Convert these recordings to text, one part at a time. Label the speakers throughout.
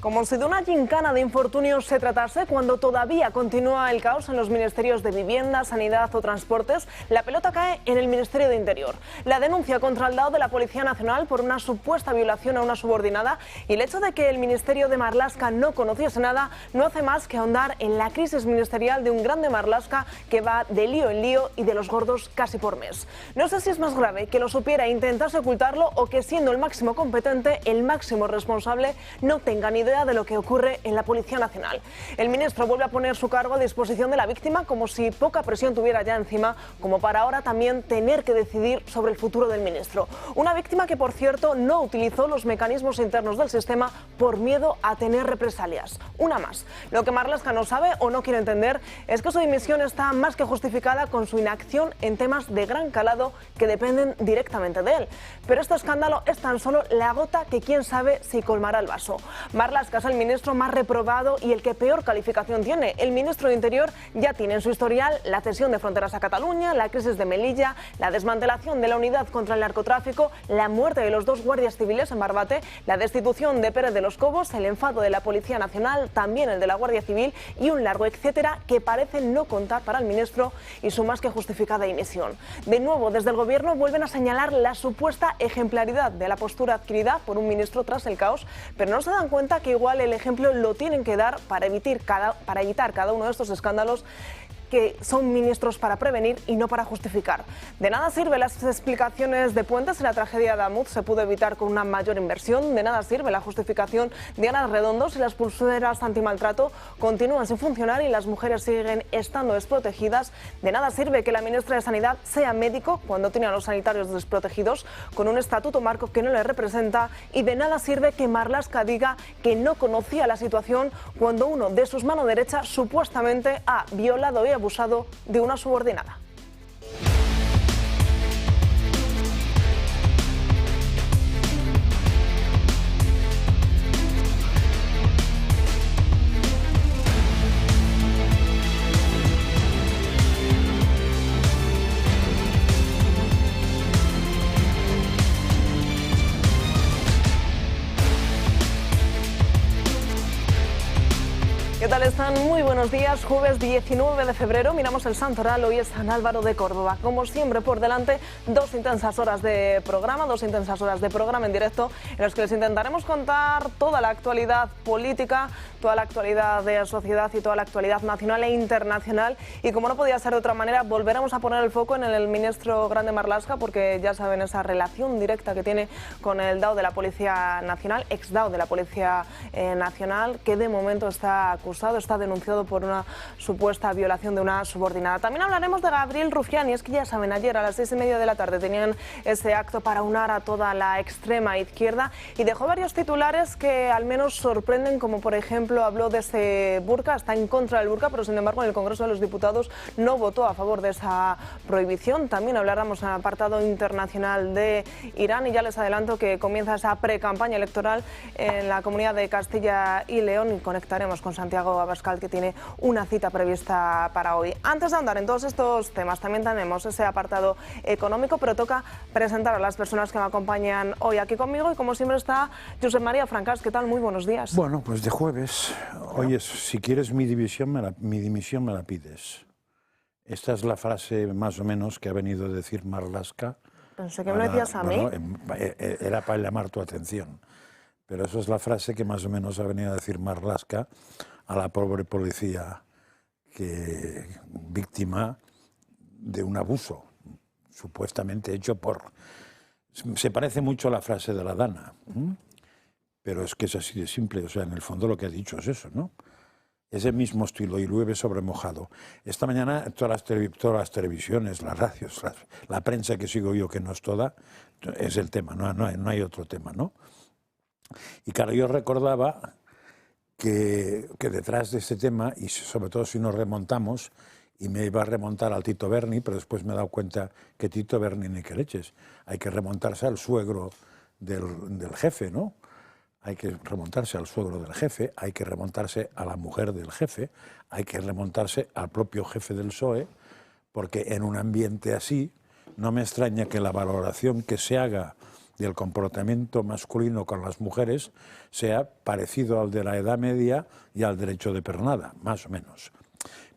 Speaker 1: Como si de una gincana de infortunios se tratase, cuando todavía continúa el caos en los ministerios de Vivienda, Sanidad o Transportes, la pelota cae en el Ministerio de Interior. La denuncia contra el DAO de la Policía Nacional por una supuesta violación a una subordinada y el hecho de que el Ministerio de Marlaska no conociese nada no hace más que ahondar en la crisis ministerial de un grande Marlaska que va de lío en lío y de los gordos casi por mes. No sé si es más grave que lo supiera e intentase ocultarlo o que, siendo el máximo competente, el máximo responsable, no tenga ni idea de lo que ocurre en la Policía Nacional. El ministro vuelve a poner su cargo a disposición de la víctima como si poca presión tuviera ya encima, como para ahora también tener que decidir sobre el futuro del ministro. Una víctima que, por cierto, no utilizó los mecanismos internos del sistema por miedo a tener represalias. Una más. Lo que Marlaska no sabe o no quiere entender es que su dimisión está más que justificada con su inacción en temas de gran calado que dependen directamente de él. Pero este escándalo es tan solo la gota que quién sabe si colmará el vaso. Marlaska es el ministro más reprobado y el que peor calificación tiene. El ministro de Interior ya tiene en su historial la cesión de fronteras a Cataluña, la crisis de Melilla, la desmantelación de la unidad contra el narcotráfico, la muerte de los 2 guardias civiles en Barbate, la destitución de Pérez de los Cobos, el enfado de la Policía Nacional, también el de la Guardia Civil y un largo etcétera que parece no contar para el ministro y su más que justificada dimisión. De nuevo, desde el Gobierno vuelven a señalar la supuesta ejemplaridad de la postura adquirida por un ministro tras el caos, pero no se dan cuenta que igual el ejemplo lo tienen que dar para evitar cada uno de estos escándalos, que son ministros para prevenir y no para justificar. De nada sirve las explicaciones de Puentes, en la tragedia de Amuz se pudo evitar con una mayor inversión. De nada sirve la justificación de Ana Redondo si las pulseras antimaltrato continúan sin funcionar y las mujeres siguen estando desprotegidas. De nada sirve que la ministra de Sanidad sea médico cuando tiene a los sanitarios desprotegidos, con un estatuto marco que no le representa. Y de nada sirve que Marlaska diga que no conocía la situación cuando uno de sus manos derechas supuestamente ha violado y abusado de una subordinada. ¿Qué tal están? Muy buenos días. Jueves 19 de febrero, miramos el santoral. Hoy es San Álvaro de Córdoba. Como siempre, por delante, 2 intensas horas de programa, 2 intensas horas de programa en directo, en los que les intentaremos contar toda la actualidad política, toda la actualidad de la sociedad y toda la actualidad nacional e internacional. Y como no podía ser de otra manera, volveremos a poner el foco en el ministro grande Marlaska, porque ya saben esa relación directa que tiene con el DAO de la Policía Nacional, ex DAO de la Policía Nacional, que de momento está acusado, está denunciado por una supuesta violación de una subordinada. También hablaremos de Gabriel Rufián, y es que ya saben, ayer a las 6:30 de la tarde tenían ese acto para unar a toda la extrema izquierda y dejó varios titulares que al menos sorprenden, como por ejemplo habló de ese burka, está en contra del burka, pero sin embargo en el Congreso de los Diputados no votó a favor de esa prohibición. También hablaremos en el apartado internacional de Irán y ya les adelanto que comienza esa pre-campaña electoral en la Comunidad de Castilla y León y conectaremos con Santiago Abascal, que tiene una cita prevista para hoy. Antes de andar en todos estos temas, también tenemos ese apartado económico, pero toca presentar a las personas que me acompañan hoy aquí conmigo y como siempre está Josep María Francas. ¿Qué tal? Muy buenos días.
Speaker 2: Bueno, pues de jueves. Oye, si quieres mi dimisión me la pides. Esta es la frase más o menos que ha venido a decir Marlaska.
Speaker 1: Pensé que me lo decías a mí.
Speaker 2: Era para llamar tu atención. Pero eso es la frase que más o menos ha venido a decir Marlaska a la pobre policía víctima de un abuso supuestamente hecho por... Se parece mucho a la frase de la Dana, pero es que es así de simple. O sea, en el fondo lo que ha dicho es eso, ¿no? Ese mismo estilo, y llueve sobre mojado. Esta mañana todas las televisiones, las radios, la prensa que sigo yo, que no es toda, es el tema, no hay otro tema, ¿no? Y claro, yo recordaba que detrás de este tema, y sobre todo si nos remontamos, y me iba a remontar al Tito Berni, pero después me he dado cuenta que Tito Berni ni que leches. Hay que remontarse al suegro del jefe, ¿no? Hay que remontarse al suegro del jefe, hay que remontarse a la mujer del jefe, hay que remontarse al propio jefe del PSOE, porque en un ambiente así no me extraña que la valoración que se haga del comportamiento masculino con las mujeres sea parecido al de la Edad Media y al derecho de pernada, más o menos.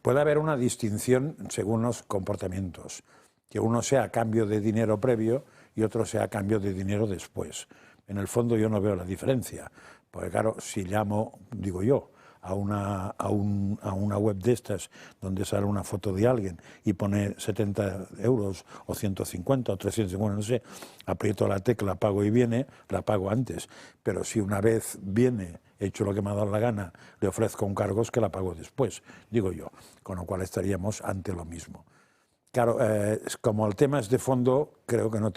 Speaker 2: Puede haber una distinción según los comportamientos, que uno sea a cambio de dinero previo y otro sea a cambio de dinero después. En el fondo yo no veo la diferencia, porque claro, si llamo, digo yo, a una web de estas donde sale una foto de alguien y pone 70 euros o 150 o 350, no sé, aprieto la tecla, pago y viene, la pago antes. Pero si una vez viene, he hecho lo que me ha dado la gana, le ofrezco un cargo, es que la pago después, digo yo, con lo cual estaríamos ante lo mismo. Claro, como el tema es de fondo, creo que no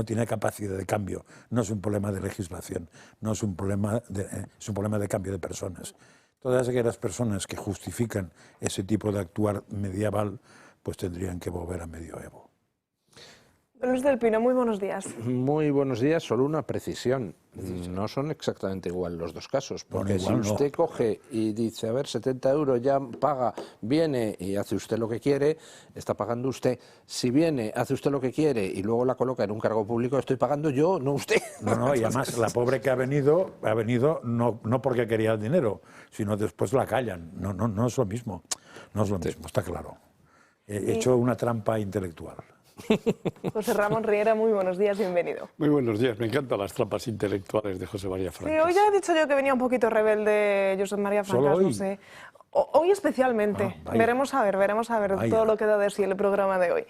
Speaker 2: tiene capacidad de cambio. No es un problema de legislación, no es un problema es un problema de cambio de personas. Todas aquellas personas que justifican ese tipo de actuar medieval, pues tendrían que volver a medioevo.
Speaker 1: Don Luis del Pino, muy buenos días.
Speaker 3: Muy buenos días, solo una precisión. No son exactamente igual los dos casos, porque si usted coge y dice, a ver, 70 euros ya paga, viene y hace usted lo que quiere, está pagando usted. Si viene, hace usted lo que quiere y luego la coloca en un cargo público, estoy pagando yo, no usted.
Speaker 2: No, y además la pobre que ha venido no porque quería el dinero, sino después la callan. No es lo mismo, no es lo mismo, está claro. He hecho una trampa intelectual.
Speaker 1: José Ramón Riera, muy buenos días, bienvenido.
Speaker 4: Muy buenos días, me encantan las trampas intelectuales de José María Francas.
Speaker 1: Sí, hoy ya he dicho yo que venía un poquito rebelde José María Francas, no sé. Hoy especialmente. Veremos a ver todo lo que da de sí el programa de hoy.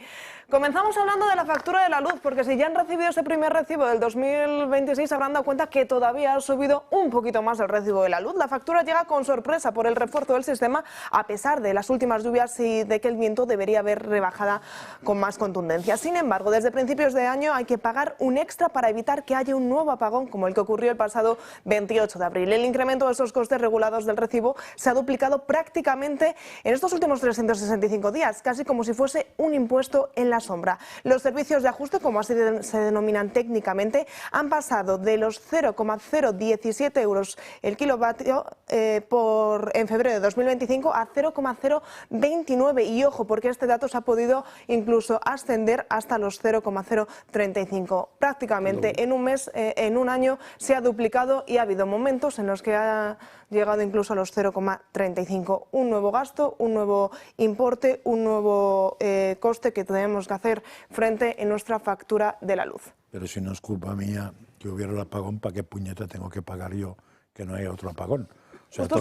Speaker 1: Comenzamos hablando de la factura de la luz, porque si ya han recibido ese primer recibo del 2026, habrán dado cuenta que todavía ha subido un poquito más el recibo de la luz. La factura llega con sorpresa por el refuerzo del sistema, a pesar de las últimas lluvias y de que el viento debería haber rebajada con más contundencia. Sin embargo, desde principios de año hay que pagar un extra para evitar que haya un nuevo apagón como el que ocurrió el pasado 28 de abril. El incremento de esos costes regulados del recibo se ha duplicado prácticamente en estos últimos 365 días, casi como si fuese un impuesto en la sombra. Los servicios de ajuste, como así se denominan técnicamente, han pasado de los 0,017 euros el kilovatio en febrero de 2025 a 0,029, y ojo, porque este dato se ha podido incluso ascender hasta los 0,035. Prácticamente en un mes, en un año, se ha duplicado, y ha habido momentos en los que ha llegado incluso a los 0,35. Un nuevo gasto, un nuevo importe, un nuevo coste que tenemos que hacer frente en nuestra factura de la luz.
Speaker 2: Pero si no es culpa mía que hubiera el apagón, ¿para qué puñeta tengo que pagar yo que no haya otro apagón? O sea, todo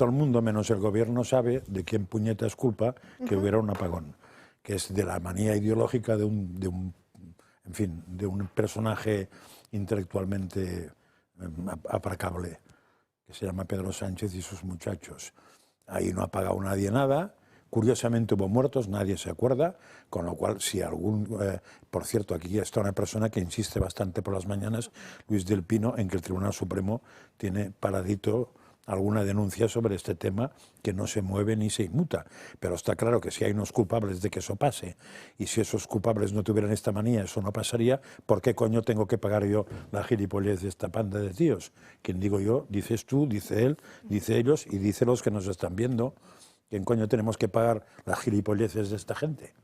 Speaker 2: el mundo menos el gobierno sabe de quién puñeta es culpa que hubiera un apagón, que es de la manía ideológica de un personaje intelectualmente aplacable, que se llama Pedro Sánchez y sus muchachos. Ahí no ha pagado nadie nada. Curiosamente hubo muertos, nadie se acuerda, con lo cual si por cierto, aquí está una persona que insiste bastante por las mañanas, Luis del Pino, en que el Tribunal Supremo tiene paradito alguna denuncia sobre este tema que no se mueve ni se inmuta. Pero está claro que si hay unos culpables de que eso pase, y si esos culpables no tuvieran esta manía, eso no pasaría, ¿por qué coño tengo que pagar yo la gilipollez de esta panda de tíos? ¿Quién digo yo? Dices tú, dice él, dice ellos y dice los que nos están viendo. ¿Quién coño tenemos que pagar las gilipolleces de esta gente?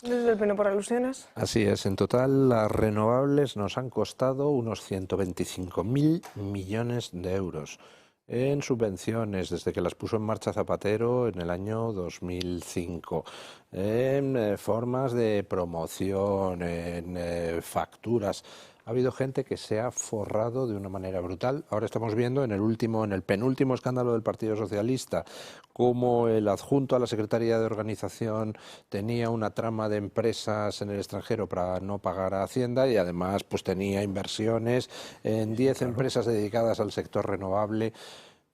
Speaker 1: ¿Luis del Pino, por alusiones?
Speaker 3: Así es, en total las renovables nos han costado unos 125.000 millones de euros en subvenciones desde que las puso en marcha Zapatero en el año 2005, en formas de promoción, en facturas. Ha habido gente que se ha forrado de una manera brutal. Ahora estamos viendo en el penúltimo escándalo del Partido Socialista, cómo el adjunto a la Secretaría de Organización tenía una trama de empresas en el extranjero para no pagar a Hacienda, y además pues tenía inversiones en 10 empresas dedicadas al sector renovable.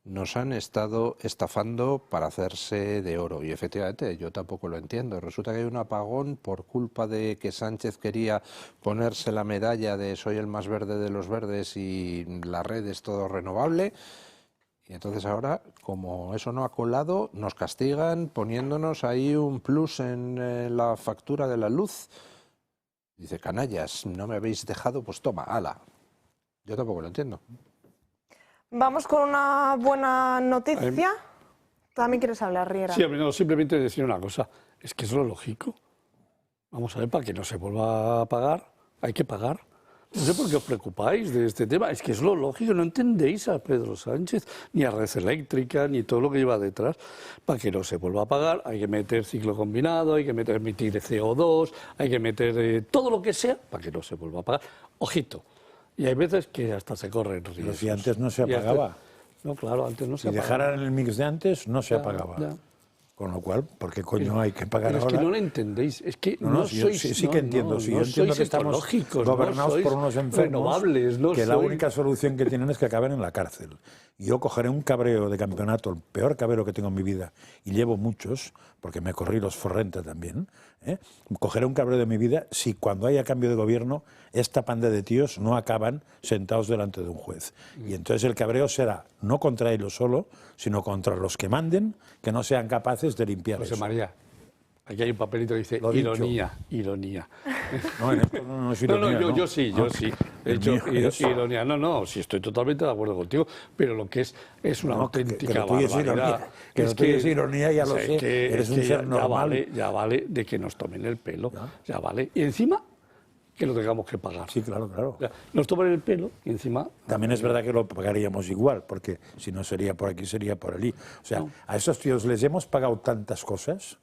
Speaker 3: Nos han estado estafando para hacerse de oro, y efectivamente yo tampoco lo entiendo. Resulta que hay un apagón por culpa de que Sánchez quería ponerse la medalla de soy el más verde de los verdes y la red es todo renovable, y entonces ahora, como eso no ha colado, nos castigan poniéndonos ahí un plus en la factura de la luz. Dice, canallas, no me habéis dejado, pues toma, ala. Yo tampoco lo entiendo.
Speaker 1: Vamos con una buena noticia. ¿También quieres hablar, Riera?
Speaker 4: Sí, no, simplemente decir una cosa. Es que es lo lógico. Vamos a ver, para que no se vuelva a pagar, hay que pagar. No sé por qué os preocupáis de este tema. Es que es lo lógico, no entendéis a Pedro Sánchez, ni a Red Eléctrica, ni todo lo que lleva detrás. Para que no se vuelva a pagar, hay que meter ciclo combinado, hay que emitir CO2, hay que meter todo lo que sea para que no se vuelva a pagar. Ojito. Y hay veces que hasta se corren riesgos.
Speaker 2: Pero si antes no se apagaba.
Speaker 4: No, claro, antes no se apagaba.
Speaker 2: Si dejaran el mix de antes, no se apagaba.
Speaker 4: Ya.
Speaker 2: Con lo cual, ¿por qué coño hay que pagar
Speaker 4: pero
Speaker 2: ahora?
Speaker 4: Es que no lo entendéis, es que
Speaker 2: sí que entiendo, yo entiendo que estamos gobernados por unos enfermos que la única solución que tienen es que acaben en la cárcel. Y yo cogeré un cabreo de campeonato, el peor cabreo que tengo en mi vida, y llevo muchos, porque me corrí los Forrenta también, cogeré un cabreo de mi vida si cuando haya cambio de gobierno esta panda de tíos no acaban sentados delante de un juez. Y entonces el cabreo será no contra ellos solo, sino contra los que manden, que no sean capaces de limpiar
Speaker 4: José
Speaker 2: eso.
Speaker 4: María, aquí hay un papelito que dice ironía.
Speaker 2: No, en esto no es ironía,
Speaker 4: yo sí. He hecho ironía. No, sí estoy totalmente de acuerdo contigo, pero lo que es una auténtica barbaridad.
Speaker 2: Que no es ironía, ya lo sé, eres un ser normal.
Speaker 4: Ya vale de que nos tomen el pelo, ya vale. Y encima, que lo tengamos que pagar.
Speaker 2: Sí, claro.
Speaker 4: O sea, nos toman el pelo y encima...
Speaker 2: También es verdad que lo pagaríamos igual, porque si no sería por aquí, sería por allí. O sea, a esos tíos les hemos pagado tantas cosas,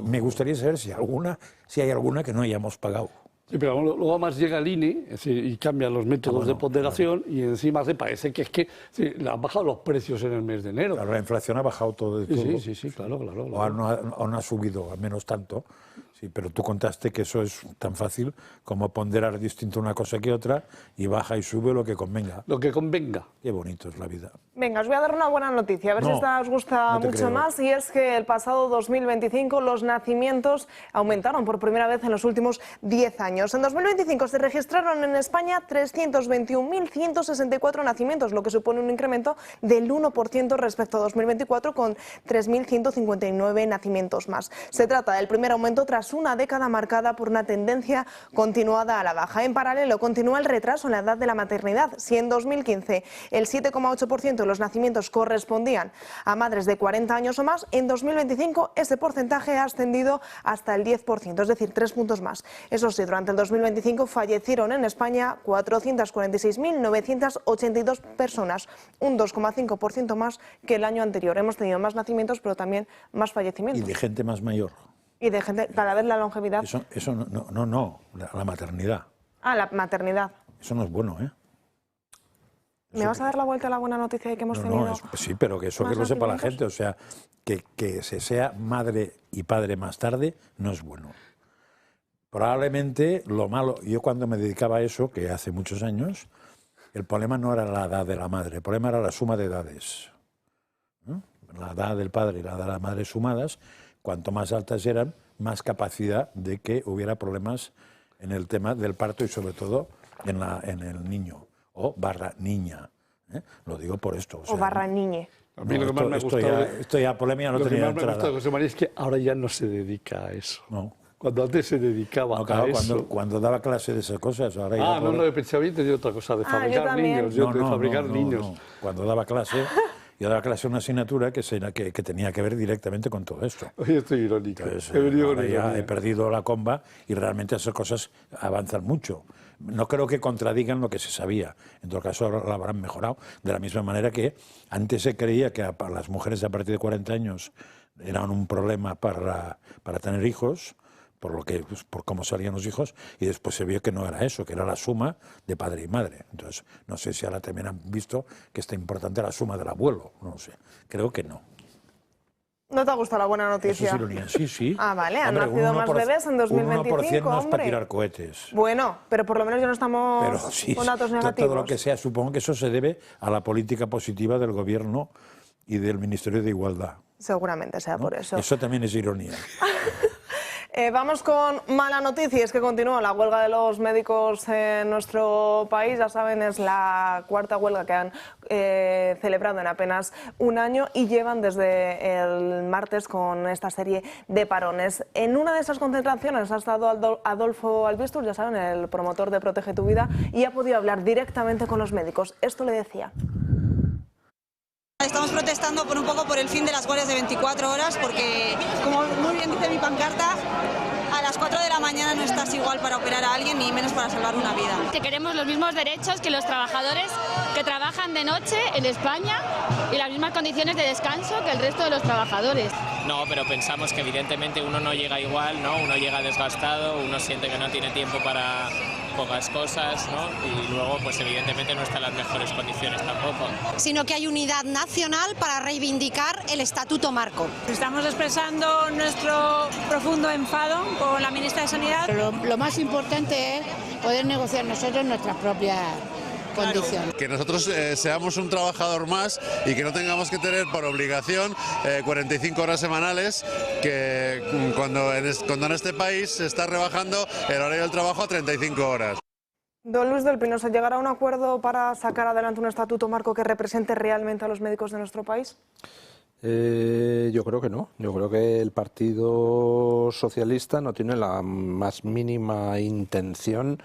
Speaker 2: me gustaría saber si hay alguna que no hayamos pagado.
Speaker 4: Sí, pero luego más llega el INE, es decir, y cambian los métodos de ponderación, y encima se parece que es que le han bajado los precios en el mes de enero.
Speaker 2: Claro, la inflación ha bajado todo.
Speaker 4: Sí, claro.
Speaker 2: O no ha subido, al menos tanto. Sí, pero tú contaste que eso es tan fácil como ponderar distinto una cosa que otra y baja y sube lo que convenga.
Speaker 4: Lo que convenga.
Speaker 2: Qué bonito es la vida.
Speaker 1: Venga, os voy a dar una buena noticia, a ver si esta os gusta mucho más, y es que el pasado 2025 los nacimientos aumentaron por primera vez en los últimos 10 años. En 2025 se registraron en España 321.164 nacimientos, lo que supone un incremento del 1% respecto a 2024, con 3.159 nacimientos más. Se trata del primer aumento tras una década marcada por una tendencia continuada a la baja. En paralelo, continúa el retraso en la edad de la maternidad. Si en 2015 el 7,8% de los nacimientos correspondían a madres de 40 años o más, en 2025 ese porcentaje ha ascendido hasta el 10%, es decir, 3 puntos más. Eso sí, durante el 2025 fallecieron en España 446.982 personas, un 2,5% más que el año anterior. Hemos tenido más nacimientos, pero también más fallecimientos.
Speaker 2: Y de gente más mayor.
Speaker 1: Y de gente, cada vez la longevidad.
Speaker 2: Eso no, la maternidad.
Speaker 1: Ah, la maternidad.
Speaker 2: Eso no es bueno, ¿eh?
Speaker 1: ¿Me vas a dar la vuelta a la buena noticia de que hemos tenido?
Speaker 2: Sí, pero que eso que lo sepa la gente, o sea, que se sea madre y padre más tarde no es bueno. Probablemente lo malo, yo cuando me dedicaba a eso, que hace muchos años, el problema no era la edad de la madre, el problema era la suma de edades, ¿no? La edad del padre y la edad de la madre sumadas, cuanto más altas eran, más capacidad de que hubiera problemas en el tema del parto y sobre todo en el niño o barra niña. Lo digo por esto.
Speaker 1: O barra niñe.
Speaker 4: A mí lo que más me ha gustado...
Speaker 2: Esto ya polémica no tenía entrada.
Speaker 4: Lo que más me ha gustado, José María, es que ahora ya no se dedica a eso.
Speaker 2: No.
Speaker 4: Cuando antes se dedicaba a eso.
Speaker 2: Cuando daba clase de esas cosas. Ahora ya
Speaker 4: no, yo pensaba que tenía otra cosa, de fabricar niños.
Speaker 2: No. Cuando daba clase... Yo daba clase una asignatura que tenía que ver directamente con todo esto.
Speaker 4: Hoy estoy irónica.
Speaker 2: Ahora ya he perdido la comba y realmente esas cosas avanzan mucho. No creo que contradigan lo que se sabía. En todo caso, lo habrán mejorado. De la misma manera que antes se creía que para las mujeres a partir de 40 años eran un problema para tener hijos, por cómo salían los hijos, y después se vio que no era eso, que era la suma de padre y madre. Entonces, no sé si ahora también han visto que está importante la suma del abuelo, no sé, creo que no.
Speaker 1: ¿No te ha gustado la buena noticia?
Speaker 2: Eso es ironía, sí.
Speaker 1: Ah, vale, han nacido más bebés en 2025,
Speaker 2: un 1% no es
Speaker 1: hombre.
Speaker 2: para tirar cohetes.
Speaker 1: Bueno, pero por lo menos ya no estamos con datos negativos.
Speaker 2: Todo lo que sea, supongo que eso se debe a la política positiva del Gobierno y del Ministerio de Igualdad.
Speaker 1: Seguramente sea por eso.
Speaker 2: Eso también es ironía.
Speaker 1: Vamos con mala noticia, es que continúa la huelga de los médicos en nuestro país. Ya saben, es la cuarta huelga que han celebrado en apenas un año y llevan desde el martes con esta serie de parones. En una de esas concentraciones ha estado Adolfo Albistur, ya saben, el promotor de Protege tu Vida, y ha podido hablar directamente con los médicos. Esto le decía.
Speaker 5: Estamos protestando por un poco por el fin de las guardias de 24 horas porque, como muy bien dice mi pancarta, a las 4 de la mañana no estás igual para operar a alguien, ni menos para salvar una vida.
Speaker 6: Que queremos los mismos derechos que los trabajadores que trabajan de noche en España y las mismas condiciones de descanso que el resto de los trabajadores.
Speaker 7: No, pero pensamos que evidentemente uno no llega igual, ¿no? Uno llega desgastado, uno siente que no tiene tiempo para pocas cosas, ¿no? Y luego, pues evidentemente no está en las mejores condiciones tampoco.
Speaker 8: Sino que hay unidad nacional para reivindicar el Estatuto Marco.
Speaker 5: Estamos expresando nuestro profundo enfado con la ministra de Sanidad.
Speaker 9: Lo más importante es poder negociar nosotros nuestras propias condiciones.
Speaker 10: Que nosotros seamos un trabajador más y que no tengamos que tener por obligación 45 horas semanales, que cuando en este país se está rebajando el horario del trabajo a 35 horas.
Speaker 1: Don Luis del Pino, ¿se llegará a un acuerdo para sacar adelante un estatuto marco que represente realmente a los médicos de nuestro país?
Speaker 3: Yo creo que no. Yo creo que el Partido Socialista no tiene la más mínima intención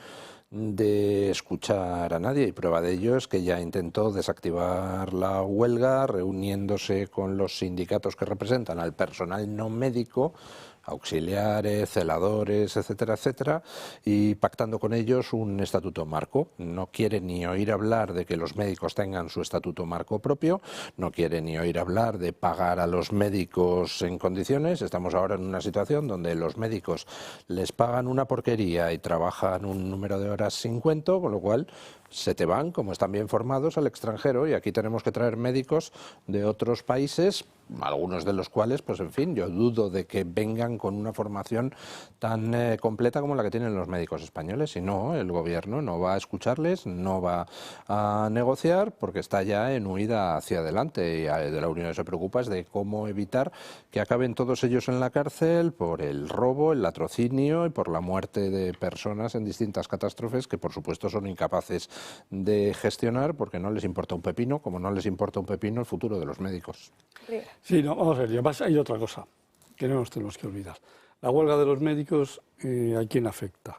Speaker 3: de escuchar a nadie, y prueba de ello es que ya intentó desactivar la huelga reuniéndose con los sindicatos que representan al personal no médico, auxiliares, celadores, etcétera, etcétera, y pactando con ellos un estatuto marco. No quiere ni oír hablar de que los médicos tengan su estatuto marco propio, no quiere ni oír hablar de pagar a los médicos en condiciones. Estamos ahora en una situación donde los médicos les pagan una porquería y trabajan un número de horas sin cuento, con lo cual se te van, como están bien formados, al extranjero, y aquí tenemos que traer médicos de otros países, algunos de los cuales, pues en fin, yo dudo de que vengan con una formación tan completa como la que tienen los médicos españoles. Y no, el gobierno no va a escucharles, no va a negociar, porque está ya en huida hacia adelante, y de la Unión se preocupa es de cómo evitar que acaben todos ellos en la cárcel por el robo, el latrocinio y por la muerte de personas en distintas catástrofes que por supuesto son incapaces de gestionar, porque no les importa un pepino, como no les importa un pepino el futuro de los médicos.
Speaker 4: Sí, no, vamos a ver, y además hay otra cosa que no nos tenemos que olvidar. La huelga de los médicos, ¿a quién afecta?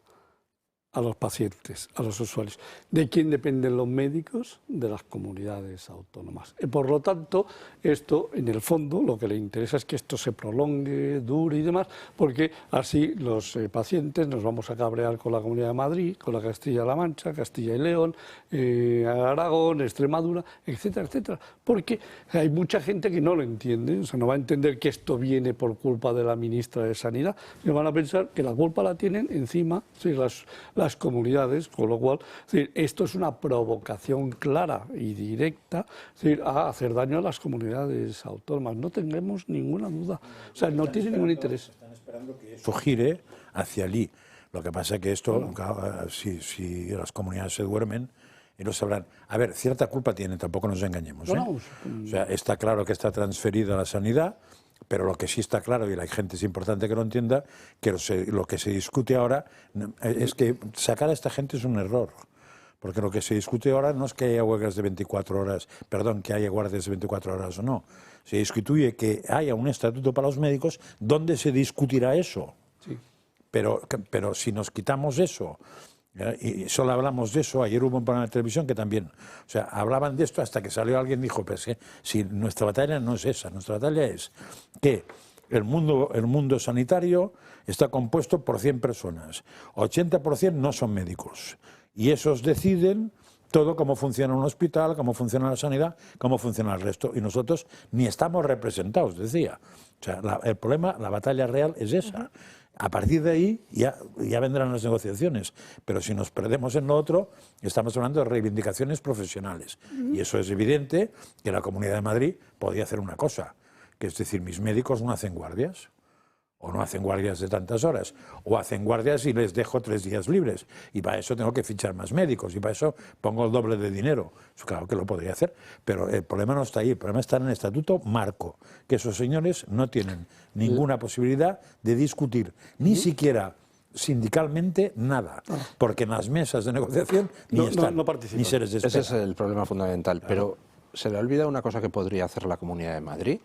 Speaker 4: A los pacientes, a los usuarios. ¿De quién dependen los médicos? De las comunidades autónomas. Y por lo tanto, esto, en el fondo, lo que le interesa es que esto se prolongue, dure y demás, porque así los pacientes nos vamos a cabrear con la Comunidad de Madrid, con la Castilla-La Mancha, Castilla y León, Aragón, Extremadura, etcétera, etcétera. Porque hay mucha gente que no lo entiende, o sea, no va a entender que esto viene por culpa de la ministra de Sanidad, y van a pensar que la culpa la tienen encima, sí, las comunidades, con lo cual, es decir, esto es una provocación clara y directa, es decir, a hacer daño a las comunidades autónomas. No tengamos ninguna duda. O sea, no tiene ningún interés.
Speaker 2: Están esperando que eso gire hacia allí. Lo que pasa es que esto, si las comunidades se duermen, ellos sabrán. A ver, cierta culpa tienen, tampoco nos engañemos. O sea, está claro que está transferida a la sanidad, pero lo que sí está claro, y la gente es importante que lo entienda, que lo que se discute ahora es que sacar a esta gente es un error. Porque lo que se discute ahora no es que haya huelgas de 24 horas, perdón, que haya guardias de 24 horas o no. Se discute que haya un estatuto para los médicos donde se discutirá eso.
Speaker 4: Sí.
Speaker 2: Pero si nos quitamos eso, y solo hablamos de eso, ayer hubo un programa de televisión que también, o sea, hablaban de esto hasta que salió alguien y dijo, pues si nuestra batalla no es esa, nuestra batalla es que el mundo sanitario está compuesto por 100 personas, 80% no son médicos, y esos deciden todo cómo funciona un hospital, cómo funciona la sanidad, cómo funciona el resto, y nosotros ni estamos representados, decía. O sea, el problema, la batalla real es esa. A partir de ahí ya vendrán las negociaciones, pero si nos perdemos en lo otro, estamos hablando de reivindicaciones profesionales. Y eso es evidente que la Comunidad de Madrid podía hacer una cosa, que es decir, mis médicos no hacen guardias, o no hacen guardias de tantas horas, o hacen guardias y les dejo 3 días libres, y para eso tengo que fichar más médicos, y para eso pongo el doble de dinero. Eso claro que lo podría hacer, pero el problema no está ahí, el problema está en el Estatuto Marco, que esos señores no tienen ninguna posibilidad de discutir, ni siquiera sindicalmente nada, porque en las mesas de negociación ni están, ni se les espera.
Speaker 3: Ese es el problema fundamental, pero se le olvida una cosa que podría hacer la Comunidad de Madrid,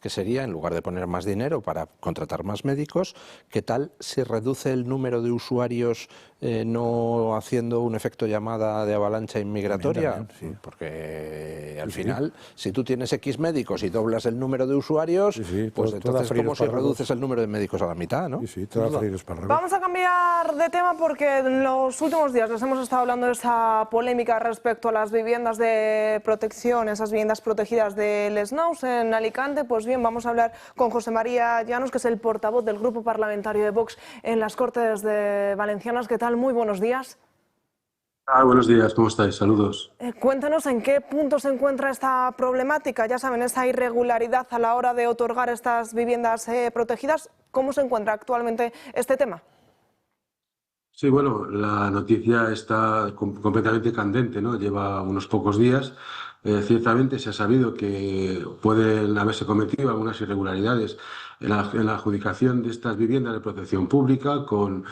Speaker 3: que sería, en lugar de poner más dinero para contratar más médicos, ¿qué tal si reduce el número de usuarios no haciendo un efecto llamada de avalancha inmigratoria?
Speaker 2: Sí.
Speaker 3: Porque al final, si tú tienes X médicos y doblas el número de usuarios, pues entonces es como si reduces el número de médicos a la mitad, ¿no?
Speaker 1: Vamos a cambiar de tema porque en los últimos días les hemos estado hablando de esa polémica respecto a las viviendas de protección, esas viviendas protegidas del Snaus en Alicante. Pues bien, vamos a hablar con José María Llanos, que es el portavoz del Grupo Parlamentario de Vox en las Cortes de Valencianas. ¿Qué tal? Muy buenos días.
Speaker 11: Buenos días, ¿cómo estáis? Saludos.
Speaker 1: Cuéntanos en qué punto se encuentra esta problemática, ya saben, esa irregularidad a la hora de otorgar estas viviendas protegidas. ¿Cómo se encuentra actualmente este tema?
Speaker 11: Sí, bueno, la noticia está completamente candente, ¿no? Lleva unos pocos días. Ciertamente se ha sabido que pueden haberse cometido algunas irregularidades en la adjudicación de estas viviendas de protección pública con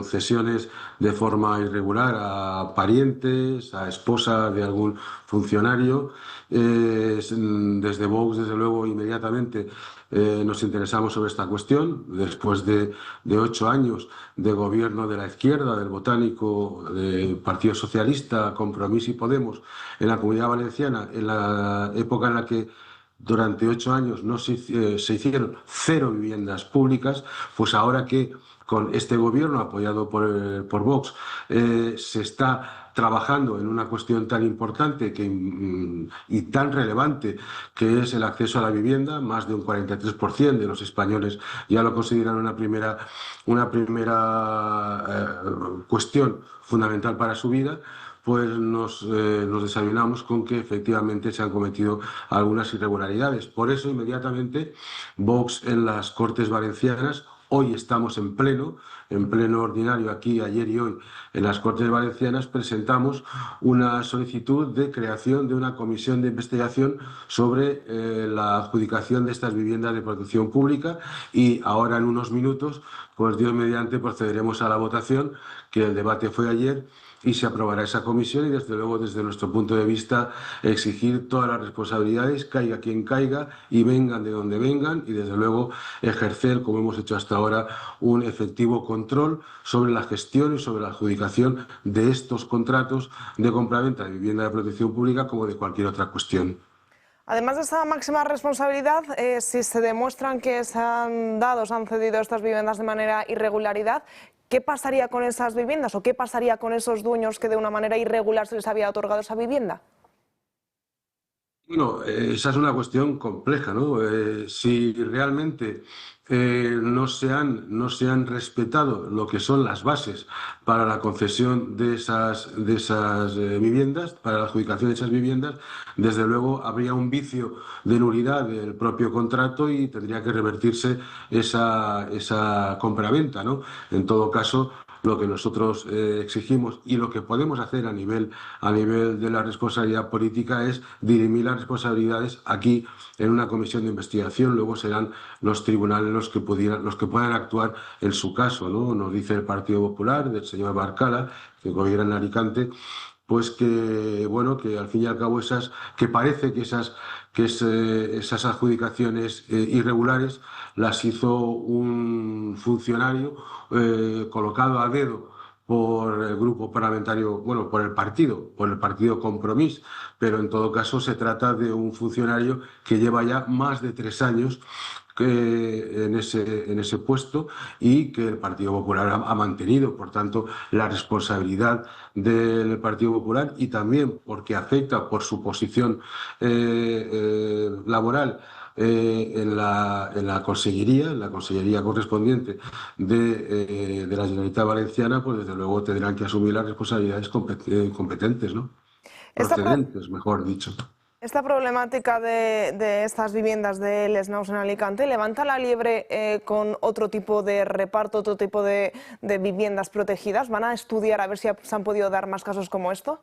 Speaker 11: cesiones de forma irregular a parientes, a esposa de algún funcionario. Desde Vox, desde luego, inmediatamente nos interesamos sobre esta cuestión. Después de 8 años de gobierno de la izquierda, del Botánico, del Partido Socialista, Compromís y Podemos en la Comunidad Valenciana, en la época en la que durante 8 años no se hicieron 0 viviendas públicas, pues ahora que con este gobierno apoyado por Vox se está trabajando en una cuestión tan importante y tan relevante que es el acceso a la vivienda. Más de un 43% de los españoles ya lo consideran una primera cuestión fundamental para su vida. Pues nos desayunamos con que efectivamente se han cometido algunas irregularidades. Por eso, inmediatamente, Vox en las Cortes Valencianas, hoy estamos en pleno ordinario aquí, ayer y hoy, en las Cortes Valencianas, presentamos una solicitud de creación de una comisión de investigación sobre la adjudicación de estas viviendas de protección pública, y ahora en unos minutos, pues Dios mediante, procederemos a la votación, que el debate fue ayer, y se aprobará esa comisión y desde luego desde nuestro punto de vista exigir todas las responsabilidades, caiga quien caiga y vengan de donde vengan, y desde luego ejercer, como hemos hecho hasta ahora, un efectivo control sobre la gestión y sobre la adjudicación de estos contratos de compraventa de vivienda de protección pública como de cualquier otra cuestión.
Speaker 1: Además de esa máxima responsabilidad, si se demuestran que se han cedido estas viviendas de manera irregularidad, ¿qué pasaría con esas viviendas o qué pasaría con esos dueños que de una manera irregular se les había otorgado esa vivienda?
Speaker 11: Bueno, esa es una cuestión compleja, ¿no? Si realmente no se han respetado lo que son las bases para la concesión de esas viviendas, para la adjudicación de esas viviendas, desde luego habría un vicio de nulidad del propio contrato y tendría que revertirse esa compraventa, ¿no? En todo caso, lo que nosotros exigimos y lo que podemos hacer a nivel de la responsabilidad política es dirimir las responsabilidades aquí en una comisión de investigación. Luego serán los tribunales los que puedan actuar en su caso, ¿no? Nos dice el Partido Popular, del señor Barcala, que gobierna en Alicante, pues que al fin y al cabo parece que esas adjudicaciones irregulares las hizo un funcionario colocado a dedo por el grupo parlamentario, por el partido Compromís, pero en todo caso se trata de un funcionario que lleva ya más de 3 años en ese puesto y que el Partido Popular ha mantenido. Por tanto, la responsabilidad del Partido Popular, y también porque afecta por su posición laboral en la consellería correspondiente de la Generalitat Valenciana, pues desde luego tendrán que asumir las responsabilidades competentes, ¿no? Procedentes, mejor dicho.
Speaker 1: Esta problemática de estas viviendas del Snaus en Alicante levanta la liebre con otro tipo de reparto, otro tipo de viviendas protegidas. ¿Van a estudiar a ver si se han podido dar más casos como esto?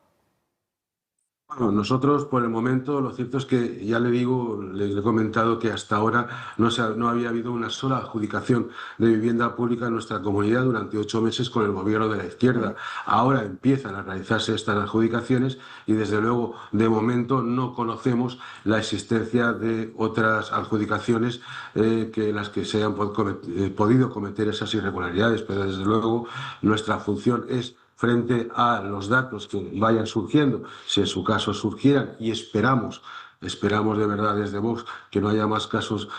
Speaker 11: Bueno, nosotros por el momento, lo cierto es que ya le digo, le he comentado que hasta ahora no había habido una sola adjudicación de vivienda pública en nuestra comunidad durante 8 meses con el gobierno de la izquierda. Ahora empiezan a realizarse estas adjudicaciones y desde luego de momento no conocemos la existencia de otras adjudicaciones que las que se hayan podido cometer esas irregularidades, pero desde luego nuestra función es, frente a los datos que vayan surgiendo, si en su caso surgieran, y esperamos de verdad desde Vox que no haya más casos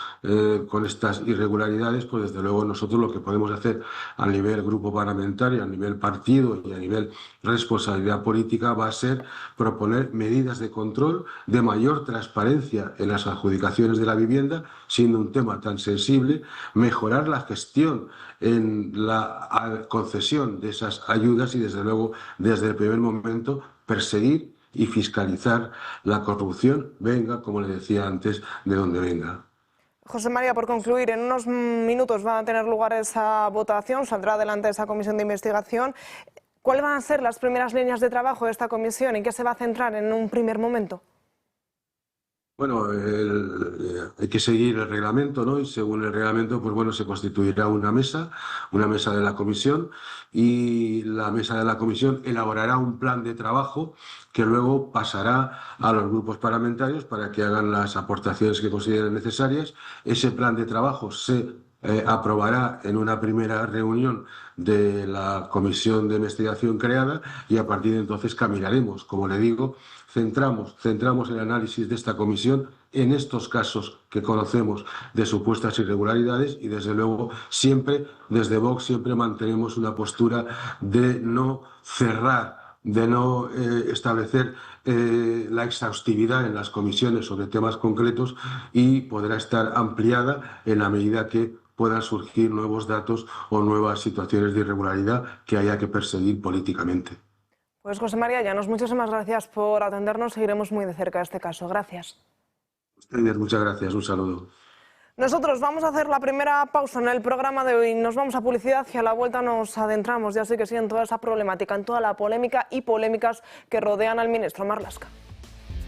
Speaker 11: con estas irregularidades, pues desde luego nosotros lo que podemos hacer a nivel grupo parlamentario, a nivel partido y a nivel responsabilidad política va a ser proponer medidas de control, de mayor transparencia en las adjudicaciones de la vivienda, siendo un tema tan sensible, mejorar la gestión en la concesión de esas ayudas y desde luego desde el primer momento perseguir y fiscalizar la corrupción, venga, como le decía antes, de donde venga.
Speaker 1: José María, por concluir, en unos minutos va a tener lugar esa votación, saldrá adelante esa comisión de investigación. ¿Cuáles van a ser las primeras líneas de trabajo de esta comisión? ¿En qué se va a centrar en un primer momento?
Speaker 11: Bueno, hay que seguir el reglamento, ¿no? Y según el reglamento, pues bueno, se constituirá una mesa de la comisión, y la mesa de la comisión elaborará un plan de trabajo que luego pasará a los grupos parlamentarios para que hagan las aportaciones que consideren necesarias. Ese plan de trabajo se aprobará en una primera reunión de la comisión de investigación creada y a partir de entonces caminaremos. Como le digo, centramos el análisis de esta comisión en estos casos que conocemos de supuestas irregularidades y desde luego siempre, desde Vox, siempre mantenemos una postura de no cerrar, de no establecer la exhaustividad en las comisiones sobre temas concretos, y podrá estar ampliada en la medida que puedan surgir nuevos datos o nuevas situaciones de irregularidad que haya que perseguir políticamente.
Speaker 1: Pues José María Llanos, muchísimas gracias por atendernos. Seguiremos muy de cerca este caso. Gracias.
Speaker 11: Ustedes, muchas gracias. Un saludo.
Speaker 1: Nosotros vamos a hacer la primera pausa en el programa de hoy. Nos vamos a publicidad y a la vuelta nos adentramos, ya sí que sí, en toda esa problemática, en toda la polémica y polémicas que rodean al ministro Marlaska.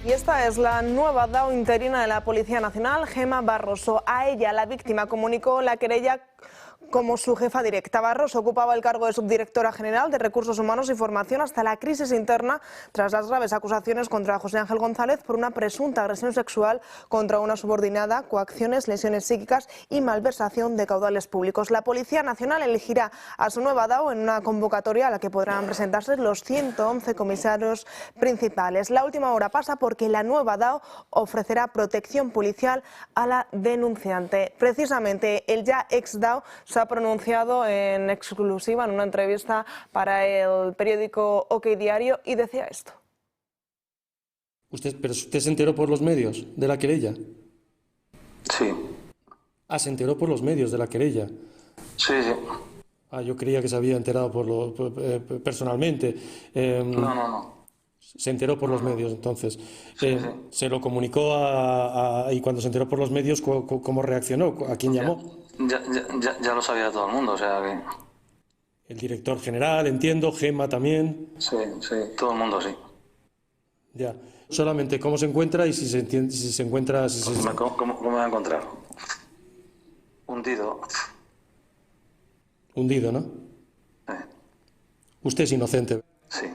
Speaker 1: Y esta es la nueva DAO interina de la Policía Nacional, Gemma Barroso. A ella la víctima comunicó la querella como su jefa directa. Barroso ocupaba el cargo de subdirectora general de Recursos Humanos y Formación hasta la crisis interna tras las graves acusaciones contra José Ángel González por una presunta agresión sexual contra una subordinada, coacciones, lesiones psíquicas y malversación de caudales públicos. La Policía Nacional elegirá a su nueva DAO en una convocatoria a la que podrán presentarse los 111 comisarios principales. La última hora pasa porque la nueva DAO ofrecerá protección policial a la denunciante. Precisamente el ya ex DAO se ha pronunciado en exclusiva en una entrevista para el periódico OK Diario y decía esto.
Speaker 12: ¿Pero usted se enteró por los medios de la querella?
Speaker 13: Sí.
Speaker 12: Ah, se enteró por los medios de la querella.
Speaker 13: Sí.
Speaker 12: Ah, yo creía que se había enterado personalmente.
Speaker 13: No.
Speaker 12: Se enteró por los medios, entonces.
Speaker 13: Sí.
Speaker 12: ¿Se lo comunicó y cuando se enteró por los medios, cómo reaccionó? ¿A quién llamó?
Speaker 13: Ya lo sabía todo el mundo, o sea que...
Speaker 12: El director general, entiendo, Gemma también.
Speaker 13: Sí, todo el mundo sí.
Speaker 12: Ya. Solamente cómo se encuentra y si se encuentra...
Speaker 13: ¿Cómo me va a encontrar? Hundido.
Speaker 12: Hundido, ¿no?
Speaker 13: Sí.
Speaker 12: Usted es inocente.
Speaker 13: Sí.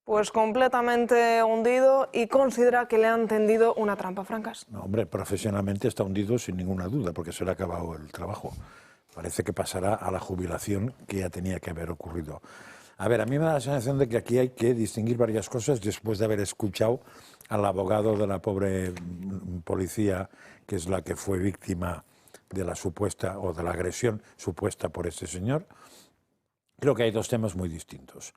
Speaker 1: Pues completamente hundido y considera que le han tendido una trampa, Francas.
Speaker 2: No, hombre, profesionalmente está hundido sin ninguna duda porque se le ha acabado el trabajo. Parece que pasará a la jubilación que ya tenía que haber ocurrido. A ver, a mí me da la sensación de que aquí hay que distinguir varias cosas después de haber escuchado al abogado de la pobre policía, que es la que fue víctima de la supuesta o de la agresión supuesta por este señor. Creo que hay dos temas muy distintos.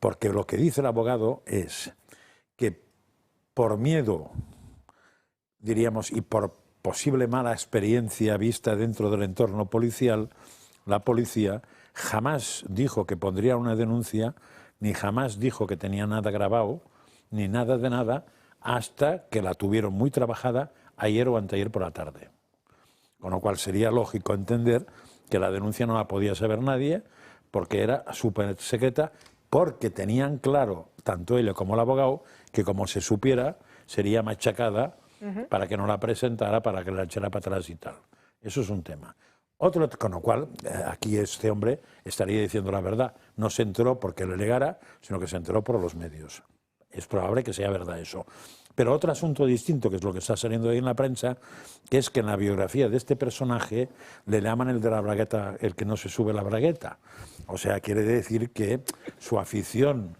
Speaker 2: Porque lo que dice el abogado es que por miedo, diríamos, y por posible mala experiencia vista dentro del entorno policial, la policía jamás dijo que pondría una denuncia, ni jamás dijo que tenía nada grabado, ni nada de nada, hasta que la tuvieron muy trabajada ayer o anteayer por la tarde. Con lo cual sería lógico entender que la denuncia no la podía saber nadie porque era súper secreta, porque tenían claro, tanto ella como el abogado, que como se supiera, sería machacada para que no la presentara, para que la echara para atrás y tal. Eso es un tema. Otro, con lo cual, aquí este hombre estaría diciendo la verdad. No se enteró porque le legara, sino que se enteró por los medios. Es probable que sea verdad eso. Pero otro asunto distinto, que es lo que está saliendo ahí en la prensa, que es que en la biografía de este personaje le llaman el de la bragueta, el que no se sube la bragueta. O sea, quiere decir que su afición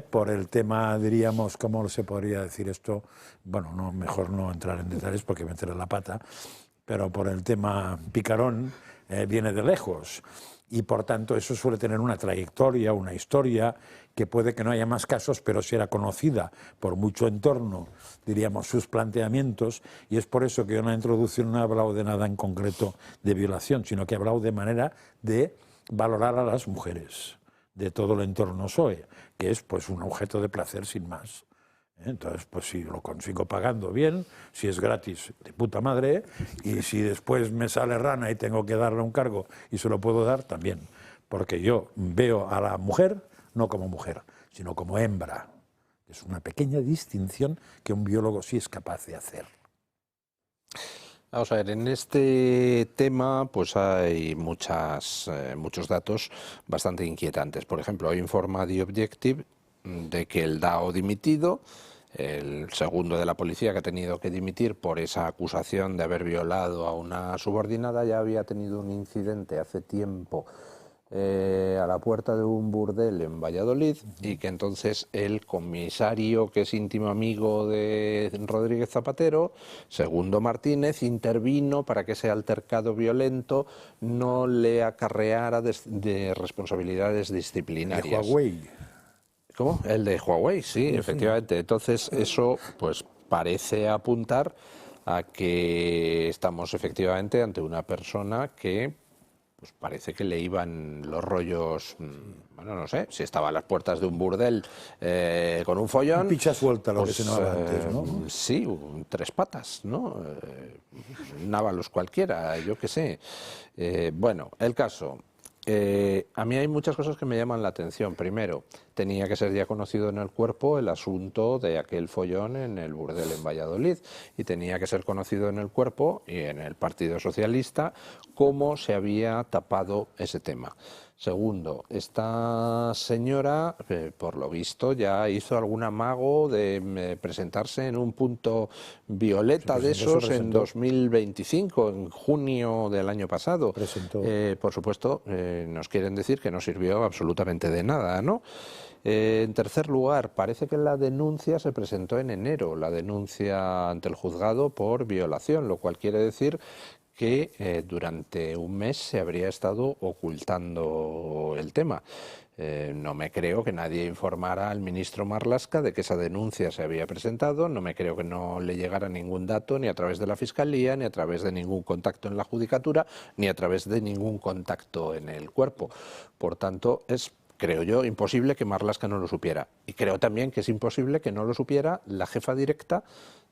Speaker 2: por el tema, diríamos, ¿cómo se podría decir esto? Bueno, no, mejor no entrar en detalles porque meteré la pata, pero por el tema picarón viene de lejos. Y por tanto eso suele tener una trayectoria, una historia, que puede que no haya más casos, pero si era conocida por mucho entorno, diríamos, sus planteamientos, y es por eso que yo en la introducción no he hablado de nada en concreto de violación, sino que he hablado de manera de valorar a las mujeres de todo el entorno SOE, que es pues un objeto de placer sin más. Entonces, pues si lo consigo pagando bien, si es gratis, de puta madre, y si después me sale rana y tengo que darle un cargo y se lo puedo dar, también. Porque yo veo a la mujer no como mujer, sino como hembra. Es una pequeña distinción que un biólogo sí es capaz de hacer.
Speaker 3: Vamos a ver, en este tema pues hay muchos datos bastante inquietantes. Por ejemplo, hoy informa The Objective de que el DAO dimitido, el segundo de la policía que ha tenido que dimitir por esa acusación de haber violado a una subordinada, ya había tenido un incidente hace tiempo a la puerta de un burdel en Valladolid, y que entonces el comisario, que es íntimo amigo de Rodríguez Zapatero, Segundo Martínez, intervino para que ese altercado violento no le acarreara de responsabilidades disciplinarias.
Speaker 2: De Huawei.
Speaker 3: ¿Cómo? El de Huawei, sí, efectivamente. Entonces eso pues parece apuntar a que estamos efectivamente ante una persona que pues parece que le iban los rollos, bueno, no sé, si estaba a las puertas de un burdel con un follón.
Speaker 2: Picha suelta, lo
Speaker 3: pues,
Speaker 2: que se llamaba antes, ¿no?
Speaker 3: Sí, tres patas, ¿no? Návalos cualquiera, yo qué sé. Bueno, el caso. A mí hay muchas cosas que me llaman la atención. Primero, tenía que ser ya conocido en el cuerpo el asunto de aquel follón en el burdel en Valladolid, y tenía que ser conocido en el cuerpo y en el Partido Socialista cómo se había tapado ese tema. Segundo, esta señora, por lo visto, ya hizo algún amago de presentarse en un punto violeta de esos en 2025, en junio del año pasado. Por supuesto, nos quieren decir que no sirvió absolutamente de nada, ¿no? En tercer lugar, parece que la denuncia se presentó en enero, la denuncia ante el juzgado por violación, lo cual quiere decir que durante un mes se habría estado ocultando el tema. No me creo que nadie informara al ministro Marlaska de que esa denuncia se había presentado, no me creo que no le llegara ningún dato ni a través de la Fiscalía, ni a través de ningún contacto en la Judicatura, ni a través de ningún contacto en el cuerpo. Por tanto, es, creo yo, imposible que Marlaska no lo supiera. Y creo también que es imposible que no lo supiera la jefa directa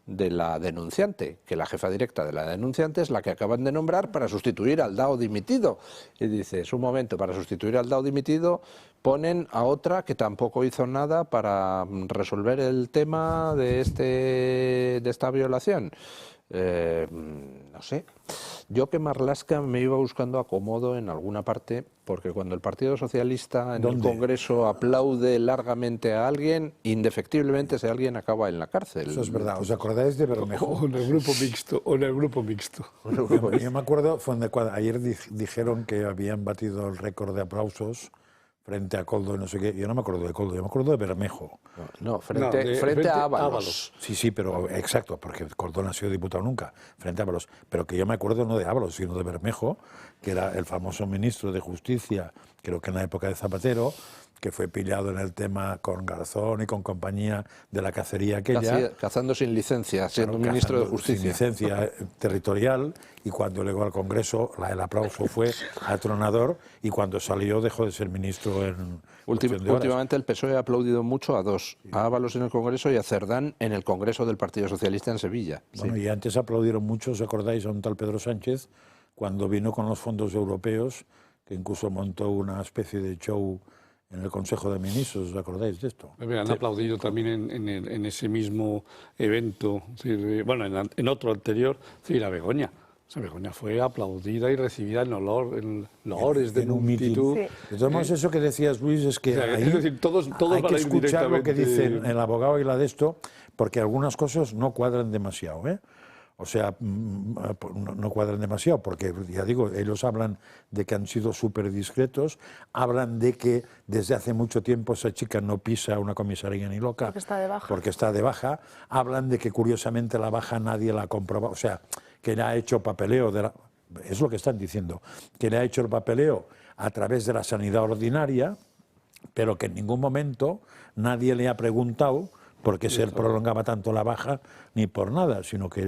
Speaker 3: de la denunciante, que la jefa directa de la denunciante es la que acaban de nombrar para sustituir al DAO dimitido. Y dices, un momento, para sustituir al DAO dimitido ponen a otra que tampoco hizo nada para resolver el tema de esta violación. No sé. Yo que Marlaska me iba buscando acomodo en alguna parte, porque cuando el Partido Socialista en el Congreso aplaude largamente a alguien, indefectiblemente ese alguien acaba en la cárcel.
Speaker 2: Eso es verdad. ¿Os acordáis de Bermejo?
Speaker 4: O en el grupo mixto, o en el grupo mixto.
Speaker 2: Yo me acuerdo, ayer dijeron que habían batido el récord de aplausos frente a Koldo y no sé qué. Yo no me acuerdo de Koldo, yo me acuerdo de Bermejo.
Speaker 3: Frente a Ábalos.
Speaker 2: Sí, pero exacto, porque Koldo no ha sido diputado nunca, frente a Ábalos. Pero que yo me acuerdo no de Ábalos, sino de Bermejo, que era el famoso ministro de Justicia, creo que en la época de Zapatero, que fue pillado en el tema con Garzón y con compañía de la cacería aquella.
Speaker 3: Cazando sin licencia, siendo ministro de Justicia.
Speaker 2: Sin licencia territorial, y cuando llegó al Congreso el aplauso fue atronador, y cuando salió dejó de ser ministro en
Speaker 3: Últimamente el PSOE ha aplaudido mucho a dos, a Ábalos en el Congreso y a Cerdán en el Congreso del Partido Socialista en Sevilla.
Speaker 2: Bueno, y antes aplaudieron mucho, ¿os acordáis? A un tal Pedro Sánchez, cuando vino con los fondos europeos, que incluso montó una especie de show en el Consejo de Ministros, ¿os acordáis de esto?
Speaker 4: Me han aplaudido también en ese mismo evento, bueno, en otro anterior, a Begoña. O sea, Begoña fue aplaudida y recibida en loores de multitud.
Speaker 2: Sí. De todos modos, eso que decías, Luis, es que ahí
Speaker 4: es decir, todos
Speaker 2: hay que escuchar lo que
Speaker 4: directamente...
Speaker 2: dicen el abogado y la de esto, porque algunas cosas no cuadran demasiado, ¿eh? O sea, no cuadran demasiado, porque ya digo, ellos hablan de que han sido súper discretos, hablan de que desde hace mucho tiempo esa chica no pisa una comisaría ni loca. Porque está de baja. Hablan de que curiosamente la baja nadie la ha comprobado, o sea, que le ha hecho papeleo, es lo que están diciendo, que le ha hecho el papeleo a través de la sanidad ordinaria, pero que en ningún momento nadie le ha preguntado por qué se prolongaba tanto la baja, ni por nada, sino que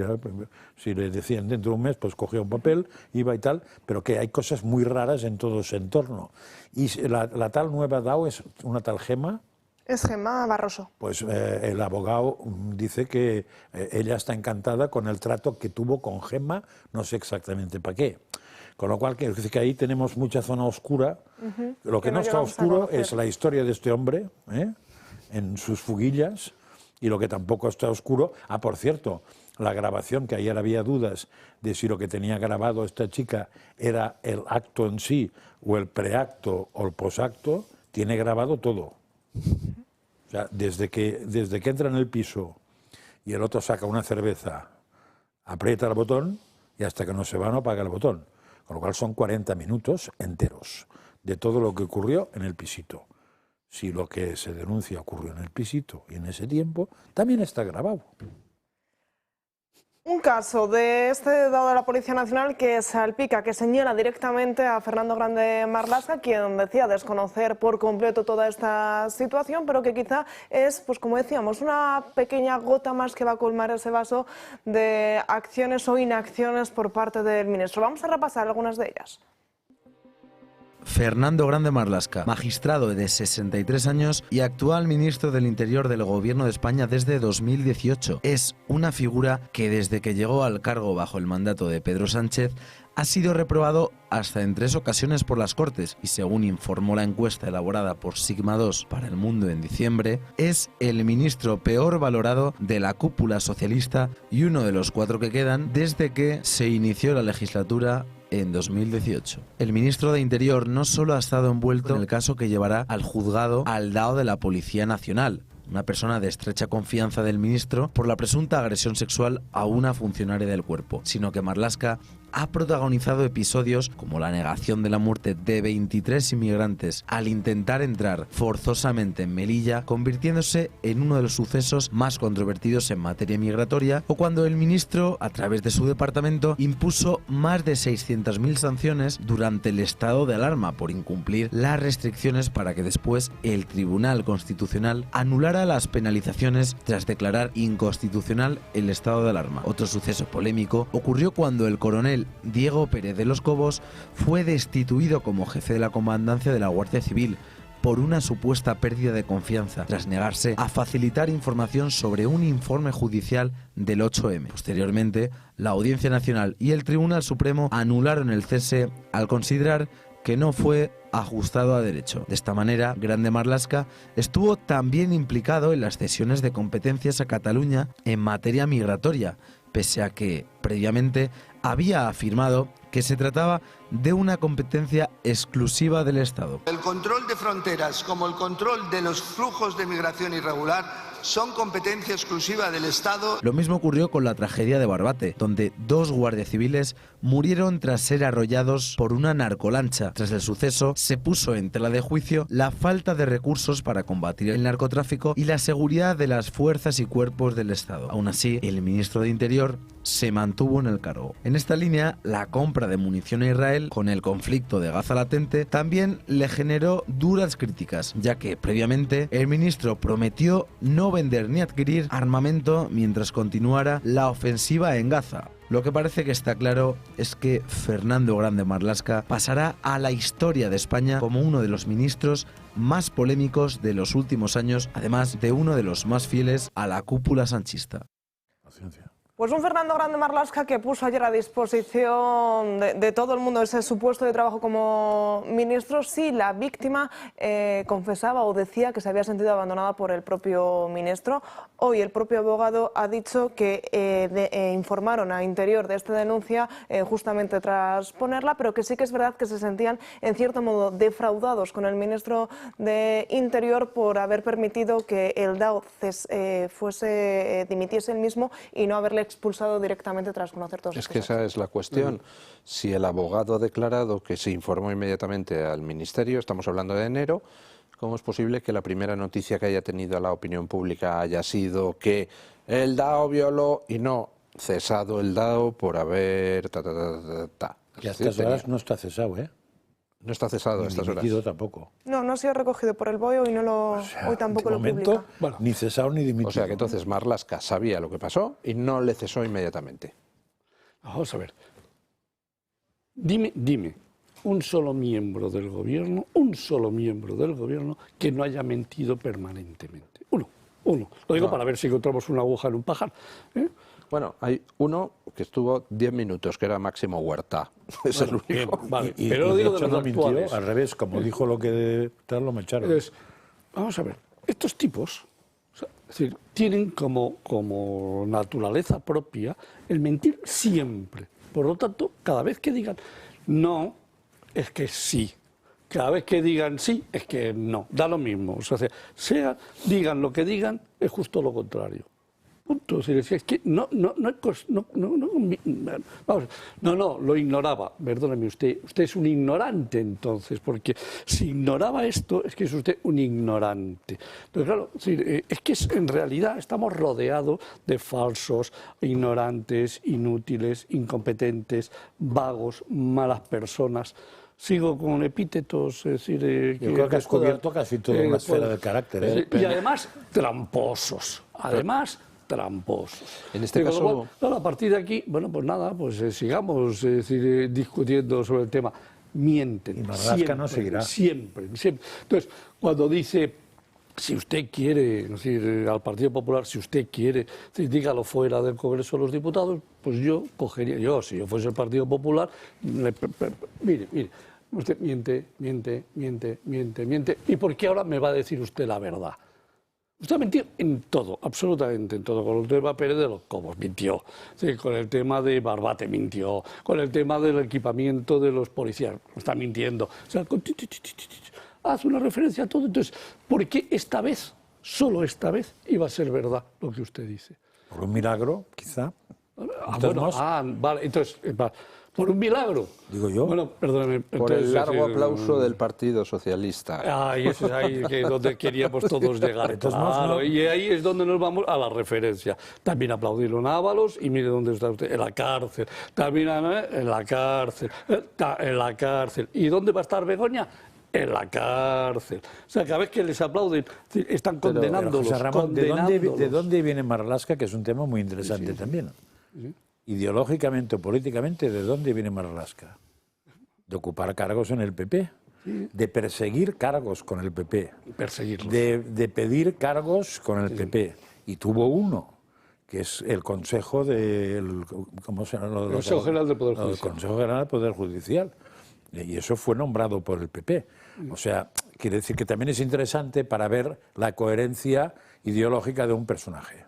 Speaker 2: si le decían dentro de un mes, pues cogía un papel, iba y tal, pero que hay cosas muy raras en todo ese entorno. Y la tal nueva DAO es una tal Gemma.
Speaker 1: Es Gemma Barroso.
Speaker 2: Pues el abogado dice que ella está encantada con el trato que tuvo con Gemma, no sé exactamente para qué. Con lo cual, que ahí tenemos mucha zona oscura. Lo que no está oscuro es la historia de este hombre, en sus fuguillas, y lo que tampoco está oscuro, por cierto, la grabación, que ayer había dudas de si lo que tenía grabado esta chica era el acto en sí, o el preacto o el posacto, tiene grabado todo. O sea, desde que entra en el piso y el otro saca una cerveza, aprieta el botón y hasta que no se va no apaga el botón. Con lo cual son 40 minutos enteros de todo lo que ocurrió en el pisito. Si lo que se denuncia ocurrió en el pisito y en ese tiempo, también está grabado.
Speaker 1: Un caso de este dado de la Policía Nacional que salpica, que señala directamente a Fernando Grande Marlaska, quien decía desconocer por completo toda esta situación, pero que quizá es, pues como decíamos, una pequeña gota más que va a colmar ese vaso de acciones o inacciones por parte del ministro. Vamos a repasar algunas de ellas.
Speaker 14: Fernando Grande Marlaska, magistrado de 63 años y actual ministro del Interior del Gobierno de España desde 2018. Es una figura que desde que llegó al cargo bajo el mandato de Pedro Sánchez ha sido reprobado hasta en 3 ocasiones por las Cortes y, según informó la encuesta elaborada por Sigma 2 para El Mundo en diciembre, es el ministro peor valorado de la cúpula socialista y uno de los 4 que quedan desde que se inició la legislatura en 2018. El ministro de Interior no solo ha estado envuelto en el caso que llevará al juzgado al DAO de la Policía Nacional, una persona de estrecha confianza del ministro, por la presunta agresión sexual a una funcionaria del cuerpo, sino que Marlaska ha protagonizado episodios como la negación de la muerte de 23 inmigrantes al intentar entrar forzosamente en Melilla, convirtiéndose en uno de los sucesos más controvertidos en materia migratoria, o cuando el ministro, a través de su departamento, impuso más de 600.000 sanciones durante el estado de alarma por incumplir las restricciones para que después el Tribunal Constitucional anulara las penalizaciones tras declarar inconstitucional el estado de alarma. Otro suceso polémico ocurrió cuando el coronel Diego Pérez de los Cobos fue destituido como jefe de la comandancia de la Guardia Civil por una supuesta pérdida de confianza tras negarse a facilitar información sobre un informe judicial del 8M. Posteriormente, la Audiencia Nacional y el Tribunal Supremo anularon el cese al considerar que no fue ajustado a derecho. De esta manera, Grande Marlaska estuvo también implicado en las cesiones de competencias a Cataluña en materia migratoria, pese a que, previamente, había afirmado que se trataba de una competencia exclusiva del Estado.
Speaker 15: El control de fronteras como el control de los flujos de migración irregular son competencia exclusiva del Estado.
Speaker 14: Lo mismo ocurrió con la tragedia de Barbate, donde 2 guardias civiles murieron tras ser arrollados por una narcolancha. Tras el suceso, se puso en tela de juicio la falta de recursos para combatir el narcotráfico y la seguridad de las fuerzas y cuerpos del Estado. Aún así, el ministro de Interior se mantuvo en el cargo. En esta línea, la compra de munición a Israel, con el conflicto de Gaza latente, también le generó duras críticas, ya que previamente el ministro prometió no vender ni adquirir armamento mientras continuara la ofensiva en Gaza. Lo que parece que está claro es que Fernando Grande Marlaska pasará a la historia de España como uno de los ministros más polémicos de los últimos años, además de uno de los más fieles a la cúpula sanchista.
Speaker 2: Paciencia.
Speaker 1: Pues un Fernando Grande Marlaska que puso ayer a disposición de todo el mundo ese su puesto de trabajo como ministro si la víctima confesaba o decía que se había sentido abandonada por el propio ministro. Hoy el propio abogado ha dicho que informaron a Interior de esta denuncia justamente tras ponerla, pero que sí que es verdad que se sentían en cierto modo defraudados con el ministro de Interior por haber permitido que el DAO dimitiese el mismo y no haberle expulsado directamente tras conocer todos estos hechos.
Speaker 3: Es que esa es la cuestión. Si el abogado ha declarado que se informó inmediatamente al Ministerio, estamos hablando de enero, ¿cómo es posible que la primera noticia que haya tenido la opinión pública haya sido que el DAO violó y no cesado el DAO por haber...
Speaker 2: Y a estas horas no está cesado, ¿eh?
Speaker 3: No está cesado a estas horas.
Speaker 2: Dimitido tampoco.
Speaker 1: No ha sido recogido por el BOE y hoy tampoco lo publica.
Speaker 2: Bueno, ni cesado ni dimitido.
Speaker 3: O sea que entonces Marlaska sabía lo que pasó y no le cesó inmediatamente.
Speaker 4: Vamos a ver. Dime, un solo miembro del gobierno que no haya mentido permanentemente. Uno. Lo digo para ver si encontramos una aguja en un pajar.
Speaker 3: Bueno, hay uno que estuvo 10 minutos, que era Máximo Huerta. Es el único.
Speaker 4: Vale, pero lo digo de los
Speaker 2: no
Speaker 4: actuales.
Speaker 2: mintió, al revés, como dijo lo que tal, lo me echaron.
Speaker 4: Entonces, vamos a ver, estos tipos es decir, tienen como naturaleza propia el mentir siempre. Por lo tanto, cada vez que digan no, es que sí. Cada vez que digan sí, es que no. Da lo mismo. O sea, digan lo que digan, es justo lo contrario. Punto. Es que no, lo ignoraba. Perdóneme usted es un ignorante entonces, porque si ignoraba esto, es que es usted un ignorante. Entonces, claro, es que en realidad estamos rodeados de falsos, ignorantes, inútiles, incompetentes, vagos, malas personas. Sigo con epítetos, es decir...
Speaker 2: Yo creo que has cubierto casi toda una esfera del carácter.
Speaker 4: Y además, tramposos.
Speaker 3: En este caso...
Speaker 4: A partir de aquí, bueno, pues nada, pues sigamos discutiendo sobre el tema. Mienten.
Speaker 2: Y Marlaska no seguirá.
Speaker 4: Siempre. Entonces, cuando dice, si usted quiere, es decir, al Partido Popular, si usted quiere, dígalo fuera del Congreso de los Diputados, pues yo cogería, si yo fuese el Partido Popular, mire, usted miente. ¿Y por qué ahora me va a decir usted la verdad? Usted ha mentido en todo, absolutamente en todo. Con el tema Pérez de los Cobos mintió, con el tema de Barbate mintió, con el tema del equipamiento de los policías, está mintiendo. O sea, hace una referencia a todo. Entonces, ¿por qué esta vez, solo esta vez, iba a ser verdad lo que usted dice?
Speaker 2: Por un milagro, quizá.
Speaker 4: Vale, entonces... ¿Por un milagro?
Speaker 2: Digo yo.
Speaker 4: Bueno, perdóname.
Speaker 3: Por el largo aplauso del Partido Socialista.
Speaker 4: Y eso es ahí donde queríamos todos llegar. Claro, y ahí es donde nos vamos a la referencia. También aplaudieron a Ábalos y mire dónde está usted, en la cárcel. También en la cárcel. En la cárcel. ¿Y dónde va a estar Begoña? En la cárcel. O sea, cada vez que les aplauden, están condenándolos.
Speaker 2: José Ramón, ¿de dónde viene Marlaska? Que es un tema muy interesante también. Sí. Ideológicamente o políticamente, ¿de dónde viene Marlaska? De ocupar cargos en el PP, de perseguir cargos con el PP, de pedir cargos con el PP. Y tuvo uno, que es el Consejo ¿cómo se llama?
Speaker 4: Consejo General del Poder Judicial.
Speaker 2: El Consejo General del Poder Judicial. Y eso fue nombrado por el PP. O sea, quiere decir que también es interesante para ver la coherencia ideológica de un personaje.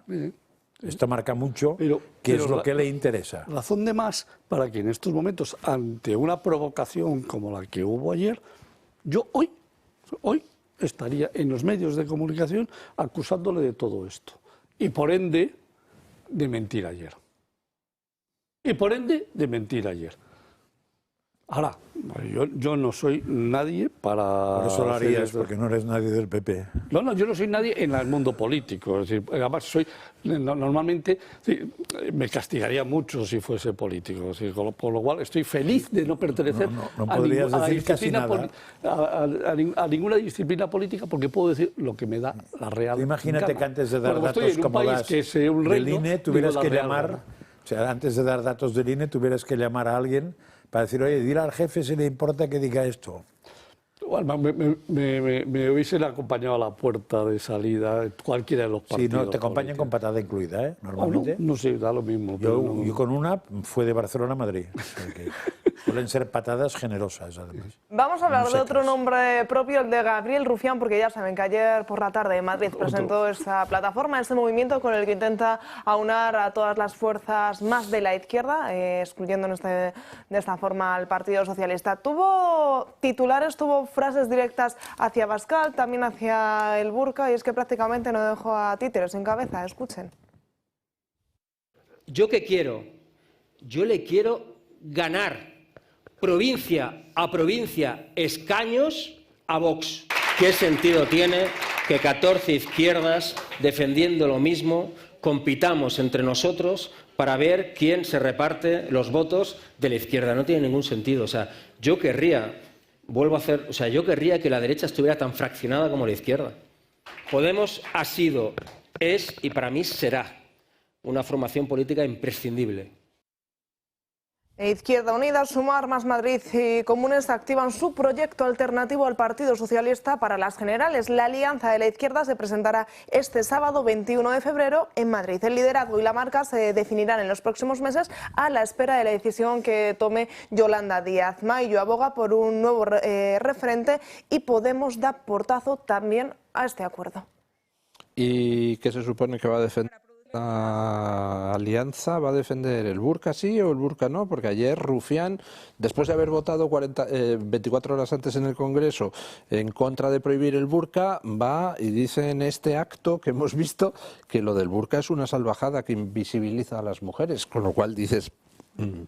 Speaker 2: Esto marca mucho qué es lo que le interesa.
Speaker 4: Razón de más para que en estos momentos, ante una provocación como la que hubo ayer, yo hoy estaría en los medios de comunicación acusándole de todo esto. Y por ende, de mentir ayer. Ahora, yo no soy nadie para...
Speaker 2: Por eso lo harías, porque no eres nadie del PP.
Speaker 4: No, yo no soy nadie en el mundo político. Es decir, además, normalmente me castigaría mucho si fuese político. Es decir, por lo cual estoy feliz de no pertenecer a ninguna disciplina política, porque puedo decir lo que me da la real.
Speaker 2: Imagínate
Speaker 4: gana.
Speaker 2: Que antes de dar datos como das del INE, tuvieras que llamar... O sea, antes de dar datos del INE, tuvieras que llamar a alguien para decir, oye, dile al jefe si le importa que diga esto.
Speaker 4: Bueno, me hubiesen acompañado a la puerta de salida cualquiera de los partidos.
Speaker 2: Sí, no, te acompañan con patada incluida, ¿eh? Normalmente.
Speaker 4: No sé, da lo mismo.
Speaker 2: Yo con una fue de Barcelona a Madrid. O sea que suelen ser patadas generosas, además.
Speaker 1: Vamos a hablar de otro nombre propio, el de Gabriel Rufián, porque ya saben que ayer por la tarde Madrid presentó esta plataforma, este movimiento con el que intenta aunar a todas las fuerzas más de la izquierda, excluyendo de esta forma al Partido Socialista. Tuvo titulares, tuvo frases directas hacia Abascal, también hacia el burka, y es que prácticamente no dejó a títeres sin cabeza. Escuchen.
Speaker 16: ¿Yo qué quiero? Yo le quiero ganar provincia a provincia escaños a Vox. ¿Qué sentido tiene que 14 izquierdas defendiendo lo mismo compitamos entre nosotros para ver quién se reparte los votos de la izquierda? No tiene ningún sentido. O sea, yo querría, yo querría que la derecha estuviera tan fraccionada como la izquierda. Podemos ha sido, es y para mí será una formación política imprescindible.
Speaker 1: Izquierda Unida, Sumar, Más Madrid y Comunes activan su proyecto alternativo al Partido Socialista para las generales. La Alianza de la Izquierda se presentará este sábado 21 de febrero en Madrid. El liderazgo y la marca se definirán en los próximos meses a la espera de la decisión que tome Yolanda Díaz. Maillo aboga por un nuevo referente y Podemos da portazo también a este acuerdo.
Speaker 3: ¿Y qué se supone que va a defender? La Alianza va a defender el burka sí o el burka no, porque ayer Rufián, después de haber votado 24 horas antes en el Congreso en contra de prohibir el burka, va y dice en este acto que hemos visto que lo del burka es una salvajada que invisibiliza a las mujeres, con lo cual dices,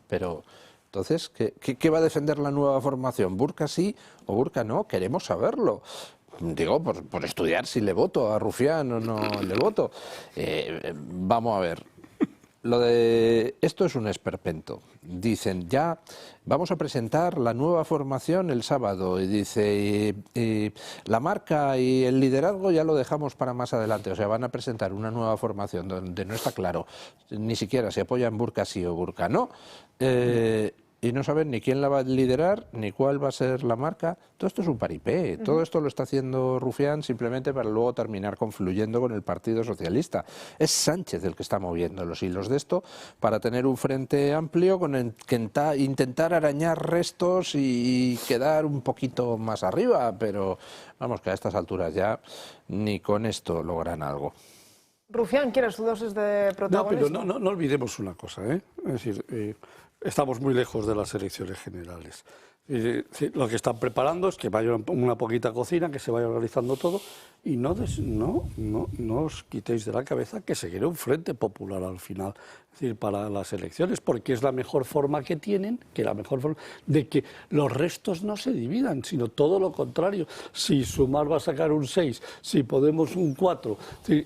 Speaker 3: pero entonces, ¿qué va a defender la nueva formación? ¿Burka sí o burka no? Queremos saberlo. Digo, por estudiar si le voto a Rufián o no le voto. Vamos a ver. Esto es un esperpento. Dicen, ya vamos a presentar la nueva formación el sábado. Y dice, la marca y el liderazgo ya lo dejamos para más adelante. O sea, van a presentar una nueva formación donde no está claro ni siquiera si apoyan burka sí o burka no. Y no saben ni quién la va a liderar, ni cuál va a ser la marca. Todo esto es un paripé. Todo esto lo está haciendo Rufián simplemente para luego terminar confluyendo con el Partido Socialista. Es Sánchez el que está moviendo los hilos de esto para tener un frente amplio con el que intentar arañar restos y quedar un poquito más arriba. Pero vamos, que a estas alturas ya ni con esto logran algo.
Speaker 1: Rufián quiere su dosis de protagonismo.
Speaker 4: No, pero no olvidemos una cosa, ¿eh? Es decir, estamos muy lejos de las elecciones generales. Lo que están preparando es que vaya una poquita cocina, que se vaya organizando todo y no os quitéis de la cabeza que seguirá un frente popular al final, es decir, para las elecciones, porque es la mejor forma que tienen, de que los restos no se dividan, sino todo lo contrario. Si Sumar va a sacar un 6, si Podemos un 4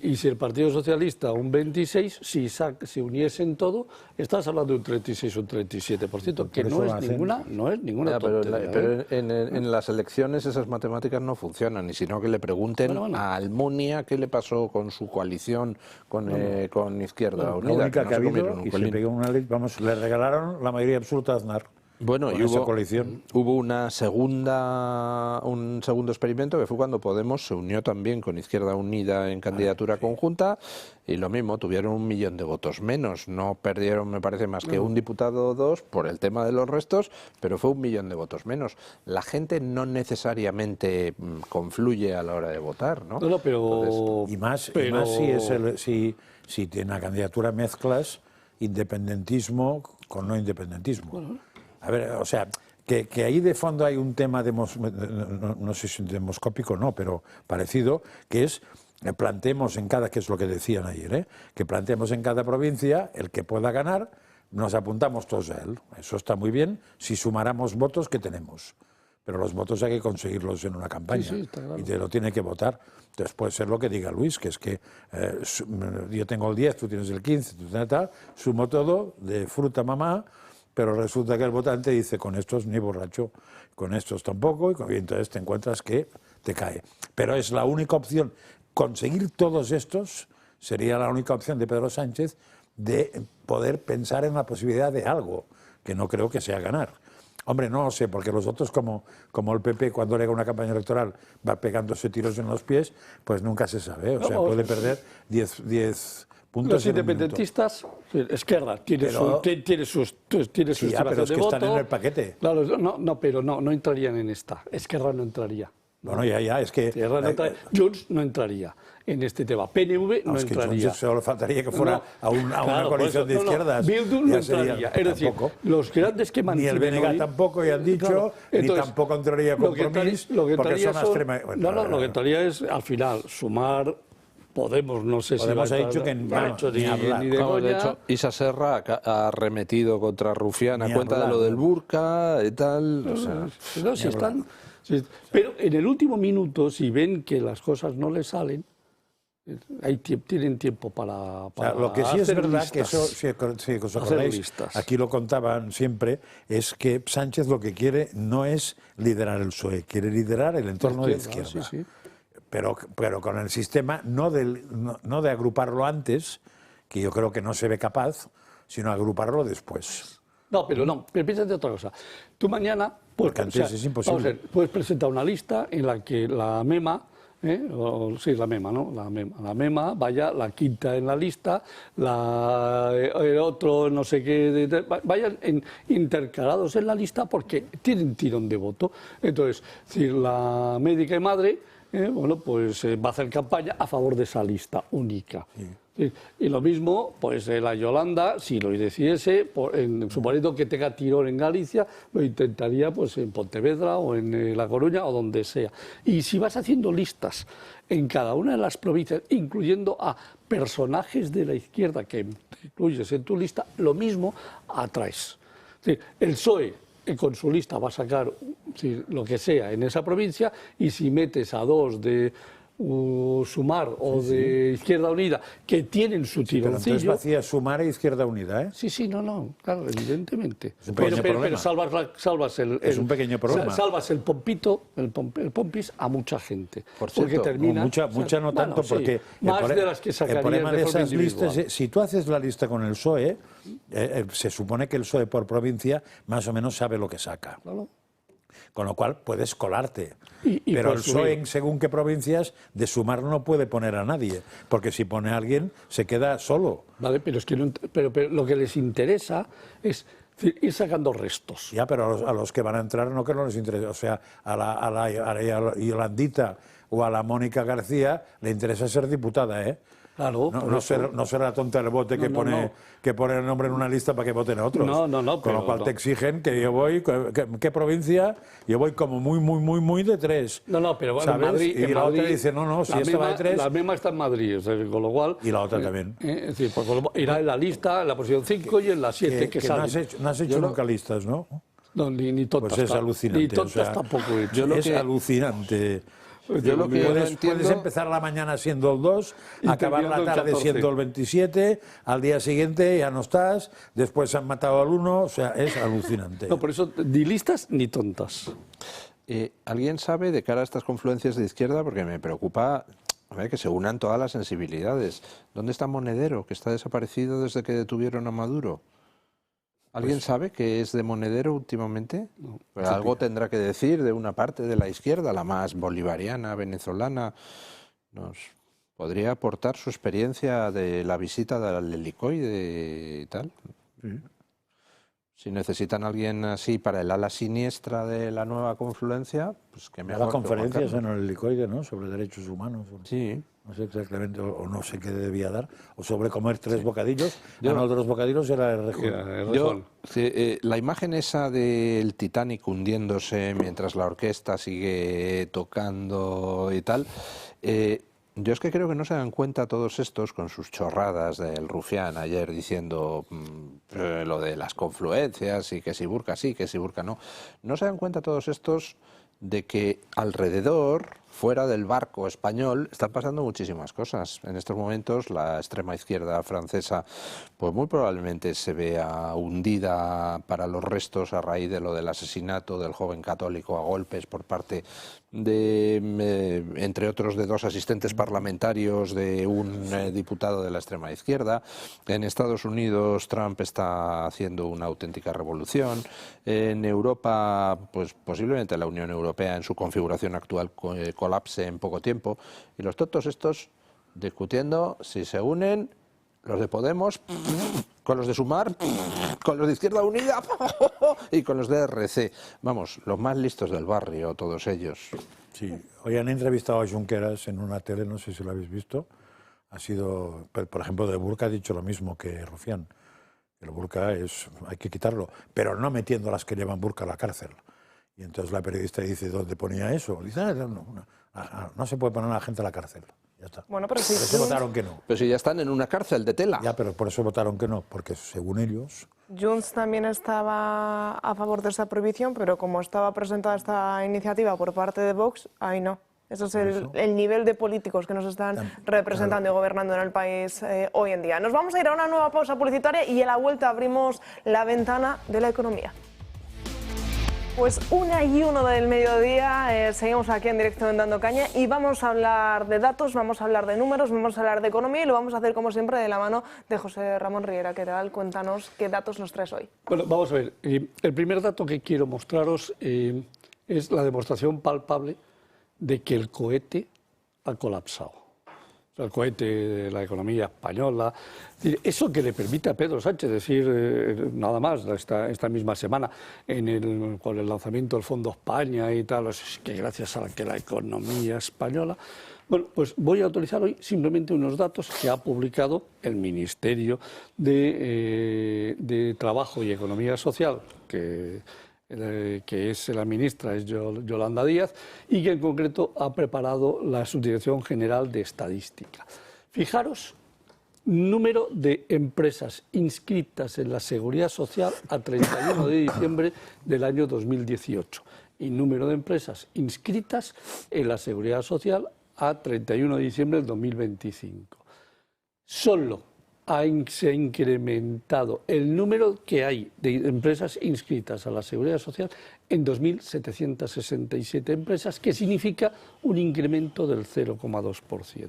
Speaker 4: y si el Partido Socialista un 26, si uniesen todo, estás hablando de un 36 o un 37%, que no es ninguna tontería.
Speaker 3: Pero en las elecciones esas matemáticas no funcionan, y sino que le pregunten a Almunia qué le pasó con su coalición con Izquierda Unida.
Speaker 2: La única que ha habido, y se pegó una ley, le regalaron la mayoría absoluta a Aznar.
Speaker 3: Bueno, y hubo un segundo experimento que fue cuando Podemos se unió también con Izquierda Unida en candidatura conjunta, y lo mismo, tuvieron 1 millón de votos menos, no perdieron, me parece, más que un diputado o dos por el tema de los restos, pero fue 1 millón de votos menos. La gente no necesariamente confluye a la hora de votar, ¿no?
Speaker 2: No, pero... Entonces, y más si en la candidatura mezclas independentismo con no independentismo. Bueno. A ver, o sea, que ahí de fondo hay un tema, no sé si demoscópico o no, pero parecido, que es, planteemos en cada, que es lo que decían ayer, que planteemos en cada provincia el que pueda ganar, nos apuntamos todos a él. Eso está muy bien si sumáramos votos que tenemos. Pero los votos hay que conseguirlos en una campaña, claro. Y te lo tiene que votar. Entonces puede ser lo que diga Luis, que es que yo tengo el 10, tú tienes el 15, tú tienes tal, sumo todo de fruta mamá, pero resulta que el votante dice, con estos ni borracho, con estos tampoco, y entonces te encuentras que te cae. Pero es la única opción. Conseguir todos estos sería la única opción de Pedro Sánchez de poder pensar en la posibilidad de algo, que no creo que sea ganar. Hombre, no lo sé, porque los otros, como el PP, cuando le haga una campaña electoral, va pegándose tiros en los pies, pues nunca se sabe. O sea, puede perder 10 puntos.
Speaker 4: Los independentistas, Esquerra tiene sus
Speaker 2: sí, pero es que están en el paquete.
Speaker 4: Claro, pero no entrarían en esta. Esquerra no entraría.
Speaker 2: Bueno, ya, es que...
Speaker 4: Junts no entraría en este tema. PNV no entraría.
Speaker 2: Solo faltaría que fuera a una coalición de izquierdas.
Speaker 4: Bildu no entraría. Es decir, los grandes que mantienen...
Speaker 2: Ni el BNG tampoco, ya han dicho, claro. Entonces, ni tampoco entraría Compromís, porque son extrema...
Speaker 4: lo que entraría es, al final, sumar... Podemos
Speaker 2: ha dicho que ni hablar.
Speaker 3: De hecho, Isa Serra ha arremetido contra Rufián a cuenta de lo del burka y tal.
Speaker 4: Pero en el último minuto, si ven que las cosas no les salen, tienen tiempo para
Speaker 2: lo que sí es verdad,
Speaker 4: listas,
Speaker 2: que eso, si os acordáis, aquí lo contaban siempre, es que Sánchez lo que quiere no es liderar el PSOE, quiere liderar el entorno de izquierda.
Speaker 4: Sí.
Speaker 2: Pero con el sistema no de agruparlo antes, que yo creo que no se ve capaz, sino agruparlo después.
Speaker 4: Pero piénsate otra cosa. Tú mañana
Speaker 2: es imposible.
Speaker 4: Puedes presentar una lista en la que la MEMA, la MEMA, ¿no? La MEMA vaya la quinta en la lista, el otro no sé qué, vayan intercalados en la lista porque tienen tirón de voto. Entonces, si la médica y madre, pues va a hacer campaña a favor de esa lista única. Sí. Y lo mismo, pues la Yolanda, si lo decidiese, suponiendo que tenga tirón en Galicia, lo intentaría pues en Pontevedra o en La Coruña o donde sea. Y si vas haciendo listas en cada una de las provincias, incluyendo a personajes de la izquierda que incluyes en tu lista, lo mismo atraes. Sí, el PSOE con su lista va a sacar lo que sea en esa provincia, y si metes a dos de Sumar o de Izquierda Unida que tienen su tironcillo...
Speaker 2: Pero entonces vacías Sumar e Izquierda Unida, ¿eh?
Speaker 4: Sí, claro, evidentemente.
Speaker 2: Pero
Speaker 4: salvas
Speaker 2: es un pequeño problema.
Speaker 4: Salvas el pompis a mucha gente.
Speaker 2: Por cierto, porque termina, mucha no tanto, porque
Speaker 4: más de las que sacarías
Speaker 2: el problema de esas
Speaker 4: listas
Speaker 2: es, si tú haces la lista con el PSOE, se supone que el PSOE por provincia más o menos sabe lo que saca.
Speaker 4: Claro.
Speaker 2: Con lo cual puedes colarte. Pero el PSOE, según qué provincias, de Sumar no puede poner a nadie, porque si pone a alguien se queda solo.
Speaker 4: Vale, pero es que pero lo que les interesa es ir sacando restos.
Speaker 2: Ya, pero a los que van a entrar no que no les interesa. O sea, a la Yolandita o a la Mónica García le interesa ser diputada, ¿eh?
Speaker 4: Claro,
Speaker 2: no será tonta el bote que pone el nombre en una lista para que voten a otros. Con lo cual te exigen que yo voy, ¿qué provincia? Yo voy como muy de 3.
Speaker 4: Pero bueno,
Speaker 2: ¿sabes?
Speaker 4: en Madrid...
Speaker 2: Y la otra dice, si esta va de 3...
Speaker 4: La misma está en Madrid, o sea, con lo cual...
Speaker 2: Y la otra también.
Speaker 4: Es decir, irá en la lista, en la posición 5 y en la 7 que sale.
Speaker 2: No has hecho nunca listas, ¿no?
Speaker 4: No, ni tontas.
Speaker 2: Pues es alucinante.
Speaker 4: Ni tontas tampoco he hecho.
Speaker 2: Es alucinante.
Speaker 3: Yo lo que
Speaker 2: puedes empezar la mañana siendo el 2, acabar la tarde siendo el 27, al día siguiente ya no estás, después han matado al 1, o sea, es alucinante.
Speaker 4: Por eso ni listas ni tontas.
Speaker 3: ¿Alguien sabe, de cara a estas confluencias de izquierda, porque me preocupa que se unan todas las sensibilidades, ¿dónde está Monedero, que está desaparecido desde que detuvieron a Maduro? ¿Alguien sabe qué es de Monedero últimamente?
Speaker 4: No.
Speaker 3: Pues algo tendrá que decir de una parte de la izquierda, la más bolivariana, venezolana. Nos podría aportar su experiencia de la visita del helicoide y tal.
Speaker 2: Sí.
Speaker 3: Si necesitan a alguien así para el ala siniestra de la nueva confluencia, pues que mejor.
Speaker 2: Haga conferencias en el helicoide, ¿no? Sobre derechos humanos.
Speaker 3: Sí.
Speaker 2: No sé exactamente, o no sé qué debía dar, o sobre comer 3 bocadillos. Uno de los bocadillos era el rejón.
Speaker 3: La imagen esa del Titanic hundiéndose mientras la orquesta sigue tocando y tal, yo es que creo que no se dan cuenta todos estos con sus chorradas del Rufián ayer diciendo lo de las confluencias y que si Burka sí, que si Burka no. No se dan cuenta todos estos de que alrededor fuera del barco español están pasando muchísimas cosas. En estos momentos la extrema izquierda francesa pues muy probablemente se vea hundida para los restos a raíz de lo del asesinato del joven católico a golpes por parte de, entre otros, de 2 asistentes parlamentarios de un diputado de la extrema izquierda. En Estados Unidos Trump está haciendo una auténtica revolución. En Europa, pues posiblemente la Unión Europea en su configuración actual colapse en poco tiempo. Y los tontos estos discutiendo si se unen los de Podemos con los de Sumar, con los de Izquierda Unida y con los de RC. Vamos, los más listos del barrio, todos ellos.
Speaker 2: Sí, hoy han entrevistado a Junqueras en una tele, no sé si lo habéis visto. Ha sido, por ejemplo, de burka ha dicho lo mismo que Rufián. El burka hay que quitarlo, pero no metiendo a las que llevan burka a la cárcel. Y entonces la periodista dice, ¿dónde ponía eso? Dice, no se puede poner a la gente a la cárcel. Ya está.
Speaker 1: Bueno, pero
Speaker 2: por eso votaron que no.
Speaker 3: Pero si ya están en una cárcel de tela.
Speaker 2: Ya, pero por eso votaron que no, porque según ellos...
Speaker 1: Junts también estaba a favor de esta prohibición, pero como estaba presentada esta iniciativa por parte de Vox, ahí no. Ese es el nivel de políticos que nos están representando y gobernando en el país hoy en día. Nos vamos a ir a una nueva pausa publicitaria y a la vuelta abrimos la ventana de la economía. Pues 1:01 del mediodía, seguimos aquí en directo en Dando Caña y vamos a hablar de datos, vamos a hablar de números, vamos a hablar de economía y lo vamos a hacer como siempre de la mano de José Ramón Riera. ¿Qué tal? Cuéntanos qué datos nos traes hoy.
Speaker 4: Bueno, vamos a ver. El primer dato que quiero mostraros es la demostración palpable de que el cohete ha colapsado. O sea, el cohete de la economía española. Eso que le permite a Pedro Sánchez decir nada más esta misma semana con el lanzamiento del Fondo España y tal, es que gracias a que la economía española... Bueno, pues voy a utilizar hoy simplemente unos datos que ha publicado el Ministerio de Trabajo y Economía Social, que es la ministra, es Yolanda Díaz, y que en concreto ha preparado la Subdirección General de Estadística. Fijaros, número de empresas inscritas en la Seguridad Social a 31 de diciembre del año 2018 y número de empresas inscritas en la Seguridad Social a 31 de diciembre del 2025. Solo se ha incrementado el número que hay de empresas inscritas a la Seguridad Social en 2.767 empresas, que significa un incremento del 0,2%.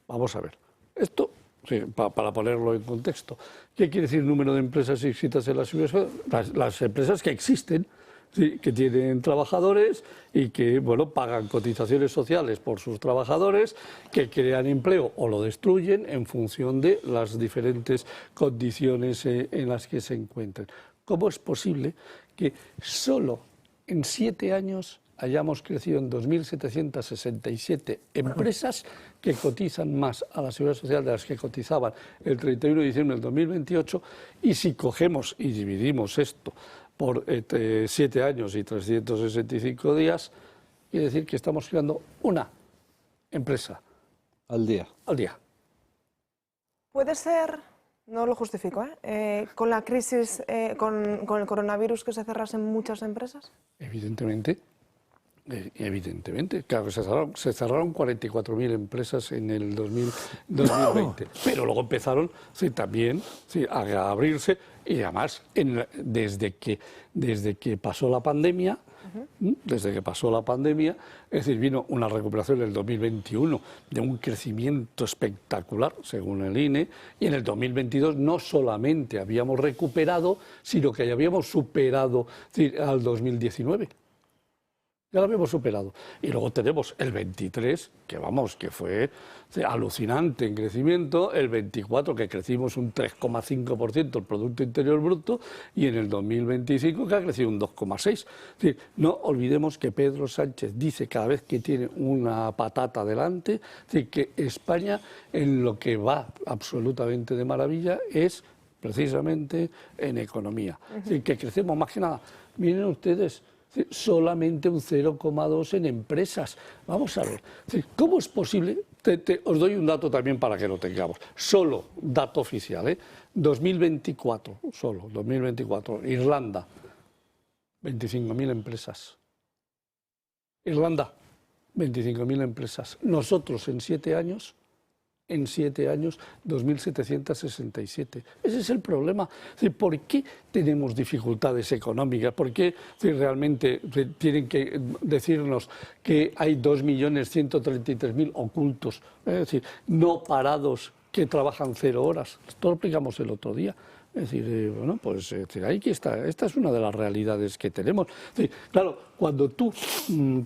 Speaker 4: Vamos a ver, esto sí, para ponerlo en contexto. ¿Qué quiere decir número de empresas inscritas en la Seguridad Social? Las empresas que existen, sí, que tienen trabajadores y que pagan cotizaciones sociales por sus trabajadores, que crean empleo o lo destruyen en función de las diferentes condiciones en las que se encuentren. ¿Cómo es posible que solo en 7 años hayamos crecido en 2.767 empresas que cotizan más a la Seguridad Social de las que cotizaban el 31 de diciembre del 2028? Y si cogemos y dividimos esto por 7 años y 365 días, quiere decir que estamos creando una empresa
Speaker 3: al día.
Speaker 1: Puede ser, no lo justifico, con la crisis, con el coronavirus, que se cerrasen muchas empresas.
Speaker 4: Evidentemente. Claro que se cerraron 44.000 empresas en el 2020, pero luego empezaron también a abrirse y además desde que pasó la pandemia, es decir, vino una recuperación en el 2021 de un crecimiento espectacular, según el INE, y en el 2022 no solamente habíamos recuperado, sino que ya habíamos superado al 2019. Ya lo habíamos superado. Y luego tenemos el 23, que fue alucinante en crecimiento, el 24, que crecimos un 3,5% el Producto Interior Bruto, y en el 2025, que ha crecido un 2,6%. Es decir, no olvidemos que Pedro Sánchez dice cada vez que tiene una patata delante, que España, en lo que va absolutamente de maravilla, es precisamente en economía. Es decir, que crecemos más que nada. Miren ustedes, solamente un 0,2 en empresas. Vamos a ver, ¿cómo es posible? Os doy un dato también para que lo tengamos. Solo dato oficial, 2024, solo 2024, Irlanda, 25.000 empresas. Irlanda, 25.000 empresas. Nosotros en 7 años, 2.767. Ese es el problema. Es decir, ¿por qué tenemos dificultades económicas? ¿Por qué realmente tienen que decirnos que hay 2.133.000 ocultos? Es decir, no parados que trabajan 0 horas. Esto lo explicamos el otro día. Es decir, bueno, pues ahí está. Esta es una de las realidades que tenemos. Es decir, claro, cuando tú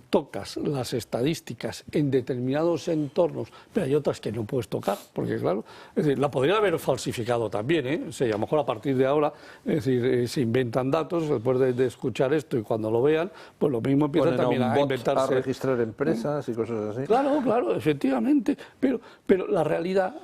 Speaker 4: tocas las estadísticas en determinados entornos, pero hay otras que no puedes tocar, porque claro, es decir, la podría haber falsificado también, ¿eh? O sea, a lo mejor a partir de ahora, es decir, se inventan datos después de escuchar esto y cuando lo vean, pues lo mismo empiezan también a inventarse.
Speaker 3: A registrar empresas y cosas así.
Speaker 4: Claro, efectivamente. Pero la realidad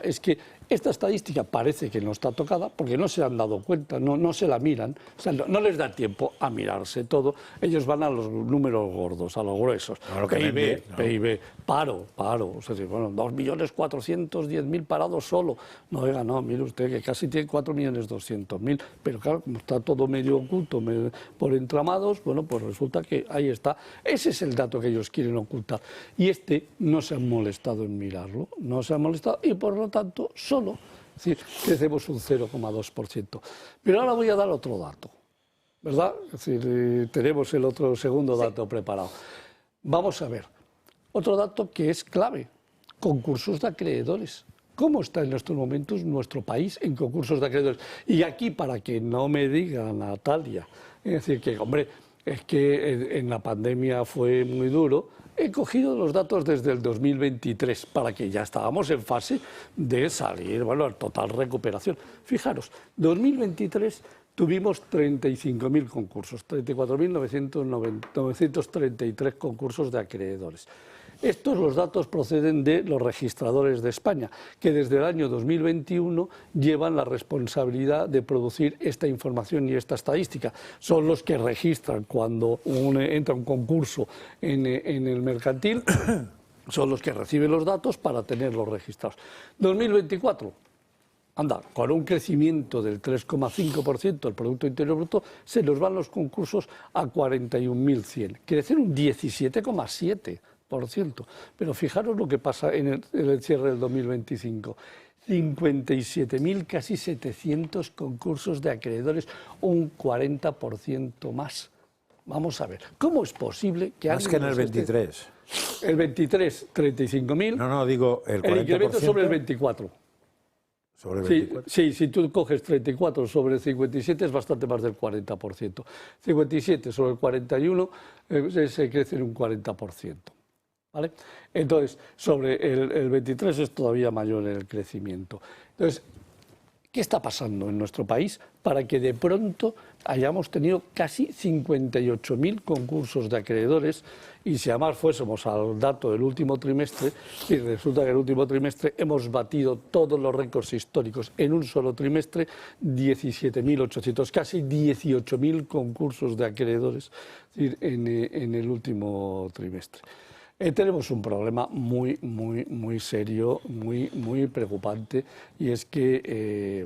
Speaker 4: es que esta estadística parece que no está tocada porque no se han dado cuenta, no se la miran, o sea, no les da tiempo a mirarse todo. Ellos van a los números gordos, a los gruesos. Claro, PIB, paro. O sea, bueno, 2.410.000 parados solo. No, oiga, no, mire usted que casi tiene 4.200.000. Pero claro, como está todo medio oculto por entramados, bueno, pues resulta que ahí está. Ese es el dato que ellos quieren ocultar. Y no se han molestado en mirarlo, no se han molestado y por lo tanto es decir, crecemos un 0,2%. Pero ahora voy a dar otro dato, ¿verdad? Es decir, tenemos el otro segundo dato preparado. Vamos a ver, otro dato que es clave, concursos de acreedores. ¿Cómo está en estos momentos nuestro país en concursos de acreedores? Y aquí, para que no me diga Natalia, es decir, que, hombre, es que en la pandemia fue muy duro. He cogido los datos desde el 2023 para que ya estábamos en fase de salir, bueno, total recuperación. Fijaros, 2023 tuvimos 35.000 concursos, 34.933 concursos de acreedores. Los datos proceden de los registradores de España, que desde el año 2021 llevan la responsabilidad de producir esta información y esta estadística. Son los que registran cuando entra un concurso en el mercantil, son los que reciben los datos para tenerlos registrados. 2024. Anda, con un crecimiento del 3,5% del Producto Interior Bruto, se nos van los concursos a 41.100. Crecer un 17,7%. Pero fijaros lo que pasa en el cierre del 2025. 57.000, casi 700 concursos de acreedores, un 40% más. Vamos a ver, ¿cómo es posible que
Speaker 2: más que en el 23?
Speaker 4: El 23, 35.000.
Speaker 2: No, digo el 40%.
Speaker 4: El incremento sobre el 24.
Speaker 2: Sobre el 24.
Speaker 4: Sí, si tú coges 34 sobre el 57 es bastante más del 40%. 57 sobre el 41 se crece en un 40%. ¿Vale? Entonces, sobre el 23 es todavía mayor el crecimiento. Entonces, ¿qué está pasando en nuestro país para que de pronto hayamos tenido casi 58.000 concursos de acreedores y si además fuésemos al dato del último trimestre, y resulta que en el último trimestre hemos batido todos los récords históricos en un solo trimestre, 17.800, casi 18.000 concursos de acreedores en el último trimestre. Tenemos un problema muy serio, muy preocupante, y es que,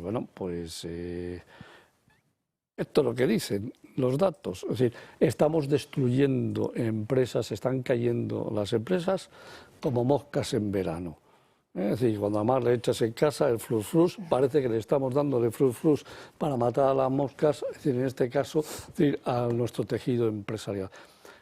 Speaker 4: esto es lo que dicen los datos. Es decir, estamos destruyendo empresas, están cayendo las empresas como moscas en verano. Es decir, cuando además le echas en casa el flus, parece que le estamos dándole flus para matar a las moscas, es decir, en este caso, a nuestro tejido empresarial.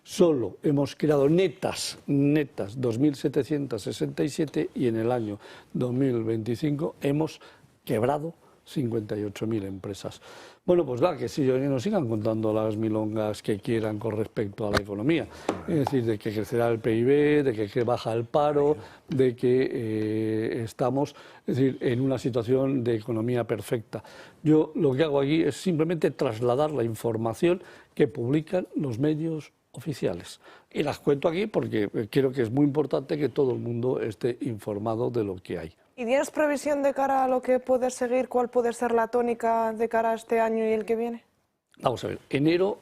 Speaker 4: Solo hemos creado netas 2.767 y en el año 2025 hemos quebrado 58.000 empresas. Bueno, pues que nos sigan contando las milongas que quieran con respecto a la economía. Es decir, de que crecerá el PIB, de que baja el paro, de que estamos en una situación de economía perfecta. Yo lo que hago aquí es simplemente trasladar la información que publican los medios oficiales. Y las cuento aquí porque creo que es muy importante que todo el mundo esté informado de lo que hay.
Speaker 1: ¿Y tienes previsión de cara a lo que puede seguir? ¿Cuál puede ser la tónica de cara a este año y el que viene?
Speaker 4: Vamos a ver, enero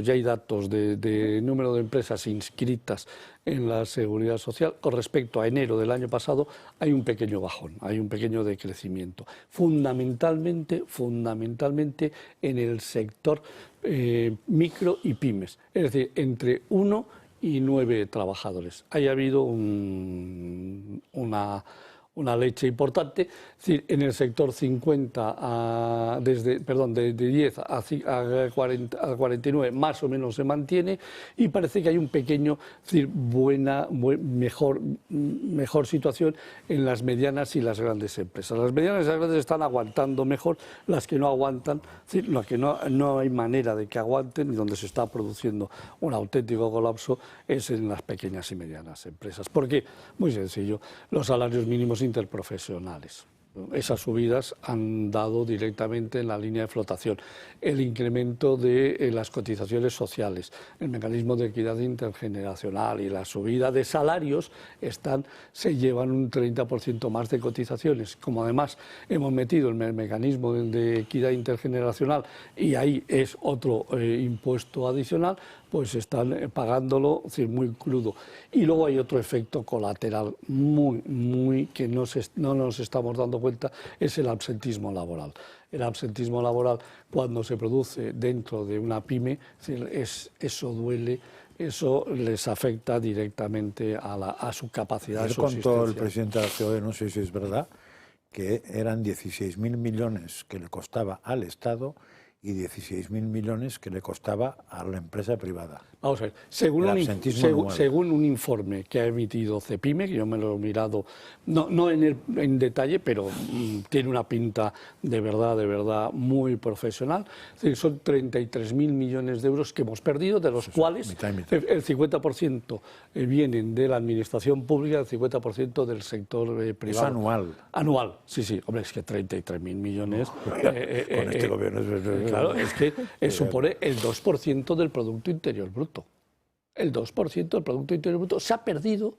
Speaker 4: ya hay datos de número de empresas inscritas en la Seguridad Social. Con respecto a enero del año pasado hay un pequeño bajón, hay un pequeño decrecimiento. Fundamentalmente en el sector micro y pymes. Es decir, entre 1 9 trabajadores. Ahí ha habido una leche importante. Es decir, en el sector 50, de 10 a 49 más o menos se mantiene, y parece que hay un pequeño, es decir, mejor situación en las medianas y las grandes empresas. Las medianas y las grandes están aguantando mejor, las que no aguantan, es decir, las que no hay manera de que aguanten y donde se está produciendo un auténtico colapso es en las pequeñas y medianas empresas. ¿Por qué? Muy sencillo, los salarios mínimos interprofesionales. Esas subidas han dado directamente en la línea de flotación. El incremento de las cotizaciones sociales, el mecanismo de equidad intergeneracional y la subida de salarios se llevan un 30% más de cotizaciones. Como además hemos metido el mecanismo de equidad intergeneracional y ahí es otro impuesto adicional, pues están pagándolo, es decir, muy crudo. Y luego hay otro efecto colateral muy que no nos estamos dando cuenta, es el absentismo laboral. El absentismo laboral, cuando se produce dentro de una pyme, eso duele, eso les afecta directamente a su capacidad de subsistencia.
Speaker 2: Contó el presidente de la COE, no sé si es verdad, que eran 16.000 millones que le costaba al Estado y 16.000 millones que le costaba a la empresa privada.
Speaker 4: Vamos a ver, según un informe que ha emitido Cepime, que yo me lo he mirado, no en detalle, pero tiene una pinta de verdad muy profesional, es decir, son 33.000 millones de euros que hemos perdido, de los cuales
Speaker 2: mitad y mitad.
Speaker 4: El 50% vienen de la administración pública, el 50% del sector privado.
Speaker 2: Es anual.
Speaker 4: Anual, sí, hombre, es que 33.000 millones...
Speaker 2: con este gobierno es
Speaker 4: claro, es que supone el 2% del Producto Interior Bruto. El 2% del Producto Interior Bruto se ha perdido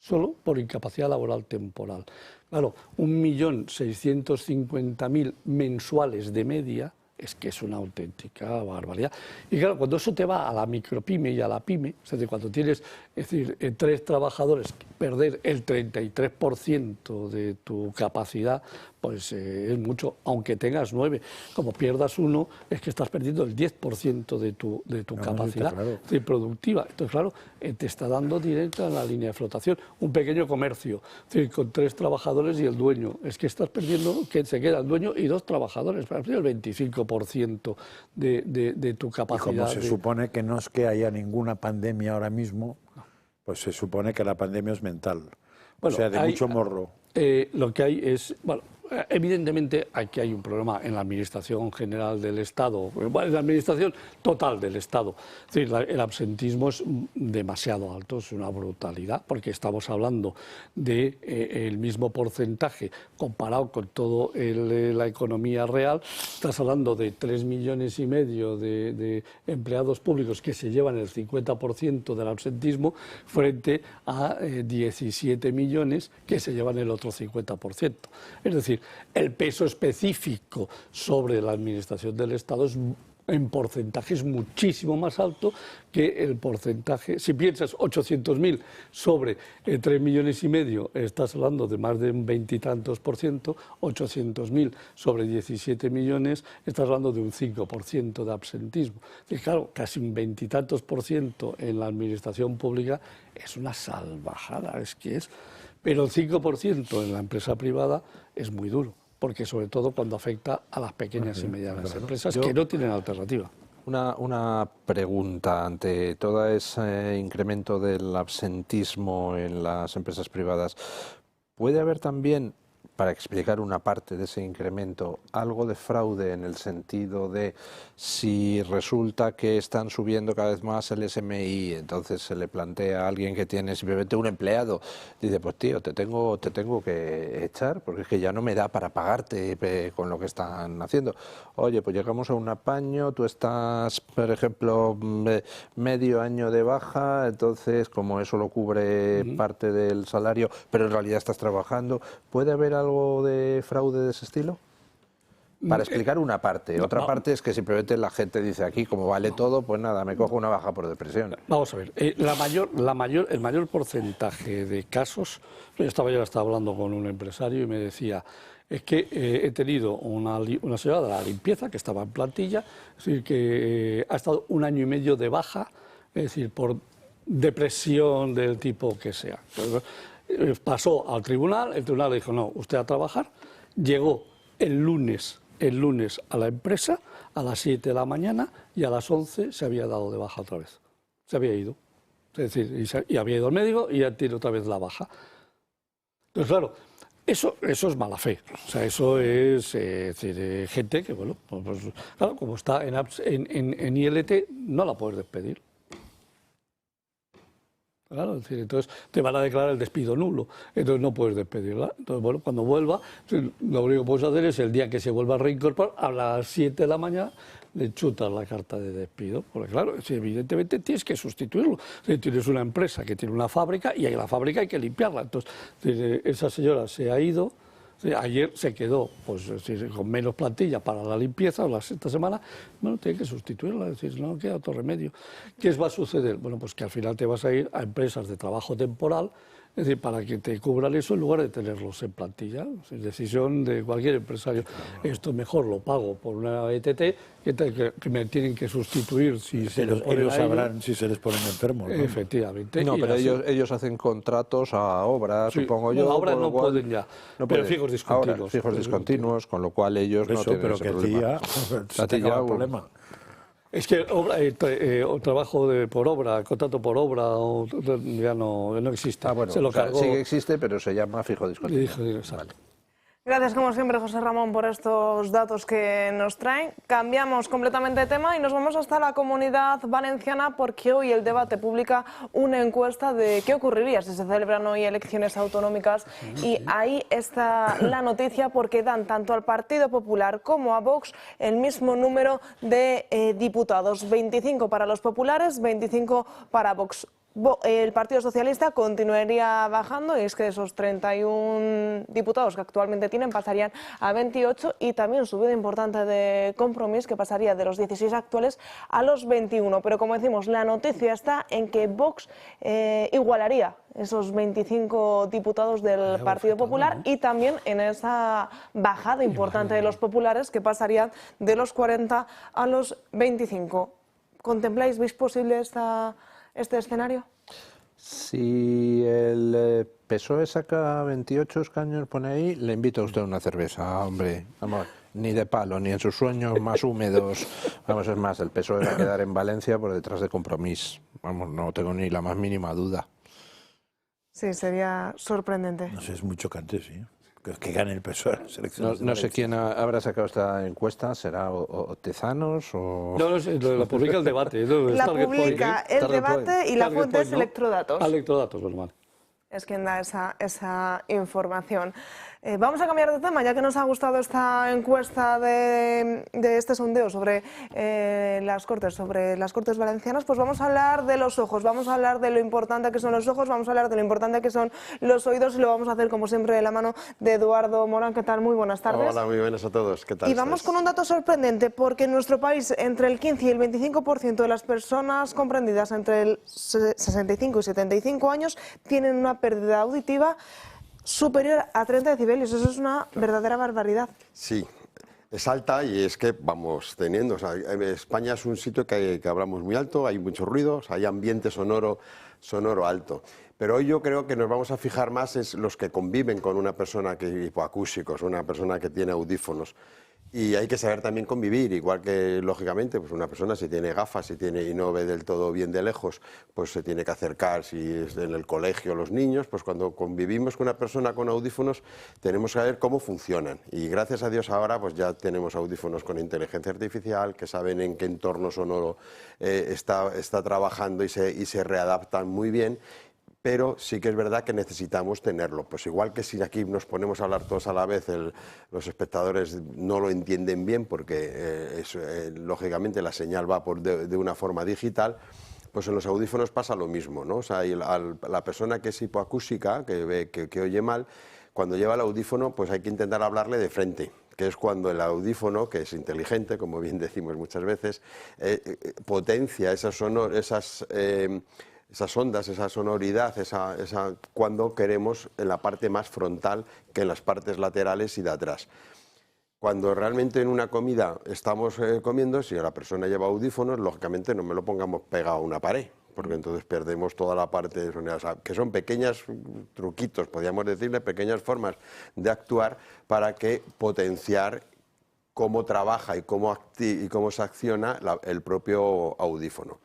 Speaker 4: solo por incapacidad laboral temporal. Claro, 1.650.000 mensuales de media, es que es una auténtica barbaridad. Y claro, cuando eso te va a la micropyme y a la pyme, es decir, cuando tienes 3 trabajadores, perder el 33% de tu capacidad, pues es mucho, aunque tengas 9. Como pierdas 1, es que estás perdiendo el 10% de tu capacidad productiva. Entonces, claro, te está dando directa en la línea de flotación. Un pequeño comercio, es decir, con 3 trabajadores y el dueño. Es que estás perdiendo, que se queda el dueño y 2 trabajadores, para el 25% de tu capacidad.
Speaker 2: Y como se supone que no es que haya ninguna pandemia ahora mismo, pues se supone que la pandemia es mental. Bueno, o sea, de mucho morro.
Speaker 4: Lo que hay es... Bueno, evidentemente aquí hay un problema en la Administración General del Estado, en la Administración total del Estado. Es decir, el absentismo es demasiado alto, es una brutalidad, porque estamos hablando de el mismo porcentaje comparado con toda la economía real. Estás hablando de 3,5 millones de empleados públicos que se llevan el 50% del absentismo frente a 17 millones que se llevan el otro 50%. Es decir, el peso específico sobre la administración del Estado es en porcentaje es muchísimo más alto que el porcentaje. Si piensas 800.000 sobre 3,5 millones, estás hablando de más de un 20 y tantos %, 800.000 sobre 17 millones, estás hablando de un 5% de absentismo. Y claro, casi un 20 y tantos % en la administración pública es una salvajada, es que es... Pero el 5% en la empresa privada es muy duro, porque sobre todo cuando afecta a las pequeñas y medianas empresas que no tienen alternativa.
Speaker 3: Una pregunta ante todo ese incremento del absentismo en las empresas privadas. ¿Puede haber también, para explicar una parte de ese incremento, algo de fraude en el sentido de si resulta que están subiendo cada vez más el SMI, entonces se le plantea a alguien que tiene simplemente un empleado, dice, pues tío, te tengo que echar porque es que ya no me da para pagarte con lo que están haciendo? Oye, pues llegamos a un apaño, tú estás, por ejemplo, medio año de baja, entonces como eso lo cubre parte del salario, pero en realidad estás trabajando, ¿puede haber algo de fraude de ese estilo? Para explicar una parte. Otra parte es que simplemente la gente dice aquí, como vale todo, pues nada, me cojo una baja por depresión.
Speaker 4: Vamos a ver, el mayor porcentaje de casos, yo estaba hablando con un empresario y me decía, es que he tenido una señora de la limpieza que estaba en plantilla, es decir, que ha estado 1 año y medio de baja, es decir, por depresión del tipo que sea. Pasó al tribunal, el tribunal le dijo, no, usted a trabajar. Llegó el lunes a la empresa a las 7 de la mañana y a las 11 se había dado de baja otra vez. Se había ido. Es decir, y había ido al médico y ya tiene otra vez la baja. Entonces, claro, eso es mala fe. O sea, eso es decir, gente que, bueno, pues, claro, como está en ILT, no la puedes despedir. Claro, es decir, entonces te van a declarar el despido nulo, entonces no puedes despedirla. Entonces, bueno, cuando vuelva, lo único que puedes hacer es el día que se vuelva a reincorporar, a las 7 de la mañana, le chutas la carta de despido. Porque claro, evidentemente tienes que sustituirlo. Si tienes una empresa que tiene una fábrica y en la fábrica hay que limpiarla. Entonces, esa señora se ha ido. Ayer se quedó pues, con menos plantilla para la limpieza, esta semana, bueno, tiene que sustituirla, es decir, no queda otro remedio. ¿Qué va a suceder? Bueno, pues que al final te vas a ir a empresas de trabajo temporal, es decir, para que te cubran eso en lugar de tenerlos en plantilla. Es decisión de cualquier empresario. Esto mejor lo pago por una ETT que me tienen que sustituir si se les ponen
Speaker 2: ellos sabrán si se les ponen enfermos, ¿no?
Speaker 4: Efectivamente.
Speaker 3: No, pero ellos hacen contratos a obra, sí, supongo yo.
Speaker 4: Ahora no pueden ya, no pero fijos discontinuos.
Speaker 3: Ahora, fijos discontinuos, con lo cual ellos no tienen ese problema.
Speaker 2: Se tenga el problema.
Speaker 4: Es que trabajo por obra, contrato por obra, ya no existe.
Speaker 3: Bueno,
Speaker 4: se lo cargó.
Speaker 3: Sí que existe, pero se llama fijo discontinuo.
Speaker 4: Vale.
Speaker 1: Gracias, como siempre, José Ramón, por estos datos que nos traen. Cambiamos completamente de tema y nos vamos hasta la Comunidad Valenciana porque hoy el debate publica una encuesta de qué ocurriría si se celebran hoy elecciones autonómicas y ahí está la noticia porque dan tanto al Partido Popular como a Vox el mismo número de diputados, 25 para los populares, 25 para Vox. El Partido Socialista continuaría bajando y es que esos 31 diputados que actualmente tienen pasarían a 28 y también subida importante de Compromís que pasaría de los 16 actuales a los 21. Pero como decimos, la noticia está en que Vox igualaría esos 25 diputados del Partido Popular y también en esa bajada importante de los populares que pasarían de los 40 a los 25. ¿Contempláis, veis posible este escenario?
Speaker 3: Si el PSOE saca 28 escaños, pone ahí, le invito a usted a una cerveza, hombre, vamos, ni de palo, ni en sus sueños más húmedos. Vamos, es más, el PSOE va a quedar en Valencia por detrás de Compromís. Vamos, no tengo ni la más mínima duda.
Speaker 1: Sí, sería sorprendente.
Speaker 2: No sé, es muy chocante, sí. Que gane el PSOE.
Speaker 3: No sé quién habrá sacado esta encuesta, ¿será o Tezanos o...?
Speaker 4: No, la publica el debate.
Speaker 1: La publica el debate y la fuente es Electrodatos.
Speaker 4: Electrodatos, normal.
Speaker 1: Es quien da esa información. Vamos a cambiar de tema, ya que nos ha gustado esta encuesta de este sondeo sobre las Cortes Valencianas, pues vamos a hablar de los ojos, vamos a hablar de lo importante que son los ojos, vamos a hablar de lo importante que son los oídos y lo vamos a hacer como siempre de la mano de Eduardo Morán. ¿Qué tal? Muy buenas tardes.
Speaker 17: Hola, muy buenas a todos. ¿Qué tal?
Speaker 1: Y vamos con un dato sorprendente, porque en nuestro país entre el 15 y el 25% de las personas comprendidas entre el 65 y 75 años tienen una pérdida auditiva superior a 30 decibelios. Eso es una verdadera barbaridad.
Speaker 17: Sí, es alta y es que vamos teniendo. O sea, España es un sitio que hablamos muy alto, hay mucho ruido, o sea, hay ambiente sonoro alto. Pero hoy yo creo que nos vamos a fijar más en los que conviven con una persona que hipoacúsicos, una persona que tiene audífonos. Y hay que saber también convivir, igual que lógicamente pues una persona si tiene gafas y no ve del todo bien de lejos, pues se tiene que acercar. Si es en el colegio los niños, pues cuando convivimos con una persona con audífonos tenemos que saber cómo funcionan. Y gracias a Dios ahora pues ya tenemos audífonos con inteligencia artificial que saben en qué entorno sonoro está trabajando y se readaptan muy bien. Pero sí que es verdad que necesitamos tenerlo. Pues igual que si aquí nos ponemos a hablar todos a la vez, los espectadores no lo entienden bien porque lógicamente la señal va de una forma digital, pues en los audífonos pasa lo mismo, ¿no? O sea, la persona que es hipoacúsica, que oye mal, cuando lleva el audífono, pues hay que intentar hablarle de frente, que es cuando el audífono, que es inteligente, como bien decimos muchas veces, potencia esas ondas, esa sonoridad, cuando queremos en la parte más frontal que en las partes laterales y de atrás. Cuando realmente en una comida estamos comiendo, si la persona lleva audífonos, lógicamente no me lo pongamos pegado a una pared, porque entonces perdemos toda la parte de sonido. O sea, que son pequeños truquitos, podríamos decirle, pequeñas formas de actuar para que potenciar cómo trabaja y cómo se acciona el propio audífono.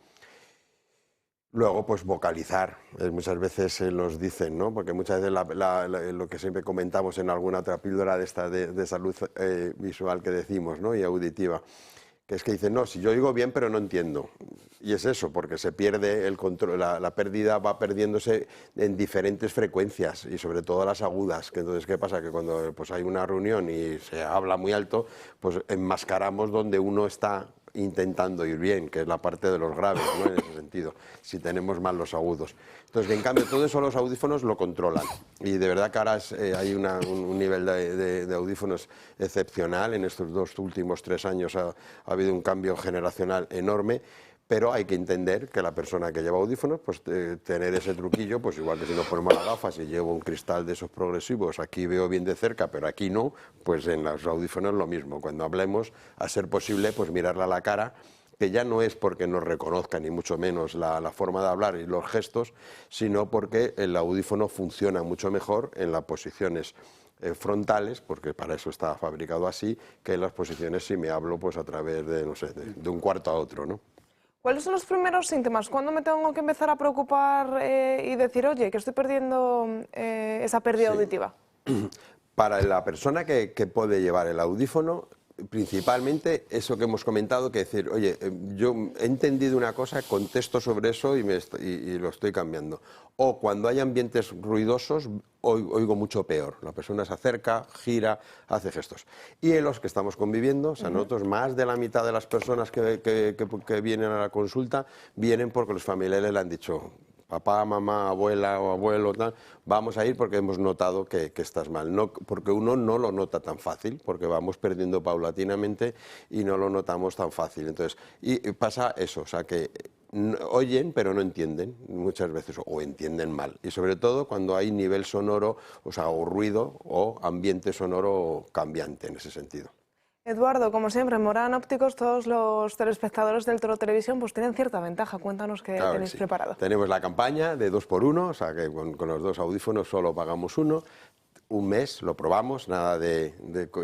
Speaker 17: Luego, pues vocalizar, muchas veces nos dicen, ¿no? Porque muchas veces lo que siempre comentamos en alguna otra píldora de esta de salud visual que decimos, ¿no? Y auditiva, que es que dicen, no, si yo oigo bien pero no entiendo. Y es eso, porque se pierde el control, la pérdida va perdiéndose en diferentes frecuencias y sobre todo las agudas. Que entonces, ¿qué pasa? Que cuando pues, hay una reunión y se habla muy alto, pues enmascaramos donde uno está intentando ir bien, que es la parte de los graves, ¿no? En ese sentido, si tenemos mal los agudos. Entonces, en cambio, todo eso los audífonos lo controlan. Y de verdad que ahora hay un nivel de audífonos excepcional. En estos 2 últimos 3 años ha habido un cambio generacional enorme. Pero hay que entender que la persona que lleva audífonos, pues tener ese truquillo, pues igual que si nos ponemos las gafas y llevo un cristal de esos progresivos, aquí veo bien de cerca, pero aquí no, pues en los audífonos lo mismo. Cuando hablemos, a ser posible, pues mirarla a la cara, que ya no es porque nos reconozca, ni mucho menos la forma de hablar y los gestos, sino porque el audífono funciona mucho mejor en las posiciones frontales, porque para eso está fabricado así, que en las posiciones si me hablo pues a través de, no sé, de un cuarto a otro, ¿no?
Speaker 1: ¿Cuáles son los primeros síntomas? ¿Cuándo me tengo que empezar a preocupar y decir, oye, que estoy perdiendo esa pérdida auditiva?
Speaker 17: Para la persona que puede llevar el audífono, principalmente eso que hemos comentado, que decir, oye, yo he entendido una cosa, contesto sobre eso y lo estoy cambiando. O cuando hay ambientes ruidosos, oigo mucho peor. La persona se acerca, gira, hace gestos. Y en los que estamos conviviendo, o sea, nosotros más de la mitad de las personas que vienen a la consulta, vienen porque los familiares le han dicho, papá, mamá, abuela o abuelo, tal, vamos a ir porque hemos notado que estás mal. No, porque uno no lo nota tan fácil, porque vamos perdiendo paulatinamente y no lo notamos tan fácil. Entonces, y pasa eso, o sea, que oyen pero no entienden muchas veces, o entienden mal. Y sobre todo cuando hay nivel sonoro, o sea, o ruido o ambiente sonoro cambiante en ese sentido.
Speaker 1: Eduardo, como siempre, en Morán Ópticos, todos los telespectadores del Toro Televisión pues tienen cierta ventaja. Cuéntanos qué tenéis preparado.
Speaker 17: Tenemos la campaña de 2x1, o sea que con los 2 audífonos solo pagamos 1. Un mes lo probamos, nada de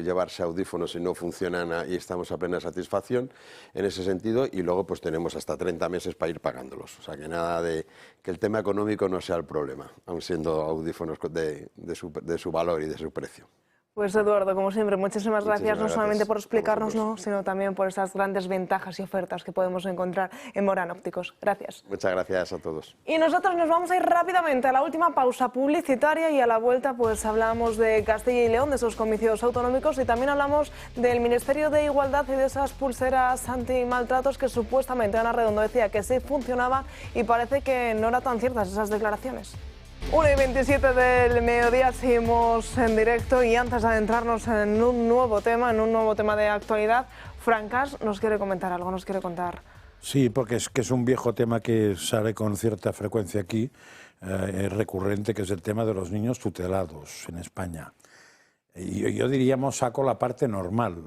Speaker 17: llevarse audífonos si no funcionan y estamos a plena satisfacción en ese sentido, y luego pues tenemos hasta 30 meses para ir pagándolos. O sea que nada de que el tema económico no sea el problema, aun siendo audífonos de su valor y de su precio.
Speaker 1: Pues Eduardo, como siempre, muchísimas gracias, no solamente por explicárnoslo, sino también por esas grandes ventajas y ofertas que podemos encontrar en Morán Ópticos. Gracias.
Speaker 17: Muchas gracias a todos.
Speaker 1: Y nosotros nos vamos a ir rápidamente a la última pausa publicitaria y a la vuelta pues hablamos de Castilla y León, de esos comicios autonómicos, y también hablamos del Ministerio de Igualdad y de esas pulseras antimaltratos que supuestamente Ana Redondo decía que sí funcionaba y parece que no eran tan ciertas esas declaraciones. 1:27 del mediodía, seguimos en directo y antes de adentrarnos en un nuevo tema de actualidad, Francas nos quiere comentar algo, nos quiere contar.
Speaker 2: Sí, porque es un viejo tema que sale con cierta frecuencia aquí, es recurrente, que es el tema de los niños tutelados en España. Y yo diríamos, saco la parte normal.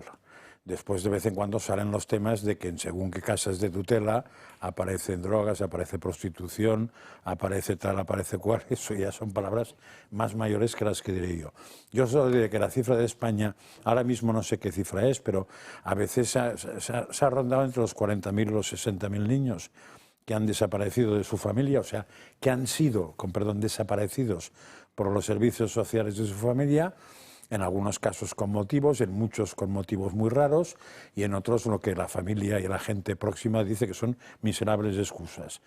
Speaker 2: Después de vez en cuando salen los temas de que en según qué casas de tutela aparecen drogas, aparece prostitución, aparece tal, aparece cual. Eso ya son palabras más mayores que las que diré yo. Yo solo diré que la cifra de España, ahora mismo no sé qué cifra es, pero a veces se ha rondado entre los 40.000 y los 60.000 niños que han desaparecido de su familia, o sea, que han sido, con perdón, desaparecidos por los servicios sociales de su familia. En algunos casos con motivos, en muchos con motivos muy raros, y en otros lo que la familia y la gente próxima dice que son miserables excusas.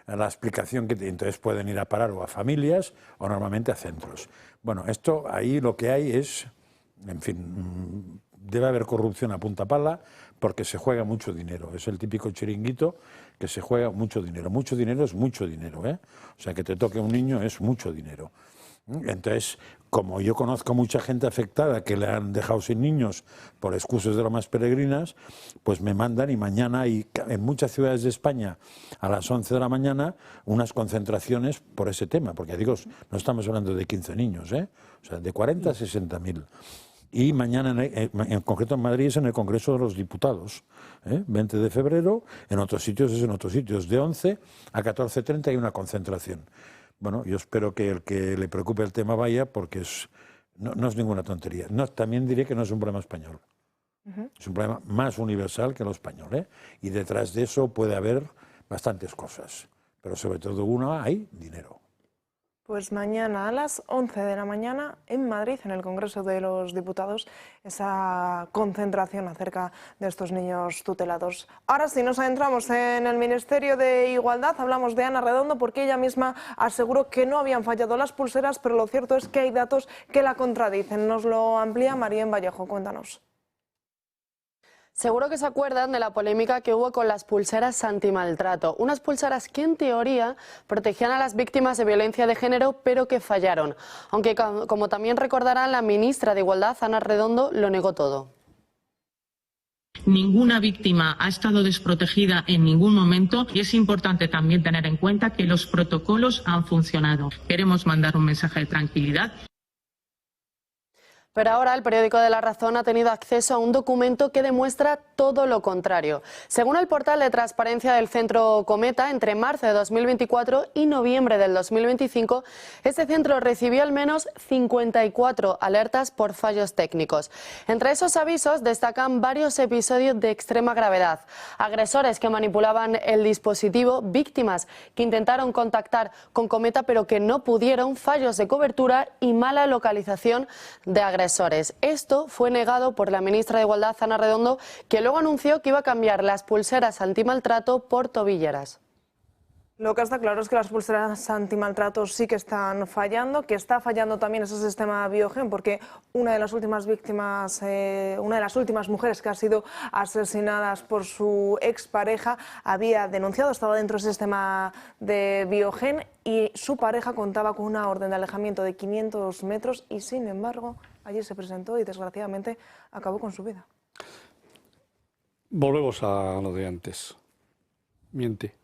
Speaker 2: La explicación que entonces pueden ir a parar o a familias o normalmente a centros. Bueno, esto ahí lo que hay es, en fin, debe haber corrupción a punta pala porque se juega mucho dinero. Es el típico chiringuito que se juega mucho dinero. Mucho dinero es mucho dinero, ¿eh? O sea, que te toque un niño es mucho dinero. Entonces, como yo conozco mucha gente afectada que le han dejado sin niños por excusas de lo más peregrinas, pues me mandan y mañana hay en muchas ciudades de España a las 11 de la mañana unas concentraciones por ese tema, porque digo, no estamos hablando de 15 niños, o sea, de 40 a 60.000. Y mañana, en concreto en Madrid, es en el Congreso de los Diputados, 20 de febrero, en otros sitios es en otros sitios. De 11 a 14:30 hay una concentración. Bueno, yo espero que el que le preocupe el tema vaya, porque no es ninguna tontería. También diré que no es un problema español. Es un problema más universal que lo español, y detrás de eso puede haber bastantes cosas, pero sobre todo hay dinero.
Speaker 1: Pues mañana a las 11 de la mañana en Madrid, en el Congreso de los Diputados, esa concentración acerca de estos niños tutelados. Ahora sí, nos adentramos en el Ministerio de Igualdad, hablamos de Ana Redondo porque ella misma aseguró que no habían fallado las pulseras, pero lo cierto es que hay datos que la contradicen. Nos lo amplía Marien Vallejo, cuéntanos.
Speaker 18: Seguro que se acuerdan de la polémica que hubo con las pulseras antimaltrato. Unas pulseras que en teoría protegían a las víctimas de violencia de género, pero que fallaron. Aunque, como también recordarán, la ministra de Igualdad, Ana Redondo, lo negó todo.
Speaker 19: Ninguna víctima ha estado desprotegida en ningún momento y es importante también tener en cuenta que los protocolos han funcionado. Queremos mandar un mensaje de tranquilidad.
Speaker 18: Pero ahora el periódico de La Razón ha tenido acceso a un documento que demuestra todo lo contrario. Según el portal de transparencia del Centro Cometa, entre marzo de 2024 y noviembre del 2025, este centro recibió al menos 54 alertas por fallos técnicos. Entre esos avisos destacan varios episodios de extrema gravedad. Agresores que manipulaban el dispositivo, víctimas que intentaron contactar con Cometa pero que no pudieron, fallos de cobertura y mala localización de agresores. Esto fue negado por la ministra de Igualdad, Ana Redondo, que luego anunció que iba a cambiar las pulseras antimaltrato por tobilleras.
Speaker 1: Lo que está claro es que las pulseras antimaltrato sí que están fallando, que está fallando también ese sistema Biogen, porque una de las últimas víctimas, una de las últimas mujeres que ha sido asesinadas por su expareja había denunciado, estaba dentro del sistema de Biogen y su pareja contaba con una orden de alejamiento de 500 metros y sin embargo allí se presentó y desgraciadamente acabó con su vida.
Speaker 4: Volvemos a lo de antes. Miente.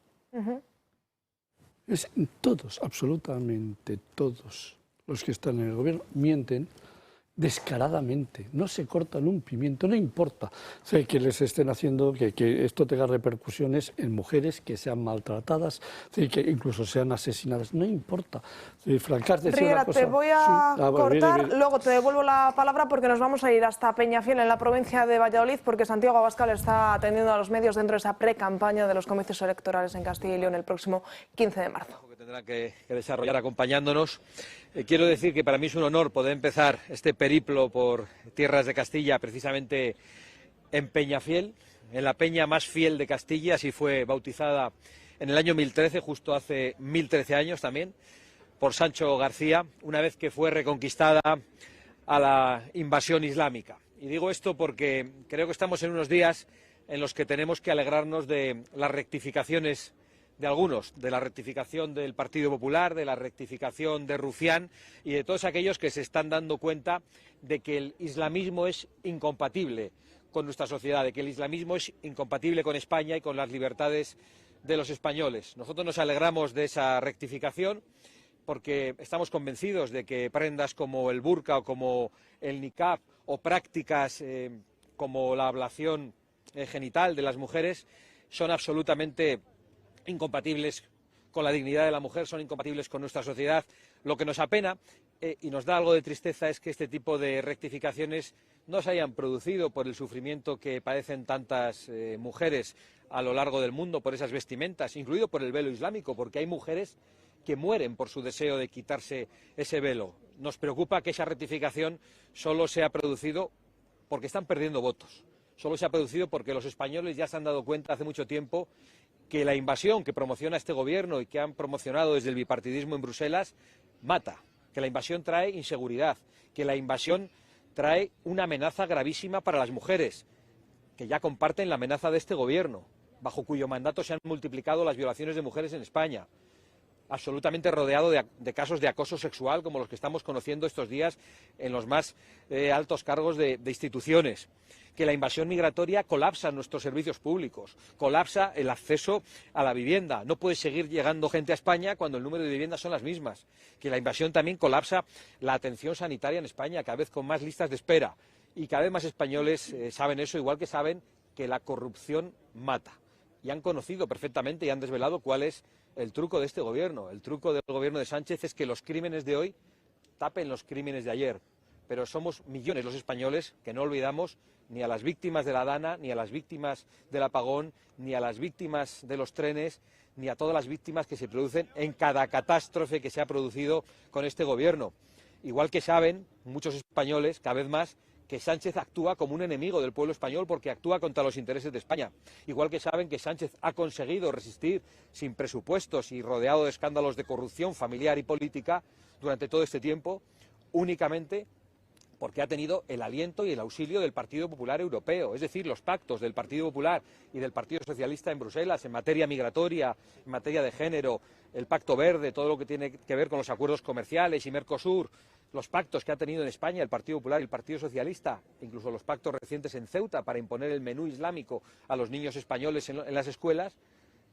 Speaker 4: Todos, absolutamente todos los que están en el gobierno mienten descaradamente, no se cortan un pimiento, no importa que les estén haciendo que esto tenga repercusiones en mujeres que sean maltratadas, que incluso sean asesinadas, no importa. Francas decía
Speaker 1: Riera,
Speaker 4: una cosa,
Speaker 1: te voy a cortar,
Speaker 4: viene.
Speaker 1: Luego te devuelvo la palabra porque nos vamos a ir hasta Peñafiel, en la provincia de Valladolid, porque Santiago Abascal está atendiendo a los medios dentro de esa pre-campaña de los comicios electorales en Castilla y León el próximo 15 de marzo.
Speaker 20: Tendrá que desarrollar acompañándonos. Quiero decir que para mí es un honor poder empezar este periplo por tierras de Castilla, precisamente en Peñafiel, en la peña más fiel de Castilla. Así fue bautizada en el año 1013, justo hace 1013 años también, por Sancho García, una vez que fue reconquistada a la invasión islámica. Y digo esto porque creo que estamos en unos días en los que tenemos que alegrarnos de las rectificaciones de algunos, de la rectificación del Partido Popular, de la rectificación de Rufián y de todos aquellos que se están dando cuenta de que el islamismo es incompatible con nuestra sociedad, de que el islamismo es incompatible con España y con las libertades de los españoles. Nosotros nos alegramos de esa rectificación porque estamos convencidos de que prendas como el burka o como el niqab o prácticas como la ablación genital de las mujeres son absolutamente incompatibles con la dignidad de la mujer, son incompatibles con nuestra sociedad. Lo que nos apena y nos da algo de tristeza es que este tipo de rectificaciones no se hayan producido por el sufrimiento que padecen tantas mujeres a lo largo del mundo por esas vestimentas, incluido por el velo islámico, porque hay mujeres que mueren por su deseo de quitarse ese velo. Nos preocupa que esa rectificación solo se ha producido porque están perdiendo votos. Solo se ha producido porque los españoles ya se han dado cuenta hace mucho tiempo que la invasión que promociona este gobierno y que han promocionado desde el bipartidismo en Bruselas mata, que la invasión trae inseguridad, que la invasión trae una amenaza gravísima para las mujeres, que ya comparten la amenaza de este gobierno, bajo cuyo mandato se han multiplicado las violaciones de mujeres en España, absolutamente rodeado de casos de acoso sexual como los que estamos conociendo estos días en los más altos cargos de instituciones, que la invasión migratoria colapsa nuestros servicios públicos, colapsa el acceso a la vivienda. No puede seguir llegando gente a España cuando el número de viviendas son las mismas, que la invasión también colapsa la atención sanitaria en España, cada vez con más listas de espera, Y cada vez más españoles saben eso, igual que saben que la corrupción mata. Y han conocido perfectamente y han desvelado cuál es el truco de este gobierno. El truco del gobierno de Sánchez es que los crímenes de hoy tapen los crímenes de ayer. Pero somos millones los españoles que no olvidamos ni a las víctimas de la Dana, ni a las víctimas del apagón, ni a las víctimas de los trenes, ni a todas las víctimas que se producen en cada catástrofe que se ha producido con este gobierno. Igual que saben muchos españoles, cada vez más, que Sánchez actúa como un enemigo del pueblo español porque actúa contra los intereses de España. Igual que saben que Sánchez ha conseguido resistir sin presupuestos y rodeado de escándalos de corrupción familiar y política durante todo este tiempo, únicamente porque ha tenido el aliento y el auxilio del Partido Popular Europeo, es decir, los pactos del Partido Popular y del Partido Socialista en Bruselas en materia migratoria, en materia de género, el Pacto Verde, todo lo que tiene que ver con los acuerdos comerciales y Mercosur, los pactos que ha tenido en España el Partido Popular y el Partido Socialista, incluso los pactos recientes en Ceuta para imponer el menú islámico a los niños españoles en las escuelas,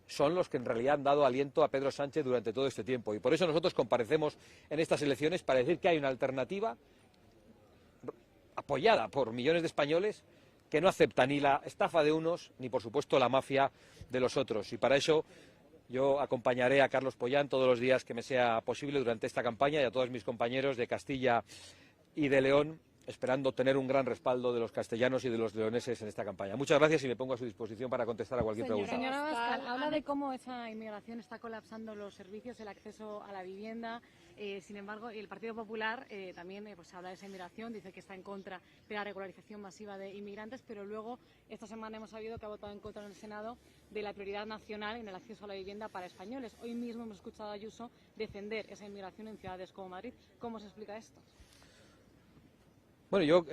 Speaker 20: son los que en realidad han dado aliento a Pedro Sánchez durante todo este tiempo. Y por eso nosotros comparecemos en estas elecciones para decir que hay una alternativa apoyada por millones de españoles que no acepta ni la estafa de unos ni, por supuesto, la mafia de los otros. Y para eso yo acompañaré a Carlos Pollán todos los días que me sea posible durante esta campaña y a todos mis compañeros de Castilla y de León, esperando tener un gran respaldo de los castellanos y de los leoneses en esta campaña. Muchas gracias y me pongo a su disposición para contestar a cualquier pregunta.
Speaker 21: Señora Abascal, habla de cómo esa inmigración está colapsando los servicios, el acceso a la vivienda. Sin embargo, el Partido Popular también pues habla de esa inmigración, dice que está en contra de la regularización masiva de inmigrantes, pero luego esta semana hemos sabido que ha votado en contra en el Senado de la prioridad nacional en el acceso a la vivienda para españoles. Hoy mismo hemos escuchado a Ayuso defender esa inmigración en ciudades como Madrid. ¿Cómo se explica esto?
Speaker 20: Bueno, yo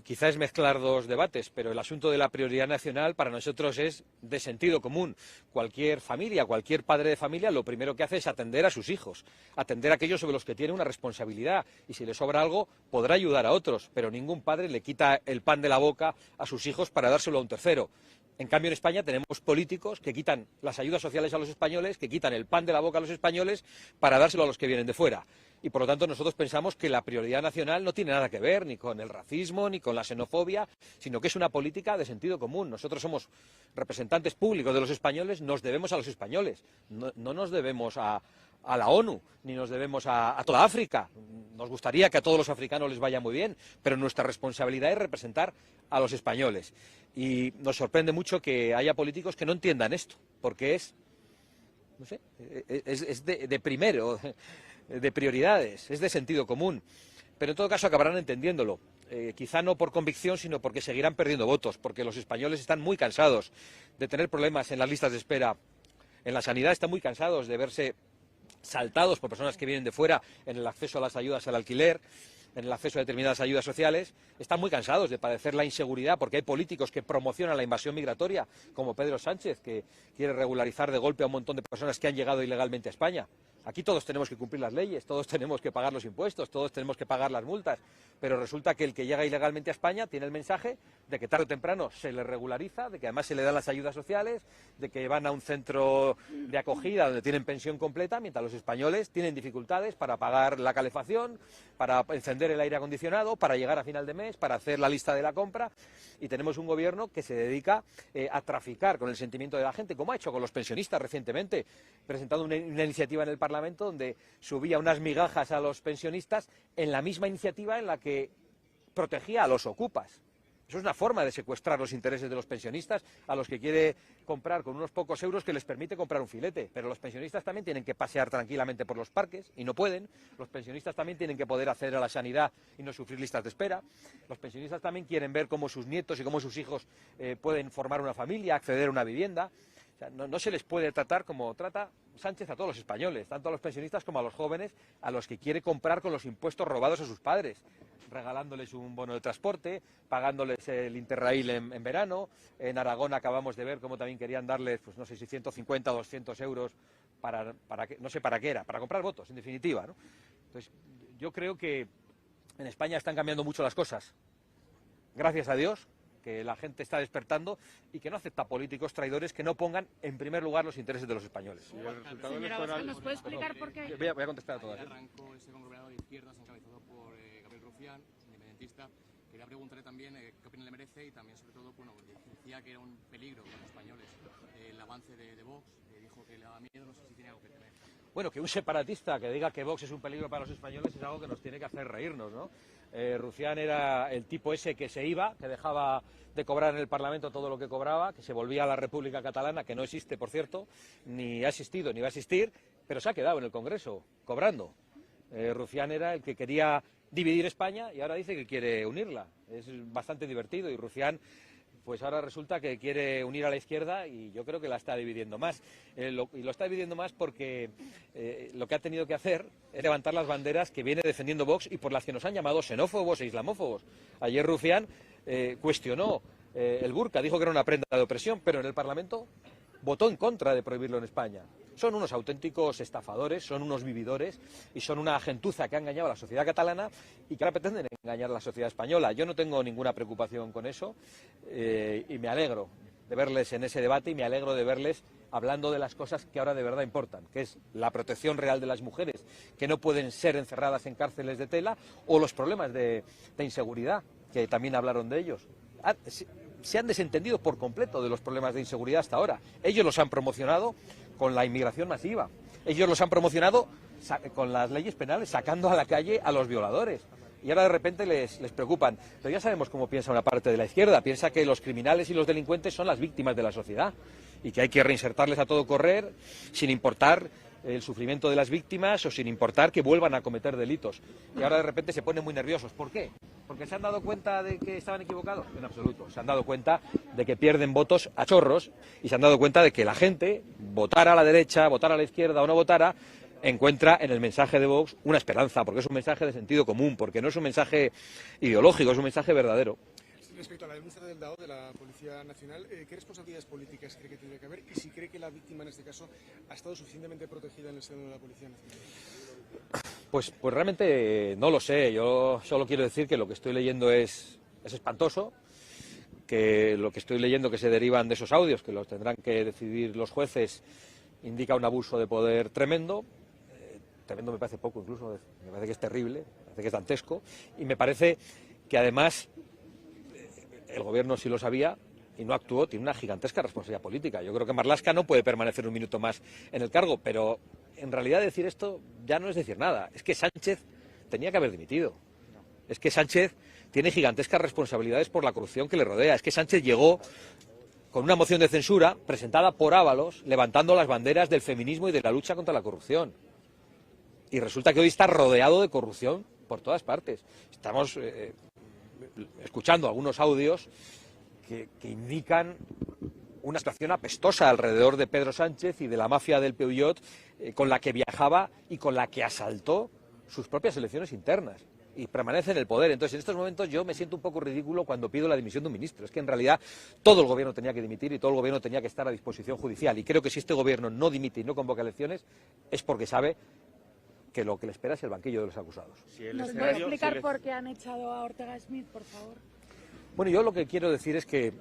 Speaker 20: quizás es mezclar dos debates, pero el asunto de la prioridad nacional para nosotros es de sentido común. Cualquier familia, cualquier padre de familia, lo primero que hace es atender a sus hijos, atender a aquellos sobre los que tiene una responsabilidad, y si le sobra algo podrá ayudar a otros, pero ningún padre le quita el pan de la boca a sus hijos para dárselo a un tercero. En cambio, en España tenemos políticos que quitan las ayudas sociales a los españoles, que quitan el pan de la boca a los españoles para dárselo a los que vienen de fuera. Y por lo tanto nosotros pensamos que la prioridad nacional no tiene nada que ver ni con el racismo ni con la xenofobia, sino que es una política de sentido común. Nosotros somos representantes públicos de los españoles, nos debemos a los españoles, no nos debemos a la ONU, ni nos debemos a toda África. Nos gustaría que a todos los africanos les vaya muy bien, pero nuestra responsabilidad es representar a los españoles. Y nos sorprende mucho que haya políticos que no entiendan esto, porque es de primero, de prioridades, es de sentido común. Pero en todo caso acabarán entendiéndolo. Quizá no por convicción, sino porque seguirán perdiendo votos, porque los españoles están muy cansados de tener problemas en las listas de espera. En la sanidad están muy cansados de verse saltados por personas que vienen de fuera en el acceso a las ayudas al alquiler, en el acceso a determinadas ayudas sociales. Están muy cansados de padecer la inseguridad porque hay políticos que promocionan la invasión migratoria, como Pedro Sánchez, que quiere regularizar de golpe a un montón de personas que han llegado ilegalmente a España. Aquí todos tenemos que cumplir las leyes, todos tenemos que pagar los impuestos, todos tenemos que pagar las multas, pero resulta que el que llega ilegalmente a España tiene el mensaje de que tarde o temprano se le regulariza, de que además se le dan las ayudas sociales, de que van a un centro de acogida donde tienen pensión completa, mientras los españoles tienen dificultades para pagar la calefacción, para encender el aire acondicionado, para llegar a final de mes, para hacer la lista de la compra, y tenemos un gobierno que se dedica a traficar con el sentimiento de la gente, como ha hecho con los pensionistas recientemente, presentando una iniciativa en el Parlamento donde subía unas migajas a los pensionistas en la misma iniciativa en la que protegía a los ocupas. Eso es una forma de secuestrar los intereses de los pensionistas, a los que quiere comprar con unos pocos euros que les permite comprar un filete. Pero los pensionistas también tienen que pasear tranquilamente por los parques y no pueden. Los pensionistas también tienen que poder acceder a la sanidad y no sufrir listas de espera. Los pensionistas también quieren ver cómo sus nietos y cómo sus hijos pueden formar una familia, acceder a una vivienda. O sea, no se les puede tratar como trata Sánchez a todos los españoles, tanto a los pensionistas como a los jóvenes, a los que quiere comprar con los impuestos robados a sus padres, regalándoles un bono de transporte, pagándoles el Interrail en verano. En Aragón acabamos de ver cómo también querían darles, pues no sé si 150 o 200 euros para no sé para qué era, para comprar votos, en definitiva, ¿no? Entonces, yo creo que en España están cambiando mucho las cosas. Gracias a Dios, que la gente está despertando y que no acepta políticos traidores que no pongan en primer lugar los intereses de los españoles.
Speaker 21: Señora Abascal, ¿nos puede explicar por qué?
Speaker 20: Voy a contestar a todas.
Speaker 22: Arrancó ese conglomerado de izquierdas encabezado por Gabriel Rufián, independentista, que
Speaker 6: quería preguntarle también qué opinión le merece y también, sobre todo, bueno, decía que era un peligro para los españoles el avance de Vox, dijo que le daba miedo, no sé si tiene algo que temer.
Speaker 20: Bueno, que un separatista que diga que Vox es un peligro para los españoles es algo que nos tiene que hacer reírnos, ¿no? Rufián era el tipo ese que se iba, que dejaba de cobrar en el Parlamento todo lo que cobraba, que se volvía a la República Catalana, que no existe, por cierto, ni ha existido ni va a existir, pero se ha quedado en el Congreso, cobrando. Rufián era el que quería dividir España y ahora dice que quiere unirla. Es bastante divertido y Rufián pues ahora resulta que quiere unir a la izquierda y yo creo que la está dividiendo más. Y lo está dividiendo más porque lo que ha tenido que hacer es levantar las banderas que viene defendiendo Vox y por las que nos han llamado xenófobos e islamófobos. Ayer Rufián cuestionó el burka, dijo que era una prenda de opresión, pero en el Parlamento votó en contra de prohibirlo en España. Son unos auténticos estafadores, son unos vividores y son una gentuza que ha engañado a la sociedad catalana y que ahora pretenden engañar a la sociedad española. Yo no tengo ninguna preocupación con eso y me alegro de verles en ese debate y me alegro de verles hablando de las cosas que ahora de verdad importan, que es la protección real de las mujeres, que no pueden ser encerradas en cárceles de tela, o los problemas de inseguridad, que también hablaron de ellos. Se han desentendido por completo de los problemas de inseguridad hasta ahora. Ellos los han promocionado con la inmigración masiva. Ellos los han promocionado con las leyes penales, sacando a la calle a los violadores. Y ahora de repente les preocupan. Pero ya sabemos cómo piensa una parte de la izquierda. Piensa que los criminales y los delincuentes son las víctimas de la sociedad y que hay que reinsertarles a todo correr sin importar el sufrimiento de las víctimas o sin importar que vuelvan a cometer delitos. Y ahora de repente se ponen muy nerviosos. ¿Por qué? ¿Porque se han dado cuenta de que estaban equivocados? En absoluto. Se han dado cuenta de que pierden votos a chorros y se han dado cuenta de que la gente, votara a la derecha, votara a la izquierda o no votara, encuentra en el mensaje de Vox una esperanza, porque es un mensaje de sentido común, porque no es un mensaje ideológico, es un mensaje verdadero.
Speaker 22: Respecto a la denuncia del DAO, de la Policía Nacional, ¿qué responsabilidades políticas cree que tendría que haber? Y si cree que la víctima, en este caso, ha estado suficientemente protegida en el seno de la Policía Nacional.
Speaker 20: Pues realmente no lo sé. Yo solo quiero decir que lo que estoy leyendo es espantoso, que lo que estoy leyendo que se derivan de esos audios, que los tendrán que decidir los jueces, indica un abuso de poder tremendo. Tremendo me parece poco incluso, me parece que es terrible, me parece que es dantesco, y me parece que además el gobierno sí lo sabía y no actuó, tiene una gigantesca responsabilidad política. Yo creo que Marlaska no puede permanecer un minuto más en el cargo, pero en realidad decir esto ya no es decir nada. Es que Sánchez tenía que haber dimitido. Es que Sánchez tiene gigantescas responsabilidades por la corrupción que le rodea. Es que Sánchez llegó con una moción de censura presentada por Ábalos, levantando las banderas del feminismo y de la lucha contra la corrupción. Y resulta que hoy está rodeado de corrupción por todas partes. Estamos escuchando algunos audios que indican una situación apestosa alrededor de Pedro Sánchez y de la mafia del Peugeot con la que viajaba y con la que asaltó sus propias elecciones internas y permanece en el poder. Entonces, en estos momentos yo me siento un poco ridículo cuando pido la dimisión de un ministro. Es que en realidad todo el gobierno tenía que dimitir y todo el gobierno tenía que estar a disposición judicial. Y creo que si este gobierno no dimite y no convoca elecciones es porque sabe que lo que le espera es el banquillo de los acusados.
Speaker 21: ¿Nos puede explicar por qué han echado a Ortega Smith, por favor?
Speaker 20: Bueno, yo lo que quiero decir es que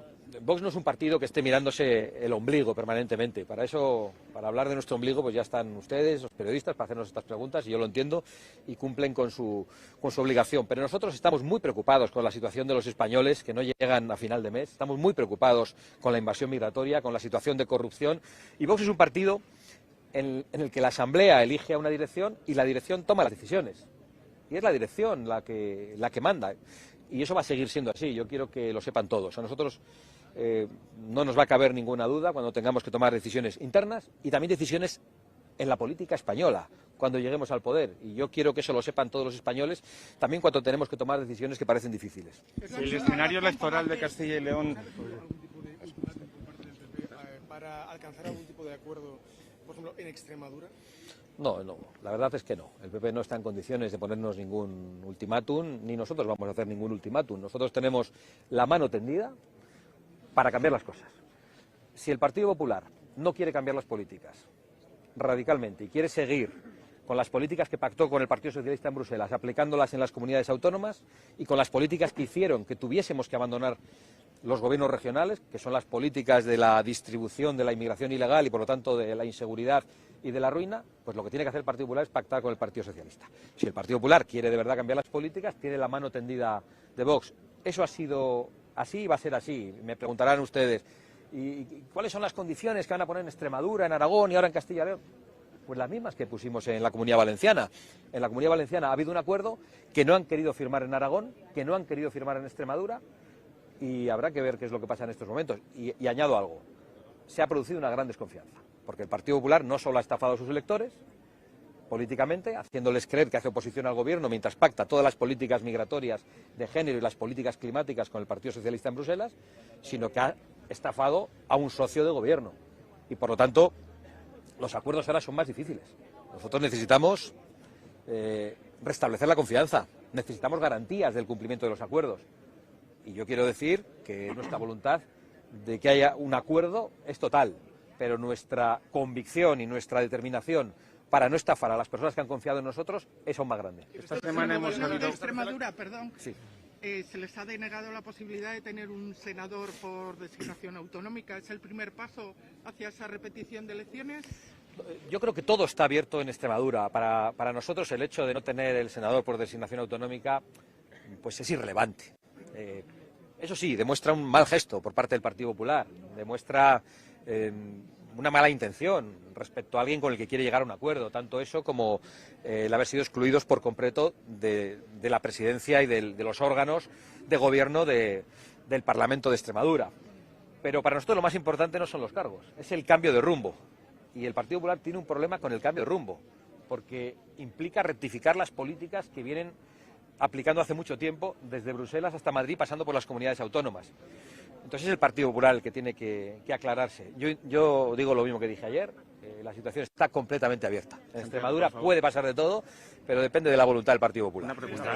Speaker 20: Vox no es un partido que esté mirándose el ombligo permanentemente. Para eso, para hablar de nuestro ombligo, pues ya están ustedes, los periodistas, para hacernos estas preguntas, y yo lo entiendo, y cumplen con su obligación. Pero nosotros estamos muy preocupados con la situación de los españoles que no llegan a final de mes. Estamos muy preocupados con la invasión migratoria, con la situación de corrupción. Y Vox es un partido en el que la Asamblea elige a una dirección y la dirección toma las decisiones. Y es la dirección la que manda. Y eso va a seguir siendo así. Yo quiero que lo sepan todos. A nosotros no nos va a caber ninguna duda cuando tengamos que tomar decisiones internas y también decisiones en la política española, cuando lleguemos al poder. Y yo quiero que eso lo sepan todos los españoles, también cuando tenemos que tomar decisiones que parecen difíciles.
Speaker 23: El escenario electoral de Castilla y León...
Speaker 22: ¿Para alcanzar algún tipo de acuerdo, por ejemplo, en Extremadura?
Speaker 20: No, la verdad es que no. El PP no está en condiciones de ponernos ningún ultimátum, ni nosotros vamos a hacer ningún ultimátum. Nosotros tenemos la mano tendida para cambiar las cosas. Si el Partido Popular no quiere cambiar las políticas radicalmente y quiere seguir con las políticas que pactó con el Partido Socialista en Bruselas, aplicándolas en las comunidades autónomas y con las políticas que hicieron que tuviésemos que abandonar los gobiernos regionales, que son las políticas de la distribución de la inmigración ilegal y por lo tanto de la inseguridad y de la ruina, pues lo que tiene que hacer el Partido Popular es pactar con el Partido Socialista. Si el Partido Popular quiere de verdad cambiar las políticas, tiene la mano tendida de Vox. eso ha sido así y va a ser así. Me preguntarán ustedes, ¿y cuáles son las condiciones que van a poner en Extremadura, en Aragón y ahora en Castilla y León? Pues las mismas que pusimos en la Comunidad Valenciana. En la Comunidad Valenciana ha habido un acuerdo que no han querido firmar en Aragón, que no han querido firmar en Extremadura, y habrá que ver qué es lo que pasa en estos momentos. Y añado algo, se ha producido una gran desconfianza, porque el Partido Popular no solo ha estafado a sus electores políticamente, haciéndoles creer que hace oposición al gobierno mientras pacta todas las políticas migratorias de género y las políticas climáticas con el Partido Socialista en Bruselas, sino que ha estafado a un socio de gobierno. Y por lo tanto, los acuerdos ahora son más difíciles. Nosotros necesitamos restablecer la confianza, necesitamos garantías del cumplimiento de los acuerdos. Y yo quiero decir que nuestra voluntad de que haya un acuerdo es total, pero nuestra convicción y nuestra determinación para no estafar a las personas que han confiado en nosotros es aún más grande.
Speaker 5: Esta semana hemos sabido... Extremadura, perdón.
Speaker 20: Sí.
Speaker 5: Se les ha denegado la posibilidad de tener un senador por designación autonómica. ¿Es el primer paso hacia esa repetición de elecciones?
Speaker 20: Yo creo que todo está abierto en Extremadura. Para nosotros el hecho de no tener el senador por designación autonómica pues es irrelevante. Eso sí, demuestra un mal gesto por parte del Partido Popular, demuestra una mala intención respecto a alguien con el que quiere llegar a un acuerdo, tanto eso como el haber sido excluidos por completo de la presidencia y de los órganos de gobierno del Parlamento de Extremadura. Pero para nosotros lo más importante no son los cargos, es el cambio de rumbo. Y el Partido Popular tiene un problema con el cambio de rumbo, porque implica rectificar las políticas que vienen aplicando hace mucho tiempo, desde Bruselas hasta Madrid, pasando por las comunidades autónomas. Entonces es el Partido Popular el que tiene que aclararse. Yo digo lo mismo que dije ayer, la situación está completamente abierta. En Extremadura puede pasar de todo, pero depende de la voluntad del Partido Popular.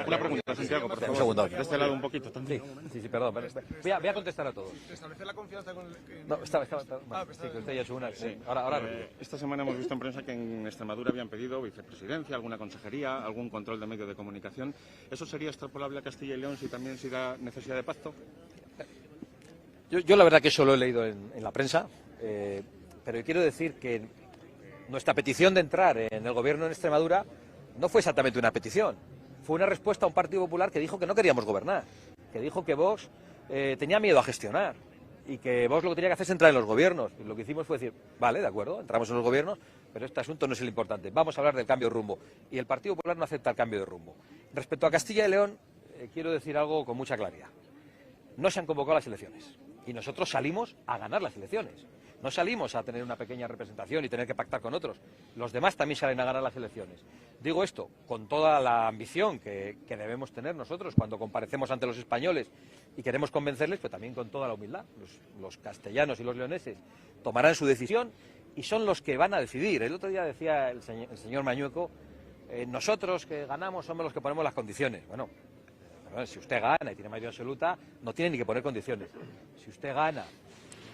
Speaker 23: Una pregunta, Santiago, por favor.
Speaker 20: Un segundo.
Speaker 23: De este lado un poquito también.
Speaker 20: Sí, perdón. Voy a contestar a todos.
Speaker 22: ¿Restablecer la confianza con el...?
Speaker 20: No, sí, que usted ya ha hecho una.
Speaker 23: Sí.
Speaker 20: Ahora
Speaker 23: esta semana hemos visto en prensa que en Extremadura habían pedido vicepresidencia, alguna consejería, algún control de medios de comunicación. ¿Eso sería extrapolable a Castilla y León si también se da necesidad de pacto?
Speaker 20: Yo la verdad que eso lo he leído en la prensa, pero quiero decir que nuestra petición de entrar en el gobierno en Extremadura no fue exactamente una petición, fue una respuesta a un Partido Popular que dijo que no queríamos gobernar, que dijo que Vox tenía miedo a gestionar y que Vox lo que tenía que hacer es entrar en los gobiernos. Y lo que hicimos fue decir, vale, de acuerdo, entramos en los gobiernos, pero este asunto no es el importante, vamos a hablar del cambio de rumbo. Y el Partido Popular no acepta el cambio de rumbo. Respecto a Castilla y León, quiero decir algo con mucha claridad. No se han convocado las elecciones y nosotros salimos a ganar las elecciones. No salimos a tener una pequeña representación y tener que pactar con otros. Los demás también salen a ganar las elecciones. Digo esto con toda la ambición que debemos tener nosotros cuando comparecemos ante los españoles y queremos convencerles, pero también con toda la humildad. Los castellanos y los leoneses tomarán su decisión y son los que van a decidir. El otro día decía el señor Mañueco, nosotros que ganamos somos los que ponemos las condiciones. Bueno, si usted gana y tiene mayoría absoluta, no tiene ni que poner condiciones. Si usted gana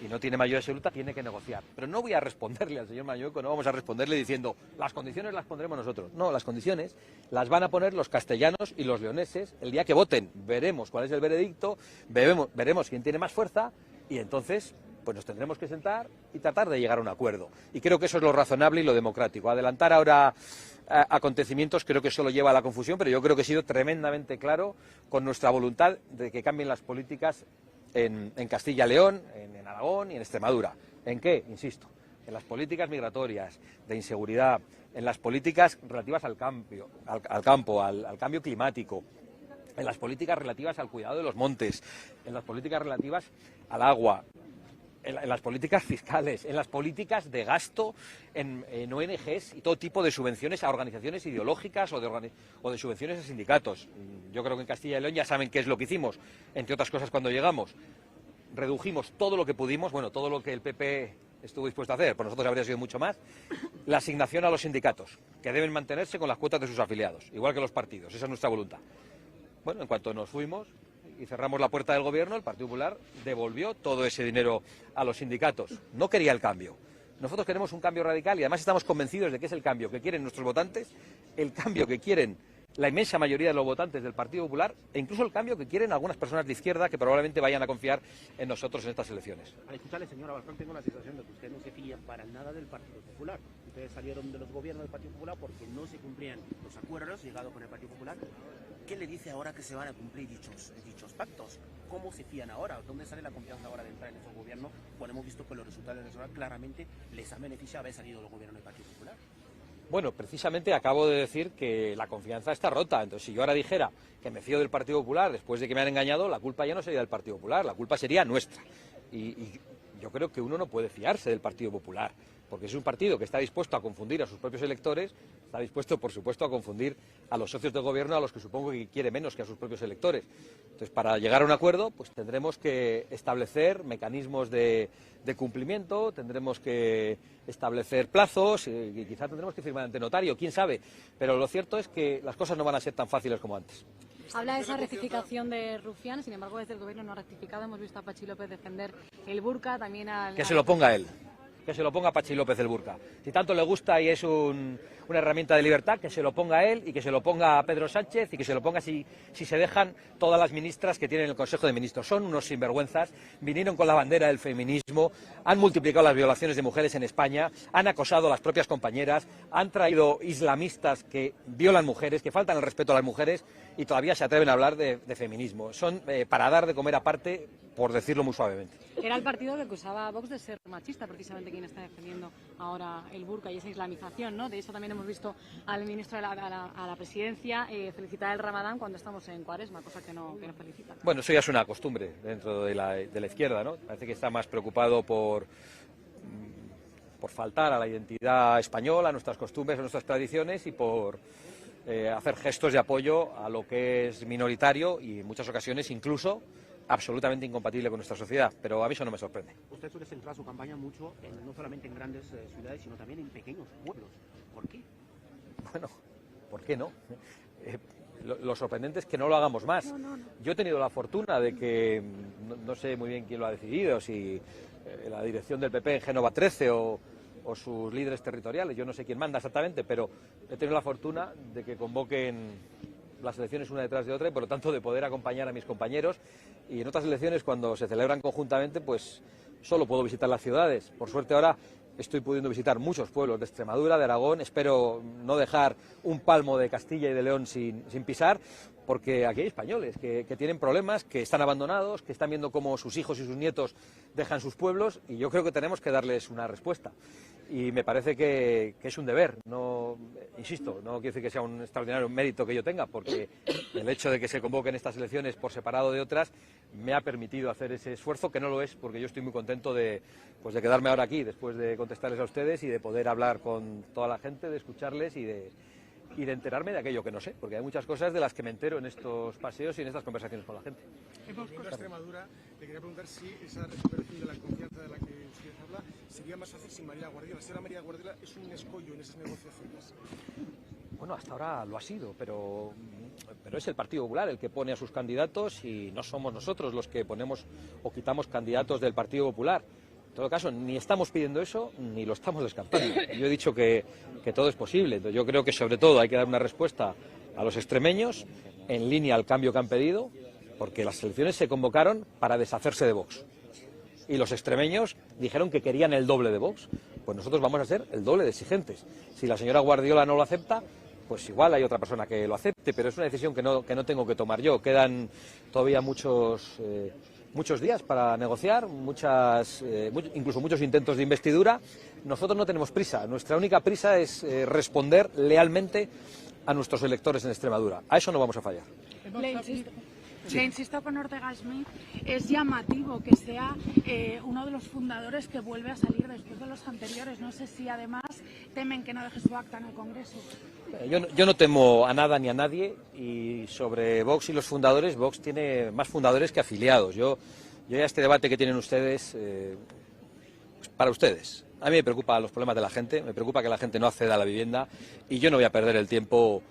Speaker 20: y no tiene mayoría absoluta, tiene que negociar. Pero no voy a responderle al señor Mañueco, no vamos a responderle diciendo las condiciones las pondremos nosotros. No, las condiciones las van a poner los castellanos y los leoneses el día que voten. Veremos cuál es el veredicto, veremos quién tiene más fuerza y entonces pues nos tendremos que sentar y tratar de llegar a un acuerdo. Y creo que eso es lo razonable y lo democrático. Adelantar ahora acontecimientos creo que solo lleva a la confusión, pero yo creo que he sido tremendamente claro con nuestra voluntad de que cambien las políticas en Castilla y León, en Aragón y en Extremadura. ¿En qué? Insisto, en las políticas migratorias, de inseguridad, en las políticas relativas al campo, al cambio climático, en las políticas relativas al cuidado de los montes, en las políticas relativas al agua, en las políticas fiscales, en las políticas de gasto en ONGs y todo tipo de subvenciones a organizaciones ideológicas o de subvenciones a sindicatos. Yo creo que en Castilla y León ya saben qué es lo que hicimos, entre otras cosas cuando llegamos. Redujimos todo lo que pudimos, bueno, todo lo que el PP estuvo dispuesto a hacer, por nosotros habría sido mucho más, la asignación a los sindicatos, que deben mantenerse con las cuotas de sus afiliados, igual que los partidos, esa es nuestra voluntad. Bueno, en cuanto nos fuimos y cerramos la puerta del gobierno, el Partido Popular devolvió todo ese dinero a los sindicatos. No quería el cambio. Nosotros queremos un cambio radical y además estamos convencidos de que es el cambio que quieren nuestros votantes, el cambio que quieren la inmensa mayoría de los votantes del Partido Popular e incluso el cambio que quieren algunas personas de izquierda que probablemente vayan a confiar en nosotros en estas elecciones.
Speaker 7: Al escucharle, señor Abarcón, tengo la sensación de que usted no se fía para nada del Partido Popular. Ustedes salieron de los gobiernos del Partido Popular porque no se cumplían los acuerdos llegados con el Partido Popular. ¿qué le dice ahora que se van a cumplir dichos pactos? ¿Cómo se fían ahora? ¿Dónde sale la confianza ahora de entrar en este gobierno? Cuando hemos visto que los resultados electorales claramente les han beneficiado haber salido del gobierno del Partido Popular.
Speaker 20: Bueno, precisamente acabo de decir que la confianza está rota. Entonces, si yo ahora dijera que me fío del Partido Popular después de que me han engañado, la culpa ya no sería del Partido Popular, la culpa sería nuestra. Y yo creo que uno no puede fiarse del Partido Popular, porque es un partido que está dispuesto a confundir a sus propios electores, está dispuesto, por supuesto, a confundir a los socios de gobierno, a los que supongo que quiere menos que a sus propios electores. Entonces, para llegar a un acuerdo, pues tendremos que establecer mecanismos de cumplimiento, tendremos que establecer plazos y quizá tendremos que firmar ante notario, quién sabe. Pero lo cierto es que las cosas no van a ser tan fáciles como antes.
Speaker 21: Habla de esa rectificación de Rufián, sin embargo, desde el gobierno no ha rectificado. Hemos visto a Pachi López defender el burka, también al...
Speaker 20: Que se lo ponga él. Que se lo ponga Pachi López el burka. Si tanto le gusta y es una herramienta de libertad, que se lo ponga él y que se lo ponga Pedro Sánchez y que se lo ponga si se dejan todas las ministras que tienen el Consejo de Ministros. Son unos sinvergüenzas, vinieron con la bandera del feminismo, han multiplicado las violaciones de mujeres en España, han acosado a las propias compañeras, han traído islamistas que violan mujeres, que faltan el respeto a las mujeres y todavía se atreven a hablar de feminismo. Son para dar de comer aparte, por decirlo muy suavemente.
Speaker 21: Era el partido que acusaba a Vox de ser machista, precisamente quien está defendiendo ahora el burka y esa islamización, ¿no? De eso también hemos visto al ministro a la presidencia felicitar el Ramadán cuando estamos en Cuaresma, cosa que no felicita.
Speaker 20: Bueno, eso ya es una costumbre dentro de la izquierda, ¿no? Parece que está más preocupado por faltar a la identidad española, a nuestras costumbres, a nuestras tradiciones y por hacer gestos de apoyo a lo que es minoritario y en muchas ocasiones incluso absolutamente incompatible con nuestra sociedad, pero a mí eso no me sorprende.
Speaker 7: Usted suele centrar su campaña mucho no solamente en grandes ciudades, sino también en pequeños pueblos. ¿Por qué?
Speaker 20: Bueno, ¿por qué no? Lo sorprendente es que no lo hagamos más. No. Yo he tenido la fortuna de que, no sé muy bien quién lo ha decidido, si la dirección del PP en Génova 13 o sus líderes territoriales, yo no sé quién manda exactamente, pero he tenido la fortuna de que convoquen las elecciones una detrás de otra y por lo tanto de poder acompañar a mis compañeros, y en otras elecciones cuando se celebran conjuntamente pues solo puedo visitar las ciudades. Por suerte ahora estoy pudiendo visitar muchos pueblos de Extremadura, de Aragón, espero no dejar un palmo de Castilla y de León sin pisar, porque aquí hay españoles que tienen problemas, que están abandonados, que están viendo cómo sus hijos y sus nietos dejan sus pueblos, y yo creo que tenemos que darles una respuesta. Y me parece que es un deber, no, insisto, no quiero decir que sea un extraordinario mérito que yo tenga, porque el hecho de que se convoquen estas elecciones por separado de otras me ha permitido hacer ese esfuerzo, que no lo es, porque yo estoy muy contento de quedarme ahora aquí, después de contestarles a ustedes y de poder hablar con toda la gente, de escucharles y de enterarme de aquello que no sé, porque hay muchas cosas de las que me entero en estos paseos y en estas conversaciones con la gente.
Speaker 22: Hemos con Extremadura, le quería preguntar si esa recuperación de la confianza de la que usted habla sería más fácil sin María Guardiola. Si ahora María Guardiola es un escollo en esas negociaciones.
Speaker 20: Bueno, hasta ahora lo ha sido, pero es el Partido Popular el que pone a sus candidatos y no somos nosotros los que ponemos o quitamos candidatos del Partido Popular. En todo caso, ni estamos pidiendo eso, ni lo estamos descartando. Yo he dicho que todo es posible. Entonces, yo creo que sobre todo hay que dar una respuesta a los extremeños en línea al cambio que han pedido, porque las elecciones se convocaron para deshacerse de Vox. Y los extremeños dijeron que querían el doble de Vox. Pues nosotros vamos a ser el doble de exigentes. Si la señora Guardiola no lo acepta, pues igual hay otra persona que lo acepte, pero es una decisión que no tengo que tomar yo. Quedan todavía muchos días para negociar, incluso muchos intentos de investidura. Nosotros no tenemos prisa, nuestra única prisa es responder lealmente a nuestros electores en Extremadura. A eso no vamos a fallar.
Speaker 8: Le insisto con Ortega Smith, es llamativo que sea uno de los fundadores que vuelve a salir después de los anteriores. No sé si además temen que no deje su acta en el Congreso.
Speaker 20: Yo no temo a nada ni a nadie, y sobre Vox y los fundadores, Vox tiene más fundadores que afiliados. Yo ya este debate que tienen ustedes, pues para ustedes. A mí me preocupan los problemas de la gente, me preocupa que la gente no acceda a la vivienda, y yo no voy a perder el tiempo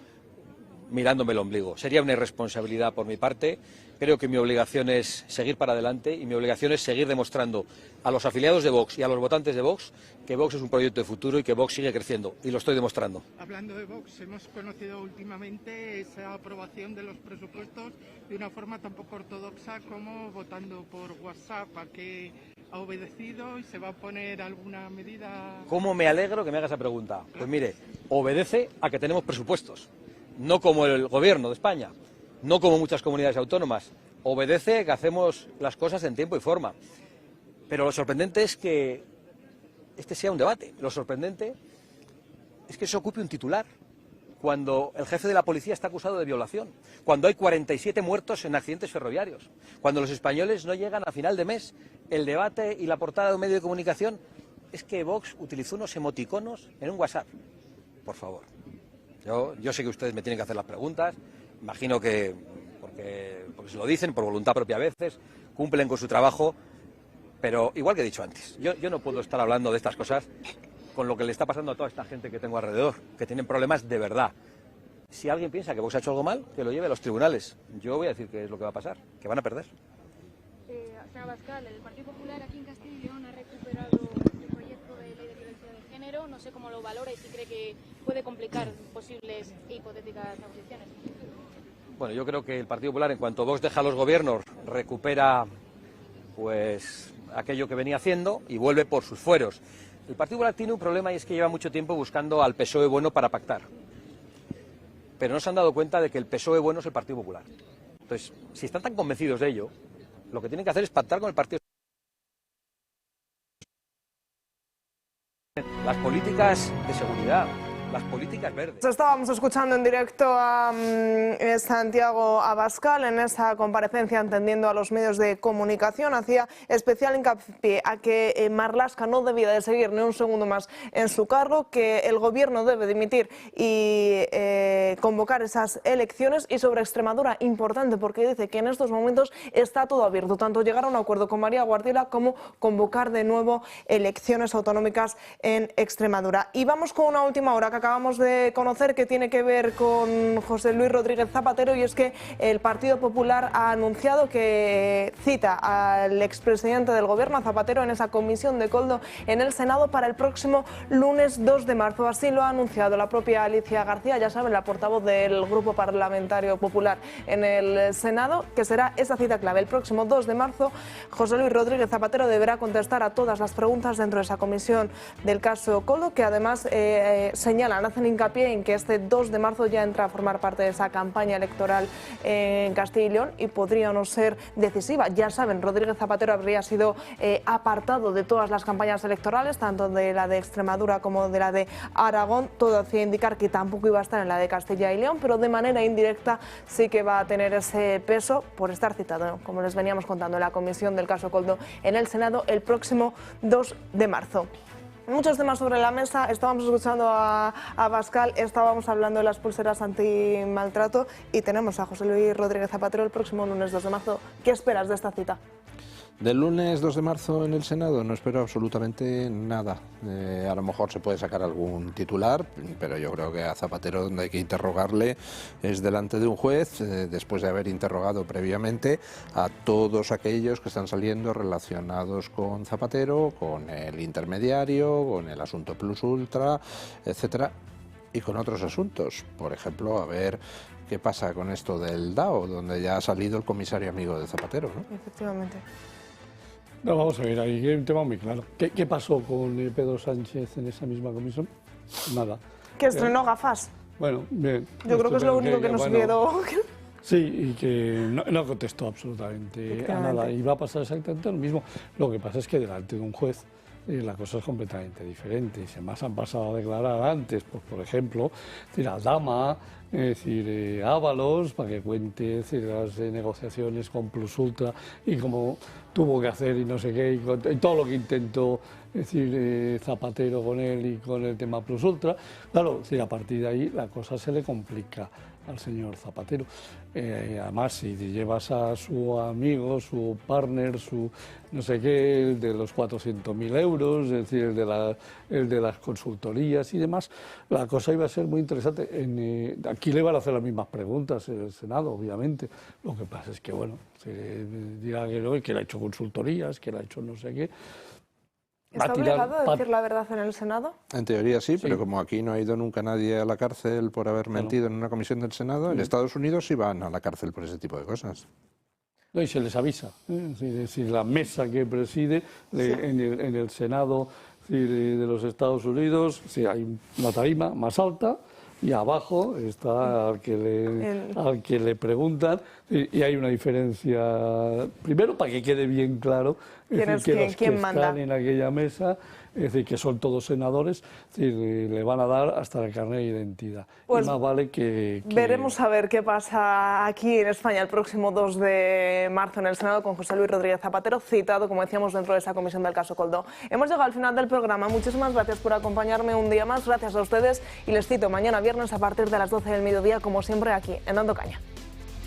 Speaker 20: mirándome el ombligo. Sería una irresponsabilidad por mi parte. Creo que mi obligación es seguir para adelante y mi obligación es seguir demostrando a los afiliados de Vox y a los votantes de Vox que Vox es un proyecto de futuro y que Vox sigue creciendo, y lo estoy demostrando.
Speaker 5: Hablando de Vox, hemos conocido últimamente esa aprobación de los presupuestos de una forma tan poco ortodoxa como votando por WhatsApp. ¿A qué ha obedecido y se va a poner alguna medida?
Speaker 20: ¿Cómo me alegro que me haga esa pregunta? Pues mire, obedece a que tenemos presupuestos. No como el gobierno de España, no como muchas comunidades autónomas. Obedece que hacemos las cosas en tiempo y forma. Pero lo sorprendente es que este sea un debate. Lo sorprendente es que se ocupe un titular cuando el jefe de la policía está acusado de violación, cuando hay 47 muertos en accidentes ferroviarios, cuando los españoles no llegan a final de mes. El debate y la portada de un medio de comunicación es que Vox utilizó unos emoticonos en un WhatsApp. Por favor. Yo sé que ustedes me tienen que hacer las preguntas, imagino que porque se lo dicen por voluntad propia a veces, cumplen con su trabajo, pero igual que he dicho antes, yo no puedo estar hablando de estas cosas con lo que le está pasando a toda esta gente que tengo alrededor, que tienen problemas de verdad. Si alguien piensa que Vox ha hecho algo mal, que lo lleve a los tribunales. Yo voy a decir qué es lo que va a pasar, que van a perder.
Speaker 21: Señor Abascal, el Partido Popular aquí en Castilla y León ha recuperado el proyecto de ley de violencia de género. No sé cómo lo valora y si cree que puede complicar posibles e hipotéticas negociaciones.
Speaker 20: Bueno, yo creo que el Partido Popular, en cuanto Vox deja los gobiernos, recupera pues aquello que venía haciendo y vuelve por sus fueros. El Partido Popular tiene un problema y es que lleva mucho tiempo buscando al PSOE bueno para pactar. Pero no se han dado cuenta de que el PSOE bueno es el Partido Popular. Entonces, si están tan convencidos de ello, lo que tienen que hacer es pactar con el Partido Socialista. Las políticas de seguridad, las políticas verdes.
Speaker 1: Estábamos escuchando en directo a Santiago Abascal en esa comparecencia, entendiendo a los medios de comunicación. Hacía especial hincapié a que Marlaska no debía de seguir ni un segundo más en su cargo, que el gobierno debe dimitir y convocar esas elecciones. Y sobre Extremadura, importante, porque dice que en estos momentos está todo abierto, tanto llegar a un acuerdo con María Guardiola como convocar de nuevo elecciones autonómicas en Extremadura. Y vamos con una última hora que acabamos de conocer, que tiene que ver con José Luis Rodríguez Zapatero, y es que el Partido Popular ha anunciado que cita al expresidente del Gobierno, a Zapatero, en esa comisión de Koldo en el Senado para el próximo lunes 2 de marzo. Así lo ha anunciado la propia Alicia García, ya saben, la portavoz del Grupo Parlamentario Popular en el Senado, que será esa cita clave. El próximo 2 de marzo, José Luis Rodríguez Zapatero deberá contestar a todas las preguntas dentro de esa comisión del caso Koldo, que además señala, hacen hincapié en que este 2 de marzo ya entra a formar parte de esa campaña electoral en Castilla y León y podría no ser decisiva. Ya saben, Rodríguez Zapatero habría sido apartado de todas las campañas electorales, tanto de la de Extremadura como de la de Aragón. Todo hacía indicar que tampoco iba a estar en la de Castilla y León, pero de manera indirecta sí que va a tener ese peso por estar citado, como les veníamos contando, en la comisión del caso Koldo en el Senado el próximo 2 de marzo. Muchos temas sobre la mesa. Estábamos escuchando a Abascal, estábamos hablando de las pulseras antimaltrato y tenemos a José Luis Rodríguez Zapatero el próximo lunes 2 de marzo. ¿Qué esperas de esta cita?
Speaker 3: Del lunes 2 de marzo en el Senado no espero absolutamente nada. A lo mejor se puede sacar algún titular, pero yo creo que a Zapatero donde hay que interrogarle es delante de un juez, después de haber interrogado previamente a todos aquellos que están saliendo relacionados con Zapatero, con el intermediario, con el asunto Plus Ultra, etcétera, y con otros asuntos. Por ejemplo, a ver qué pasa con esto del DAO, donde ya ha salido el comisario amigo de Zapatero, ¿no?
Speaker 1: Efectivamente.
Speaker 4: No, vamos a ver, ahí hay un tema muy claro. ¿Qué pasó con Pedro Sánchez en esa misma comisión? Nada.
Speaker 1: Que estrenó gafas.
Speaker 4: Bueno, bien.
Speaker 1: Yo creo que es lo único que nos quedó.
Speaker 4: Sí, y que no contestó absolutamente a nada. Y va a pasar exactamente lo mismo. Lo que pasa es que delante de un juez la cosa es completamente diferente. Si además han pasado a declarar antes, pues, por ejemplo, a Dama, Ábalos, para que cuente las negociaciones con Plus Ultra y cómo tuvo que hacer y no sé qué, y todo lo que intentó Zapatero con él y con el tema Plus Ultra. Claro, a partir de ahí la cosa se le complica al señor Zapatero. Además, si llevas a su amigo, su partner, su no sé qué, el de los 400.000 euros, es decir, el de las consultorías y demás, la cosa iba a ser muy interesante. Aquí le van a hacer las mismas preguntas en el Senado, obviamente. Lo que pasa es que, bueno, se dirá que le ha hecho consultorías, que le ha hecho no sé qué.
Speaker 1: ¿Está obligado a decir la verdad en el Senado?
Speaker 3: En teoría sí, pero como aquí no ha ido nunca nadie a la cárcel por haber mentido en una comisión del Senado, en Estados Unidos sí van a la cárcel por ese tipo de cosas.
Speaker 4: No, y se les avisa. Es decir, la mesa que preside en el Senado de los Estados Unidos, hay una tarima más alta, y abajo está al que le preguntan, y hay una diferencia, primero para que quede bien claro, es decir, que los que están en aquella mesa, es decir, que son todos senadores, es decir, le van a dar hasta el carnet de identidad.
Speaker 1: Pues
Speaker 4: y más vale que...
Speaker 1: Veremos a ver qué pasa aquí en España el próximo 2 de marzo en el Senado con José Luis Rodríguez Zapatero, citado, como decíamos, dentro de esa comisión del caso Koldo. Hemos llegado al final del programa. Muchísimas gracias por acompañarme un día más. Gracias a ustedes y les cito mañana viernes a partir de las 12 del mediodía, como siempre, aquí en Dando Caña.